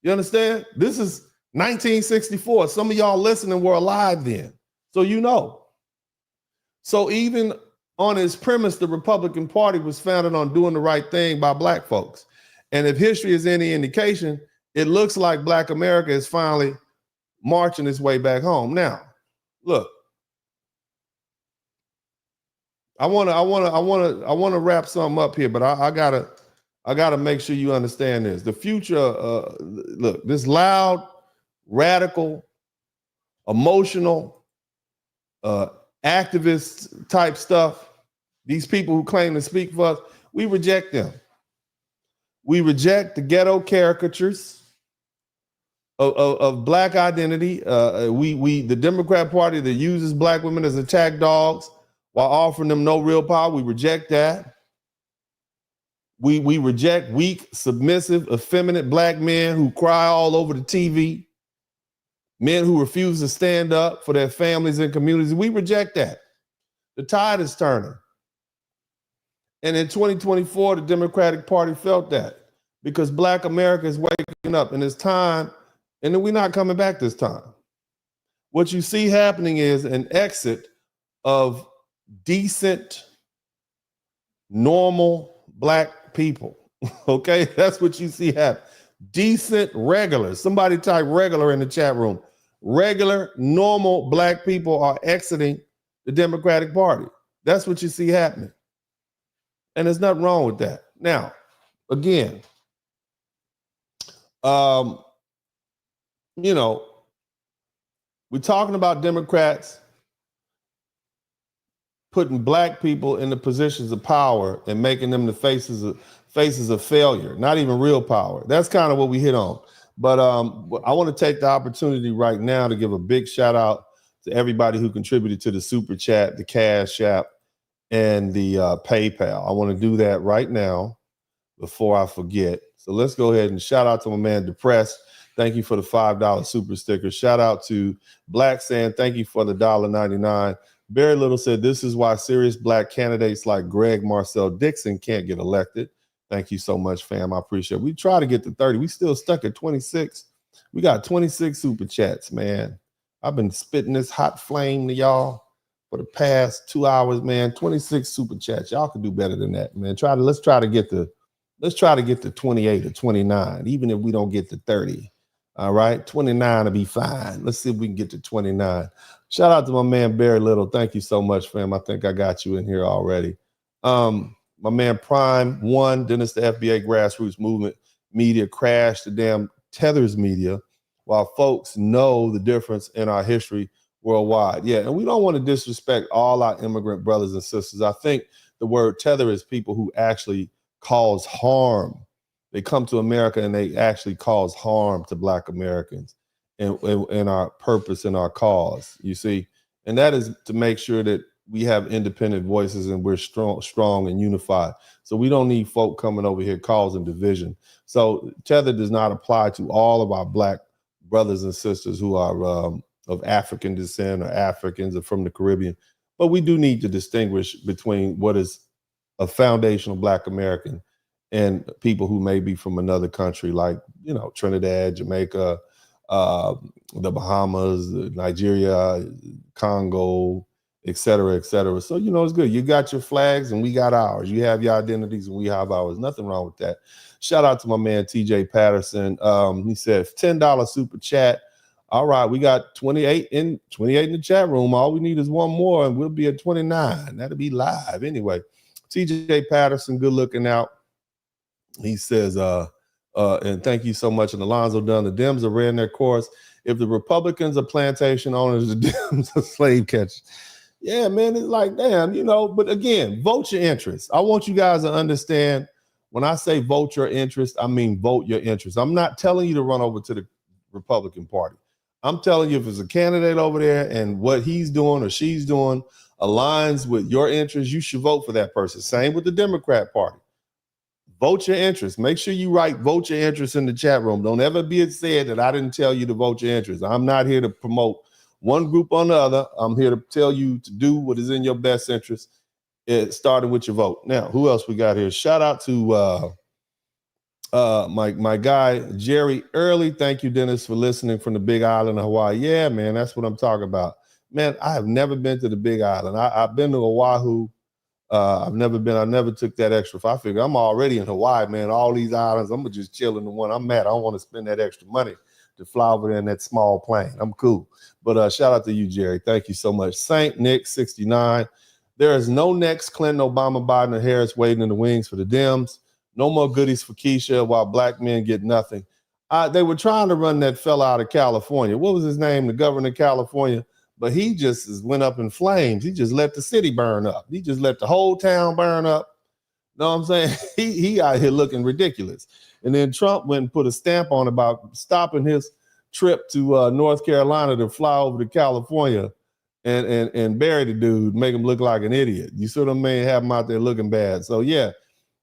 You understand? This is 1964. Some of y'all listening were alive then, so you know. So even on its premise, the Republican Party was founded on doing the right thing by black folks. And if history is any indication, it looks like Black America is finally marching its way back home. Now, look, I want to wrap something up here, but I gotta make sure you understand this. The future, look, this loud, radical, emotional, activist type stuff, these people who claim to speak for us, we reject them. We reject the ghetto caricatures of black identity. The Democrat Party that uses black women as attack dogs while offering them no real power, we reject that. We reject weak, submissive, effeminate black men who cry all over the TV, men who refuse to stand up for their families and communities. We reject that. The tide is turning. And in 2024, the Democratic Party felt that because Black America is waking up and it's time, and then we're not coming back this time. What you see happening is an exit of decent, normal black people. Okay, that's what you see happen. decent, regular. Somebody type regular in the chat room. Regular, normal black people are exiting the Democratic Party. That's what you see happening. And there's nothing wrong with that. Now, again, you know, we're talking about Democrats putting black people in the positions of power and making them the faces of failure, not even real power. That's kind of what we hit on. But I want to take the opportunity right now to give a big shout out to everybody who contributed to the Super Chat, the Cash App, and the PayPal. I want to do that right now before I forget. So let's go ahead and shout out to my man Depressed. Thank you for the $5 super sticker. Shout out to Black Sand. Thank you for the $1.99. Barry Little said, this is why serious black candidates like Greg Marcel Dixon can't get elected. Thank you so much, fam. I appreciate it. We try to get to 30. We still stuck at 26. We got 26 super chats, man. I've been spitting this hot flame to y'all for the past 2 hours, man. 26 super chats. Y'all can do better than that, man. Let's try to get to 28 or 29, even if we don't get to 30. All right, 29 will be fine. Let's see if we can get to 29. Shout out to my man Barry Little. Thank you so much, fam. I think I got you in here already. My man Prime 1, then it's the FBA Grassroots Movement Media crashed the damn Tethers Media, while folks know the difference in our history worldwide. Yeah, and we don't want to disrespect all our immigrant brothers and sisters. I think the word tether is people who actually cause harm. They come to America and they actually cause harm to Black Americans and our purpose and our cause, you see. And that is to make sure that we have independent voices and we're strong and unified. So we don't need folk coming over here causing division. So tether does not apply to all of our Black brothers and sisters who are of African descent or Africans or from the Caribbean. But we do need to distinguish between what is a foundational Black American and people who may be from another country, like, you know, Trinidad, Jamaica, the Bahamas, Nigeria, Congo, et cetera, et cetera. So, you know, it's good. You got your flags and we got ours. You have your identities and we have ours. Nothing wrong with that. Shout out to my man, TJ Patterson. He said $10 super chat. All right, we got 28 in the chat room. All we need is one more and we'll be at 29. That'll be live anyway. TJ Patterson, good looking out. He says, and thank you so much. And Alonzo Dunn, the Dems are ran their course. If the Republicans are plantation owners, the Dems are slave catchers. Yeah, man, it's like, damn, you know, but again, vote your interest. I want you guys to understand when I say vote your interest, I mean vote your interest. I'm not telling you to run over to the Republican Party. I'm telling you if there's a candidate over there and what he's doing or she's doing aligns with your interests, you should vote for that person. Same with the Democrat Party. Vote your interest. Make sure you write vote your interest in the chat room. Don't ever be it said that I didn't tell you to vote your interest. I'm not here to promote one group on the other. I'm here to tell you to do what is in your best interest, starting with your vote. Now, who else we got here? Shout out to my guy, Jerry Early. Thank you, Dennis, for listening from the Big Island of Hawaii. Yeah, man, that's what I'm talking about. Man, I have never been to the Big Island. I've been to Oahu. I never took that extra. I figure I'm already in Hawaii, man. All these islands, I'm gonna just chill in the one I'm at. I don't want to spend that extra money to fly over there in that small plane. I'm cool. But shout out to you, Jerry. Thank you so much. Saint Nick 69. There is no next Clinton, Obama, Biden, or Harris waiting in the wings for the Dems. No more goodies for Keisha while Black men get nothing. They were trying to run that fella out of California. What was his name? The governor of California. But he just went up in flames. He just let the city burn up. He just let the whole town burn up. Know what I'm saying? He out here looking ridiculous. And then Trump went and put a stamp on about stopping his trip to North Carolina to fly over to California and bury the dude, make him look like an idiot. You see what I mean? Have him out there looking bad. So yeah,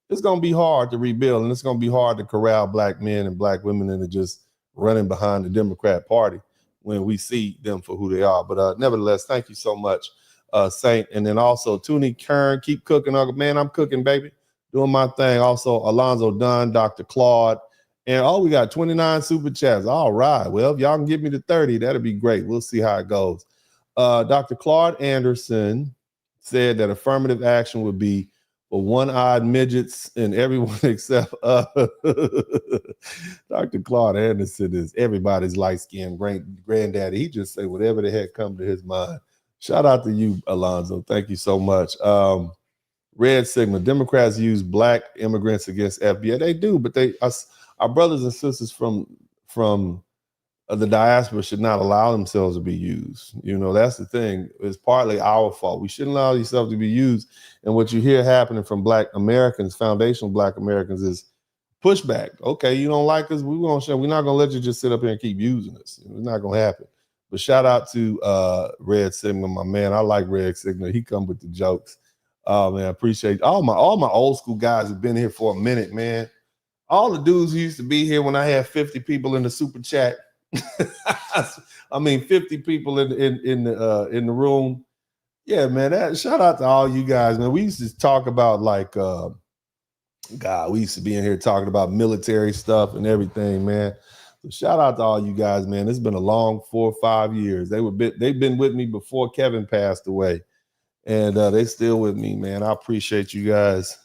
it's gonna be hard to rebuild, and it's gonna be hard to corral Black men and Black women into just running behind the Democrat Party when we see them for who they are. But nevertheless, thank you so much, Saint. And then also Toonie Kern, keep cooking, Uncle. Man, I'm cooking, baby. Doing my thing. Also, Alonzo Dunn, Dr. Claude. And we got 29 super chats. All right. Well, if y'all can get me to 30, that'd be great. We'll see how it goes. Dr. Claude Anderson said that affirmative action would be for one-eyed midgets and everyone except Dr. Claude Anderson is everybody's light-skinned granddaddy. He just say whatever the heck come to his mind. Shout out to you, Alonzo. Thank you so much. Red Sigma. Democrats use black immigrants against FBI. They do, but our brothers and sisters from the diaspora should not allow themselves to be used. You know, that's the thing. It's partly our fault. We shouldn't allow yourself to be used. And what you hear happening from Black Americans, foundational Black Americans, is pushback. Okay, you don't like us, we're not gonna let you just sit up here and keep using us. It's not gonna happen. But shout out to Red Sigma, my man. I like Red Sigma. He come with the jokes. Oh man, I appreciate all my old school guys have been here for a minute, man. All the dudes who used to be here when I had 50 people in the super chat. I mean, 50 people in the room. Yeah, man. Shout out to all you guys, man. We used to talk about like we used to be in here talking about military stuff and everything, man. So shout out to all you guys, man. It's been a long 4 or 5 years. They've been with me before Kevin passed away, and they still with me, man. I appreciate you guys.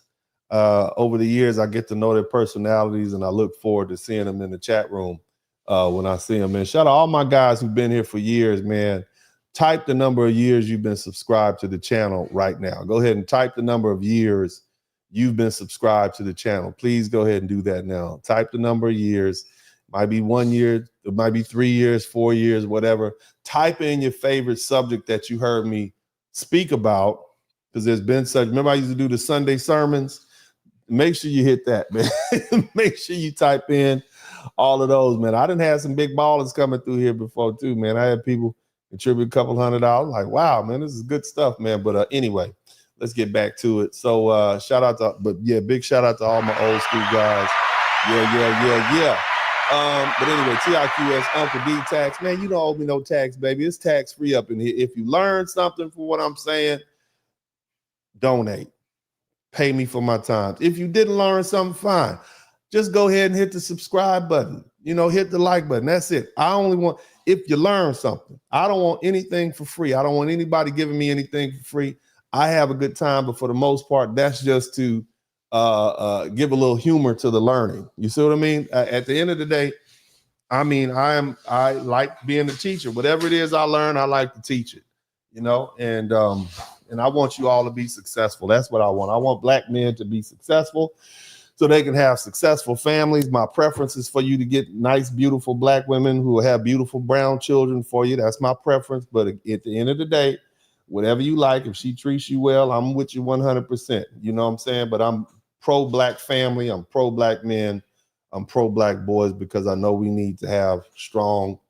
Over the years, I get to know their personalities, and I look forward to seeing them in the chat room when I see them. Man, shout out all my guys who've been here for years, man. Type the number of years you've been subscribed to the channel right now. Go ahead and type the number of years you've been subscribed to the channel. Please go ahead and do that now. Type the number of years. Might be 1 year, it might be 3 years, 4 years, whatever. Type in your favorite subject that you heard me speak about, because there's been such. Remember I used to do the Sunday sermons? Make sure you hit that, man. Make sure you type in all of those, man. I done had some big ballers coming through here before too, man. I had people contribute a couple $100. Like, wow, man, this is good stuff, man. But anyway, let's get back to it. So shout out to, big shout out to all my old school guys. Yeah. But anyway, TIQS, Uncle D tax, man, you don't owe me no tax, baby. It's tax free up in here. If you learn something from what I'm saying, donate. Pay me for my time. If you didn't learn something, fine. Just go ahead and hit the subscribe button. You know, hit the like button. That's it. I only want, if you learn something. I don't want anything for free. I don't want anybody giving me anything for free. I have a good time, but for the most part, that's just to give a little humor to the learning. You see what I mean? At the end of the day, I mean, I like being a teacher. Whatever it is I learn, I like to teach it. You know, and I want you all to be successful. That's what I want. I want Black men to be successful so they can have successful families. My preference is for you to get nice, beautiful Black women who will have beautiful brown children for you. That's my preference. But at the end of the day, whatever you like, if she treats you well, I'm with you 100%. You know what I'm saying? But I'm pro-Black family. I'm pro-Black men. I'm pro-Black boys, because I know we need to have strong,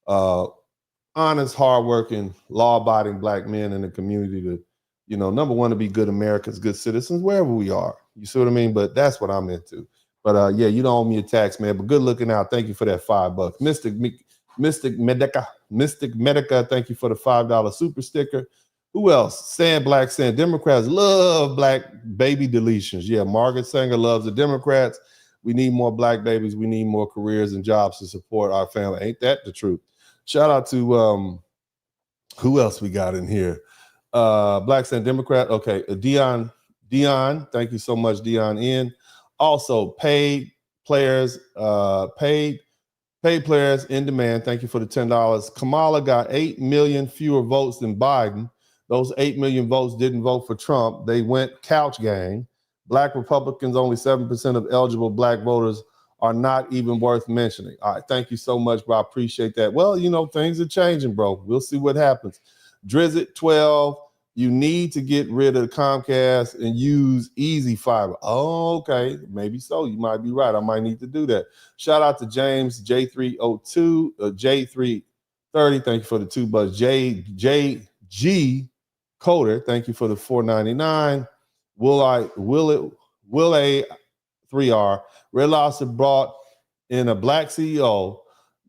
honest, hardworking, law-abiding Black men in the community to, you know, number one, to be good Americans, good citizens, wherever we are. You see what I mean? But that's what I'm into. But yeah, you don't owe me a tax, man. But good looking out. Thank you for that $5. Mystic Medica, thank you for the $5 super sticker. Who else? Sand Black saying Democrats love Black baby deletions. Yeah, Margaret Sanger loves the Democrats. We need more Black babies. We need more careers and jobs to support our family. Ain't that the truth? Shout out to who else we got in here? Black saying Democrat. Okay, Dion, thank you so much, Dion N. Also, paid players in demand. Thank you for the $10. Kamala got 8 million fewer votes than Biden. Those 8 million votes didn't vote for Trump. They went couch gang. Black Republicans, only 7% of eligible Black voters are not even worth mentioning. All right, thank you so much, bro. I appreciate that. Well, you know, things are changing, bro. We'll see what happens. Drizzt 12, you need to get rid of Comcast and use Easy Fiber. Oh, okay, maybe so. You might be right. I might need to do that. Shout out to James J302, J330. Thank you for the $2. JG Coder, thank you for the $4.99. Will A 3R. Red Lobster brought in a Black CEO,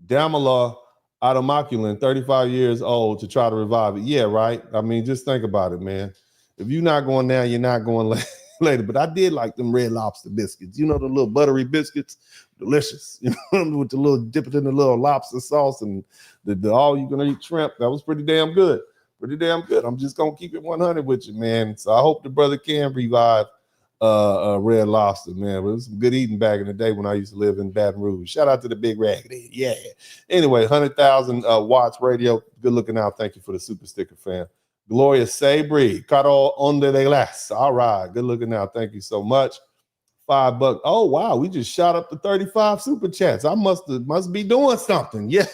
Damala Automaculin, 35 years old, to try to revive it. Yeah, right. I mean, just think about it, man. If you're not going now, you're not going later. But I did like them Red Lobster biscuits. You know, the little buttery biscuits, delicious. You know, with the little dip it in the little lobster sauce and the all you can eat shrimp. That was pretty damn good. Pretty damn good. I'm just gonna keep it 100 with you, man. So I hope the brother can revive Red Lobster, man. But it was some good eating back in the day when I used to live in Baton Rouge. Shout out to the Big Raggedy. Yeah. Anyway, 100,000 watts radio. Good looking out. Thank you for the super sticker, fam. Gloria Sabri, Caro Onde de Las. All right. Good looking out. Thank you so much. $5. Oh, wow. We just shot up to 35 super chats. I must be doing something. Yeah.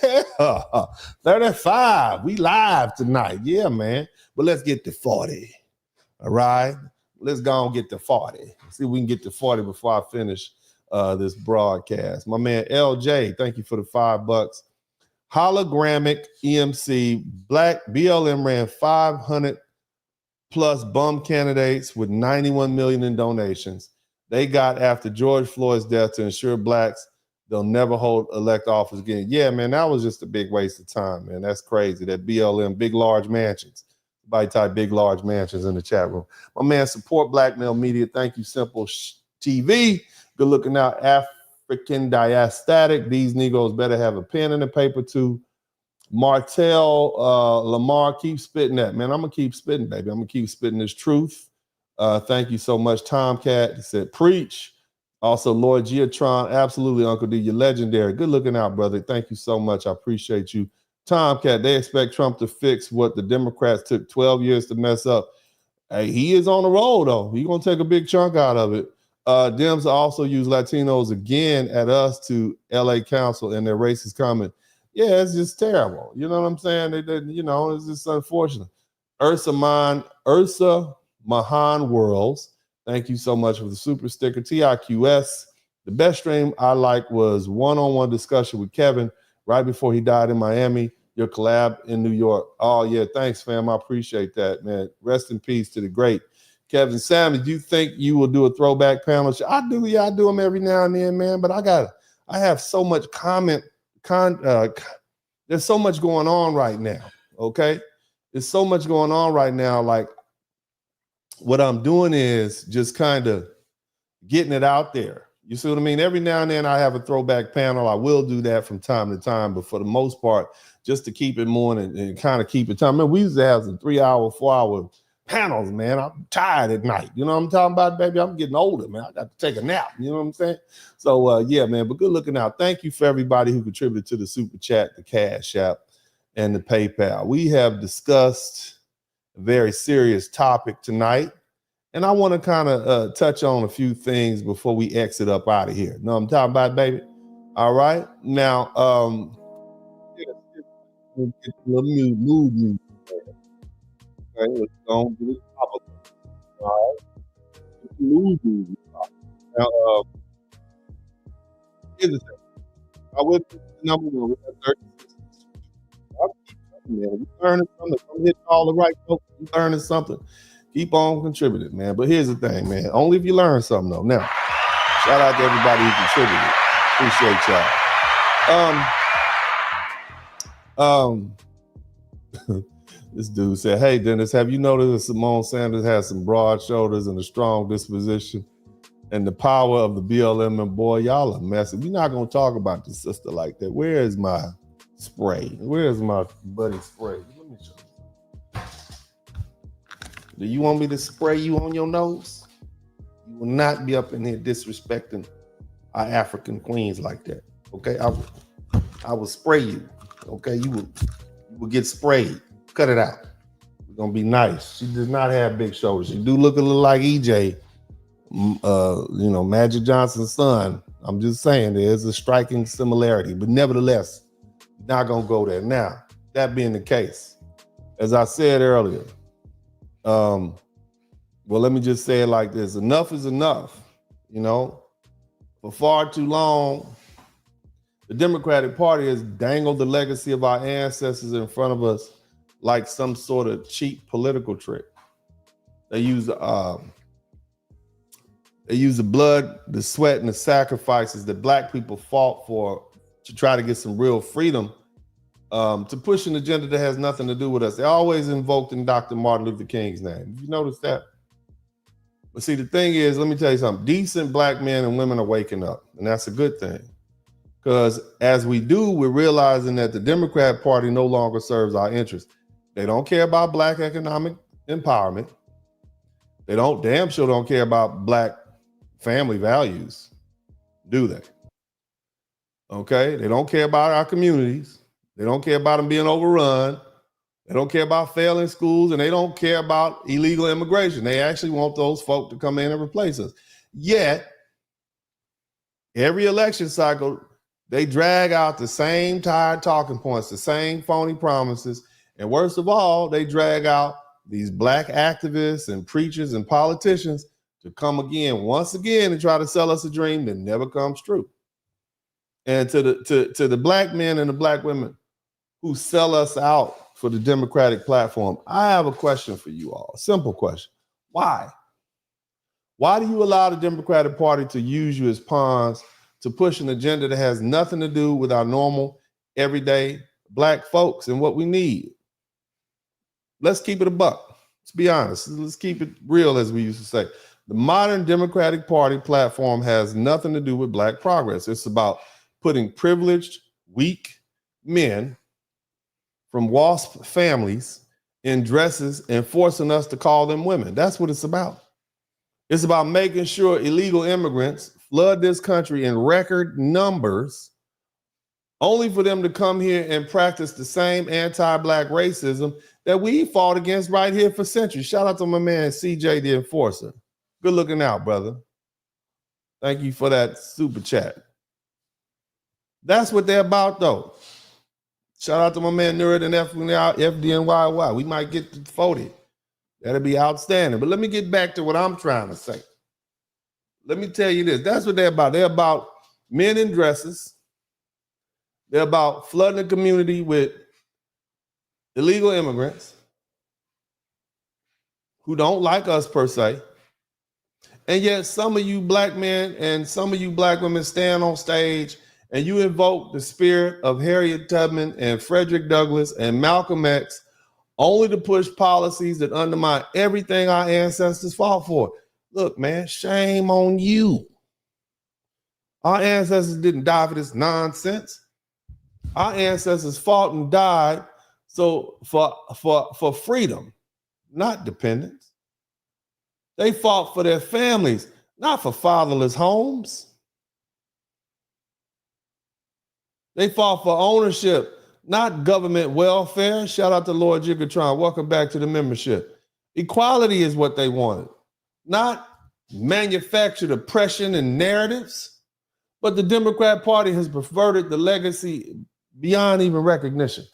35. We live tonight. Yeah, man. But let's get to 40. All right. Let's go and get to 40. See if we can get to 40 before I finish this broadcast. My man LJ, thank you for the $5. Hologramic EMC, Black BLM ran 500 plus bum candidates with 91 million in donations. They got after George Floyd's death to ensure blacks they'll never elect office again. Yeah, man, that was just a big waste of time, man. That's crazy. That BLM, big, large mansions. Everybody type big, large mansions in the chat room. My man, support Black Male Media. Thank you, Simple TV. Good looking out, African Diastatic. These Negroes better have a pen and a paper too. Martell Lamar, keep spitting that, man. I'm going to keep spitting, baby. I'm going to keep spitting this truth. Thank you so much, Tomcat. He said, preach. Also, Lord Geotron, absolutely, Uncle D, you're legendary. Good looking out, brother. Thank you so much. I appreciate you. Tomcat, they expect Trump to fix what the Democrats took 12 years to mess up. Hey, he is on the roll, though. He's going to take a big chunk out of it. Dems also use Latinos again at us to LA Council and their racist comment. Yeah, it's just terrible. You know what I'm saying? It's just unfortunate. Ursa Mahan Worlds, thank you so much for the super sticker. TIQS, the best stream I like was one-on-one discussion with Kevin right before he died in Miami. Your collab in New York. Oh, yeah, thanks, fam. I appreciate that, man. Rest in peace to the great Kevin Sammy. Do you think you will do a throwback panel? I do. Yeah, I do them every now and then, man. But I have so much there's so much going on right now. Okay, there's so much going on right now. Like what I'm doing is just kind of getting it out there. You see what I mean? Every now and then I have a throwback panel. I will do that from time to time, but for the most part, just to keep it moving and kind of keep it time. I mean, we used to have some 3-hour, 4-hour panels, man. I'm tired at night. You know what I'm talking about, baby? I'm getting older, man. I got to take a nap. You know what I'm saying? So, yeah, man, but good looking out. Thank you for everybody who contributed to the Super Chat, the Cash App, and the PayPal. We have discussed a very serious topic tonight, and I want to kind of touch on a few things before we exit up out of here. Know what I'm talking about, baby? All right. Now, get a little mood music. Okay, let's go on to the top of it. All right. Mood music. Now, here's the thing. I went to number one. We got 36. I'll keep coming, man. We learning something. I'm hitting all the right folks. We learning something. Keep on contributing, man. But here's the thing, man. Only if you learn something, though. Now, shout out to everybody who contributed. Appreciate y'all. This dude said, hey, Dennis, have you noticed that Simone Sanders has some broad shoulders and a strong disposition and the power of the BLM? And boy, y'all are messy. We're not going to talk about the sister like that. Where is my spray? Where's my buddy spray? Let me show you. Do you want me to spray you on your nose? You will not be up in here disrespecting our African queens like that. Okay, I will spray you. Okay, you will get sprayed. Cut it out. We're gonna be nice. She does not have big shoulders. She do look a little like EJ, Magic Johnson's son. I'm just saying there is a striking similarity, but nevertheless, not gonna go there. Now, that being the case, as I said earlier, well, let me just say it like this: enough is enough. For far too long, the Democratic Party has dangled the legacy of our ancestors in front of us like some sort of cheap political trick. They use the blood, the sweat, and the sacrifices that Black people fought for to try to get some real freedom to push an agenda that has nothing to do with us. They always invoked in Dr. Martin Luther King's name. Did you notice that? But see, the thing is, let me tell you something. Decent Black men and women are waking up, and that's a good thing. Because as we do, we're realizing that the Democrat Party no longer serves our interests. They don't care about Black economic empowerment. They damn sure don't care about black family values, do they? Okay, they don't care about our communities. They don't care about them being overrun. They don't care about failing schools, and they don't care about illegal immigration. They actually want those folk to come in and replace us. Yet, every election cycle, they drag out the same tired talking points, the same phony promises, and worst of all, they drag out these black activists and preachers and politicians to come again, once again, and try to sell us a dream that never comes true. And to the black men and the black women who sell us out for the Democratic platform, I have a question for you all, a simple question. Why? Why do you allow the Democratic Party to use you as pawns to push an agenda that has nothing to do with our normal, everyday black folks and what we need? Let's keep it a buck. Let's be honest. Let's keep it real, as we used to say. The modern Democratic Party platform has nothing to do with black progress. It's about putting privileged, weak men from WASP families in dresses and forcing us to call them women. That's what it's about. It's about making sure illegal immigrants flood this country in record numbers, only for them to come here and practice the same anti-black racism that we fought against right here for centuries. Shout out to my man, CJ the Enforcer. Good looking out, brother. Thank you for that super chat. That's what they're about, though. Shout out to my man Nerd and FDNYY. We might get to 40. That'll be outstanding. But let me get back to what I'm trying to say. Let me tell you this. That's what they're about. They're about men in dresses. They're about flooding the community with illegal immigrants who don't like us per se. And yet some of you black men and some of you black women stand on stage and you invoke the spirit of Harriet Tubman and Frederick Douglass and Malcolm X only to push policies that undermine everything our ancestors fought for. Look, man, shame on you. Our ancestors didn't die for this nonsense. Our ancestors fought and died for freedom, not dependence. They fought for their families, not for fatherless homes. They fought for ownership, not government welfare. Shout out to Lord Jiggatron. Welcome back to the membership. Equality is what they wanted, not manufactured oppression and narratives. But the Democrat Party has perverted the legacy beyond even recognition.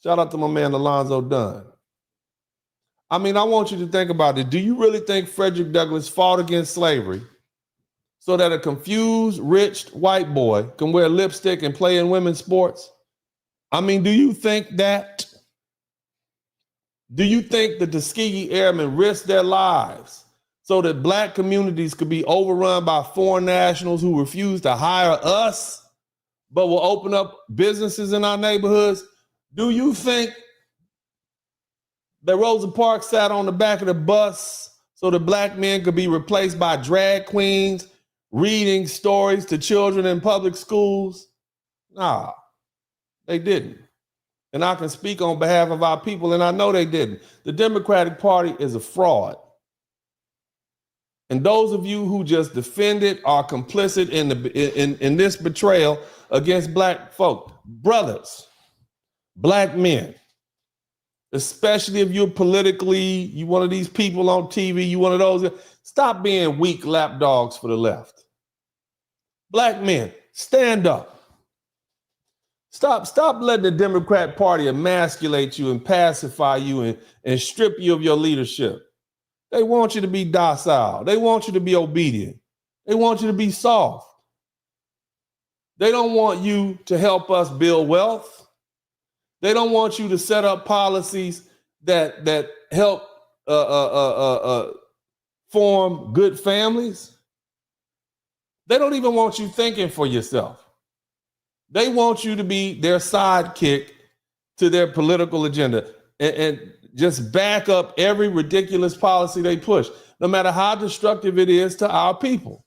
Shout out to my man Alonzo Dunn. I mean, I want you to think about it. Do you really think Frederick Douglass fought against slavery so that a confused, rich white boy can wear lipstick and play in women's sports? I mean, do you think that? Do you think the Tuskegee Airmen risked their lives so that black communities could be overrun by foreign nationals who refuse to hire us, but will open up businesses in our neighborhoods? Do you think that Rosa Parks sat on the back of the bus so the black men could be replaced by drag queens reading stories to children in public schools? Nah, they didn't. And I can speak on behalf of our people, and I know they didn't. The Democratic Party is a fraud. And those of you who just defend it are complicit in this betrayal against black folk. Brothers, black men, especially if you're politically, you one of these people on TV, you one of those, stop being weak lapdogs for the left. Black men, stand up. Stop letting the Democrat Party emasculate you and pacify you and strip you of your leadership. They want you to be docile. They want you to be obedient. They want you to be soft. They don't want you to help us build wealth. They don't want you to set up policies that help form good families. They don't even want you thinking for yourself. They want you to be their sidekick to their political agenda and just back up every ridiculous policy they push, no matter how destructive it is to our people.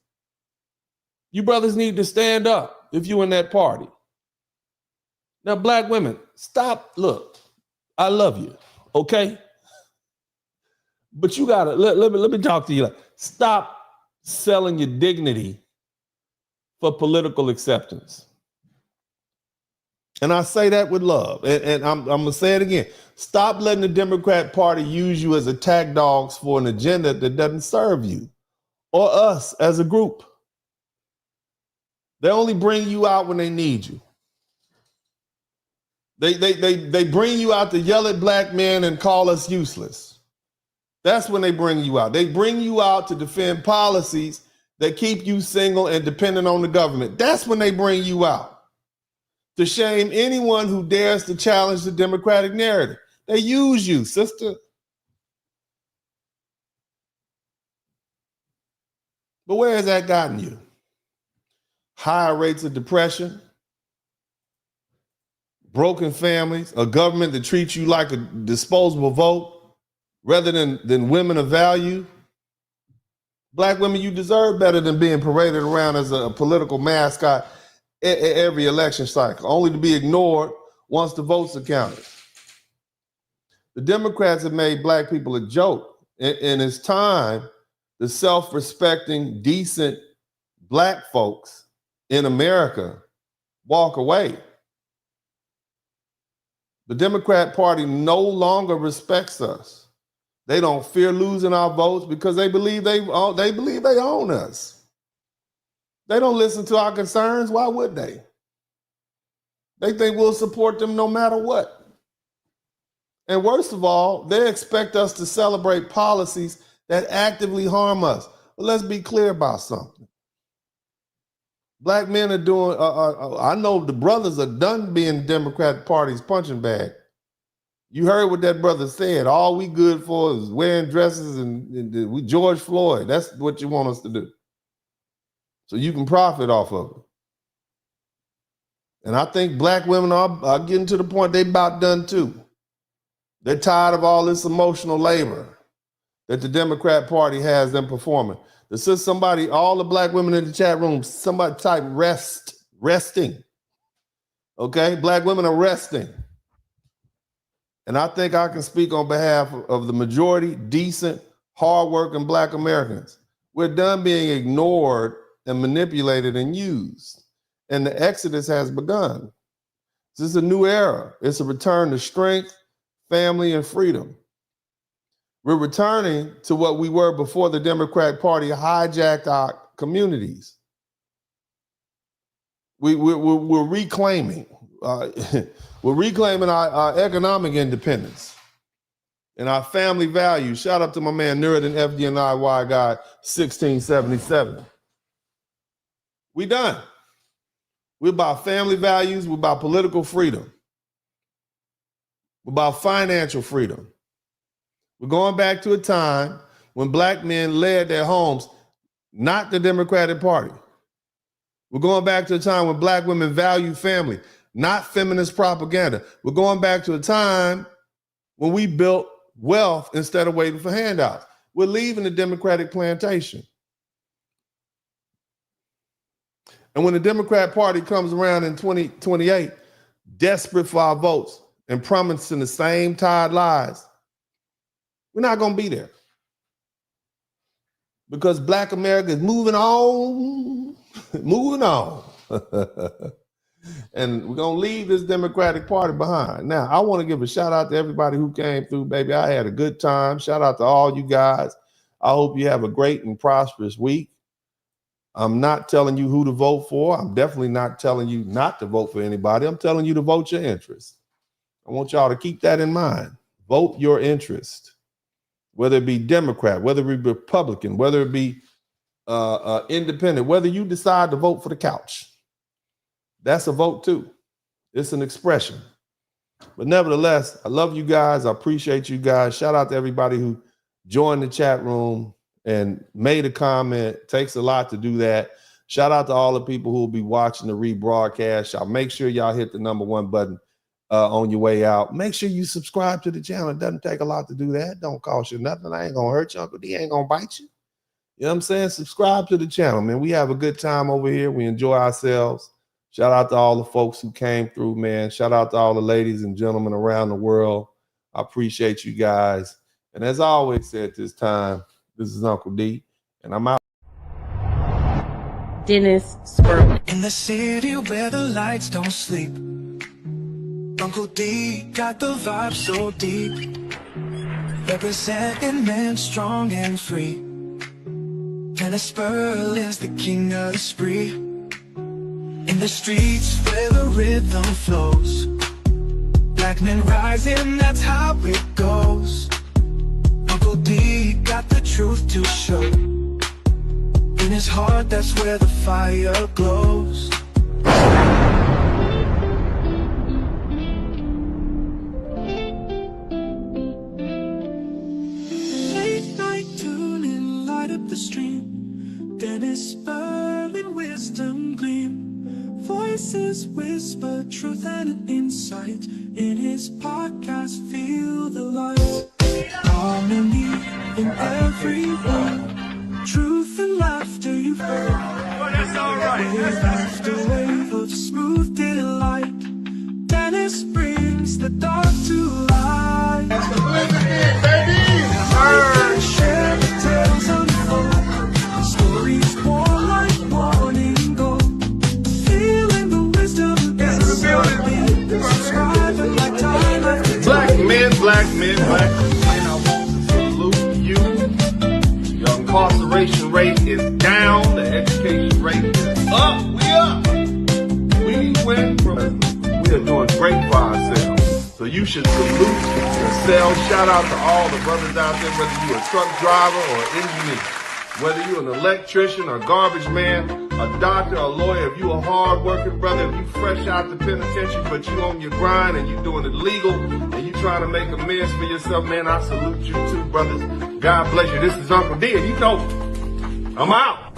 You brothers need to stand up if you're in that party. Now, black women, stop. Look, I love you, okay? But you gotta let me talk to you. Like, stop selling your dignity for political acceptance. And I say that with love. And I'm gonna say it again. Stop letting the Democrat Party use you as attack dogs for an agenda that doesn't serve you or us as a group. They only bring you out when they need you. They bring you out to yell at black men and call us useless. That's when they bring you out. They bring you out to defend policies that keep you single and dependent on the government. That's when they bring you out to shame anyone who dares to challenge the Democratic narrative. They use you, sister. But where has that gotten you? Higher rates of depression, broken families, a government that treats you like a disposable vote rather than women of value. Black women, you deserve better than being paraded around as a political mascot every election cycle, only to be ignored once the votes are counted. The Democrats have made black people a joke, and it's time the self-respecting, decent black folks in America walk away. The Democrat Party no longer respects us. They don't fear losing our votes because they believe they own us. They don't listen to our concerns. Why would they? They think we'll support them no matter what. And worst of all, they expect us to celebrate policies that actively harm us. But let's be clear about something. Black men are doing, I know the brothers are done being Democratic Party's punching bag. You heard what that brother said. All we good for is wearing dresses and we George Floyd. That's what you want us to do. So you can profit off of it. And I think black women are getting to the point they about done too. They're tired of all this emotional labor that the Democrat Party has them performing. This is somebody, all the black women in the chat room, somebody type resting. Okay, black women are resting. And I think I can speak on behalf of the majority, decent, hardworking black Americans. We're done being ignored and manipulated and used. And the exodus has begun. This is a new era. It's a return to strength, family, and freedom. We're returning to what we were before the Democratic Party hijacked our communities. We're reclaiming. We're reclaiming our economic independence and our family values. Shout out to my man Nuruddin FDNIY guy 1677. We done. We're about family values. We're about political freedom. We're about financial freedom. We're going back to a time when black men led their homes, not the Democratic Party. We're going back to a time when black women value family, not feminist propaganda. We're going back to a time when we built wealth instead of waiting for handouts. We're leaving the Democratic plantation. And when the Democrat Party comes around in 2028, desperate for our votes and promising the same tired lies, we're not going to be there. Because black America is moving on, moving on. And we're going to leave this Democratic Party behind. Now, I want to give a shout out to everybody who came through, baby. I had a good time. Shout out to all you guys. I hope you have a great and prosperous week. I'm not telling you who to vote for. I'm definitely not telling you not to vote for anybody. I'm telling you to vote your interest. I want y'all to keep that in mind. Vote your interest. Whether it be Democrat, whether it be Republican, whether it be independent, whether you decide to vote for the couch. That's a vote too. It's an expression. But nevertheless, I love you guys. I appreciate you guys. Shout out to everybody who joined the chat room and made a comment. It takes a lot to do that. Shout out to all the people who will be watching the rebroadcast. Y'all make sure y'all hit the #1 button on your way out. Make sure you subscribe to the channel. It doesn't take a lot to do that. Don't cost you nothing. I ain't gonna hurt you. Uncle D ain't gonna bite you. You know what I'm saying? Subscribe to the channel, man. We have a good time over here. We enjoy ourselves. Shout out to all the folks who came through, man. Shout out to all the ladies and gentlemen around the world. I appreciate you guys. And as I always say at this time, this is Uncle D, and I'm out. Dennis Spurling. In the city where the lights don't sleep, Uncle D got the vibe so deep. Representing men strong and free. Dennis Spurling's the king of the spree. In the streets where the rhythm flows, black men rising, that's how it goes. Uncle D got the truth to show. In his heart, that's where the fire glows. Late night tuning, light up the stream. Dennis Spurling, wisdom gleam. Voices whisper truth and insight. In his podcast, feel the light. Harmony in every word. Truth and laughter you've heard. Well, that's all right. Wave after wave of smooth delight. Dennis brings the dark to light. That's the Elizabeth, baby! Share the tales unfold. Stories born like morning gold. Feeling the wisdom in the subscribing like time after time. Black men, black men, black men, I want to salute you. Your incarceration rate is down, the education rate is up. We went from, we are doing great for ourselves. So you should salute yourself. Shout out to all the brothers out there, whether you're a truck driver or an engineer, whether you're an electrician or garbage man, a doctor, a lawyer, if you a hard-working brother, if you fresh out the penitentiary, but you on your grind and you doing it legal and you trying to make amends for yourself, man, I salute you too, brothers. God bless you. This is Uncle D, and you know, I'm out.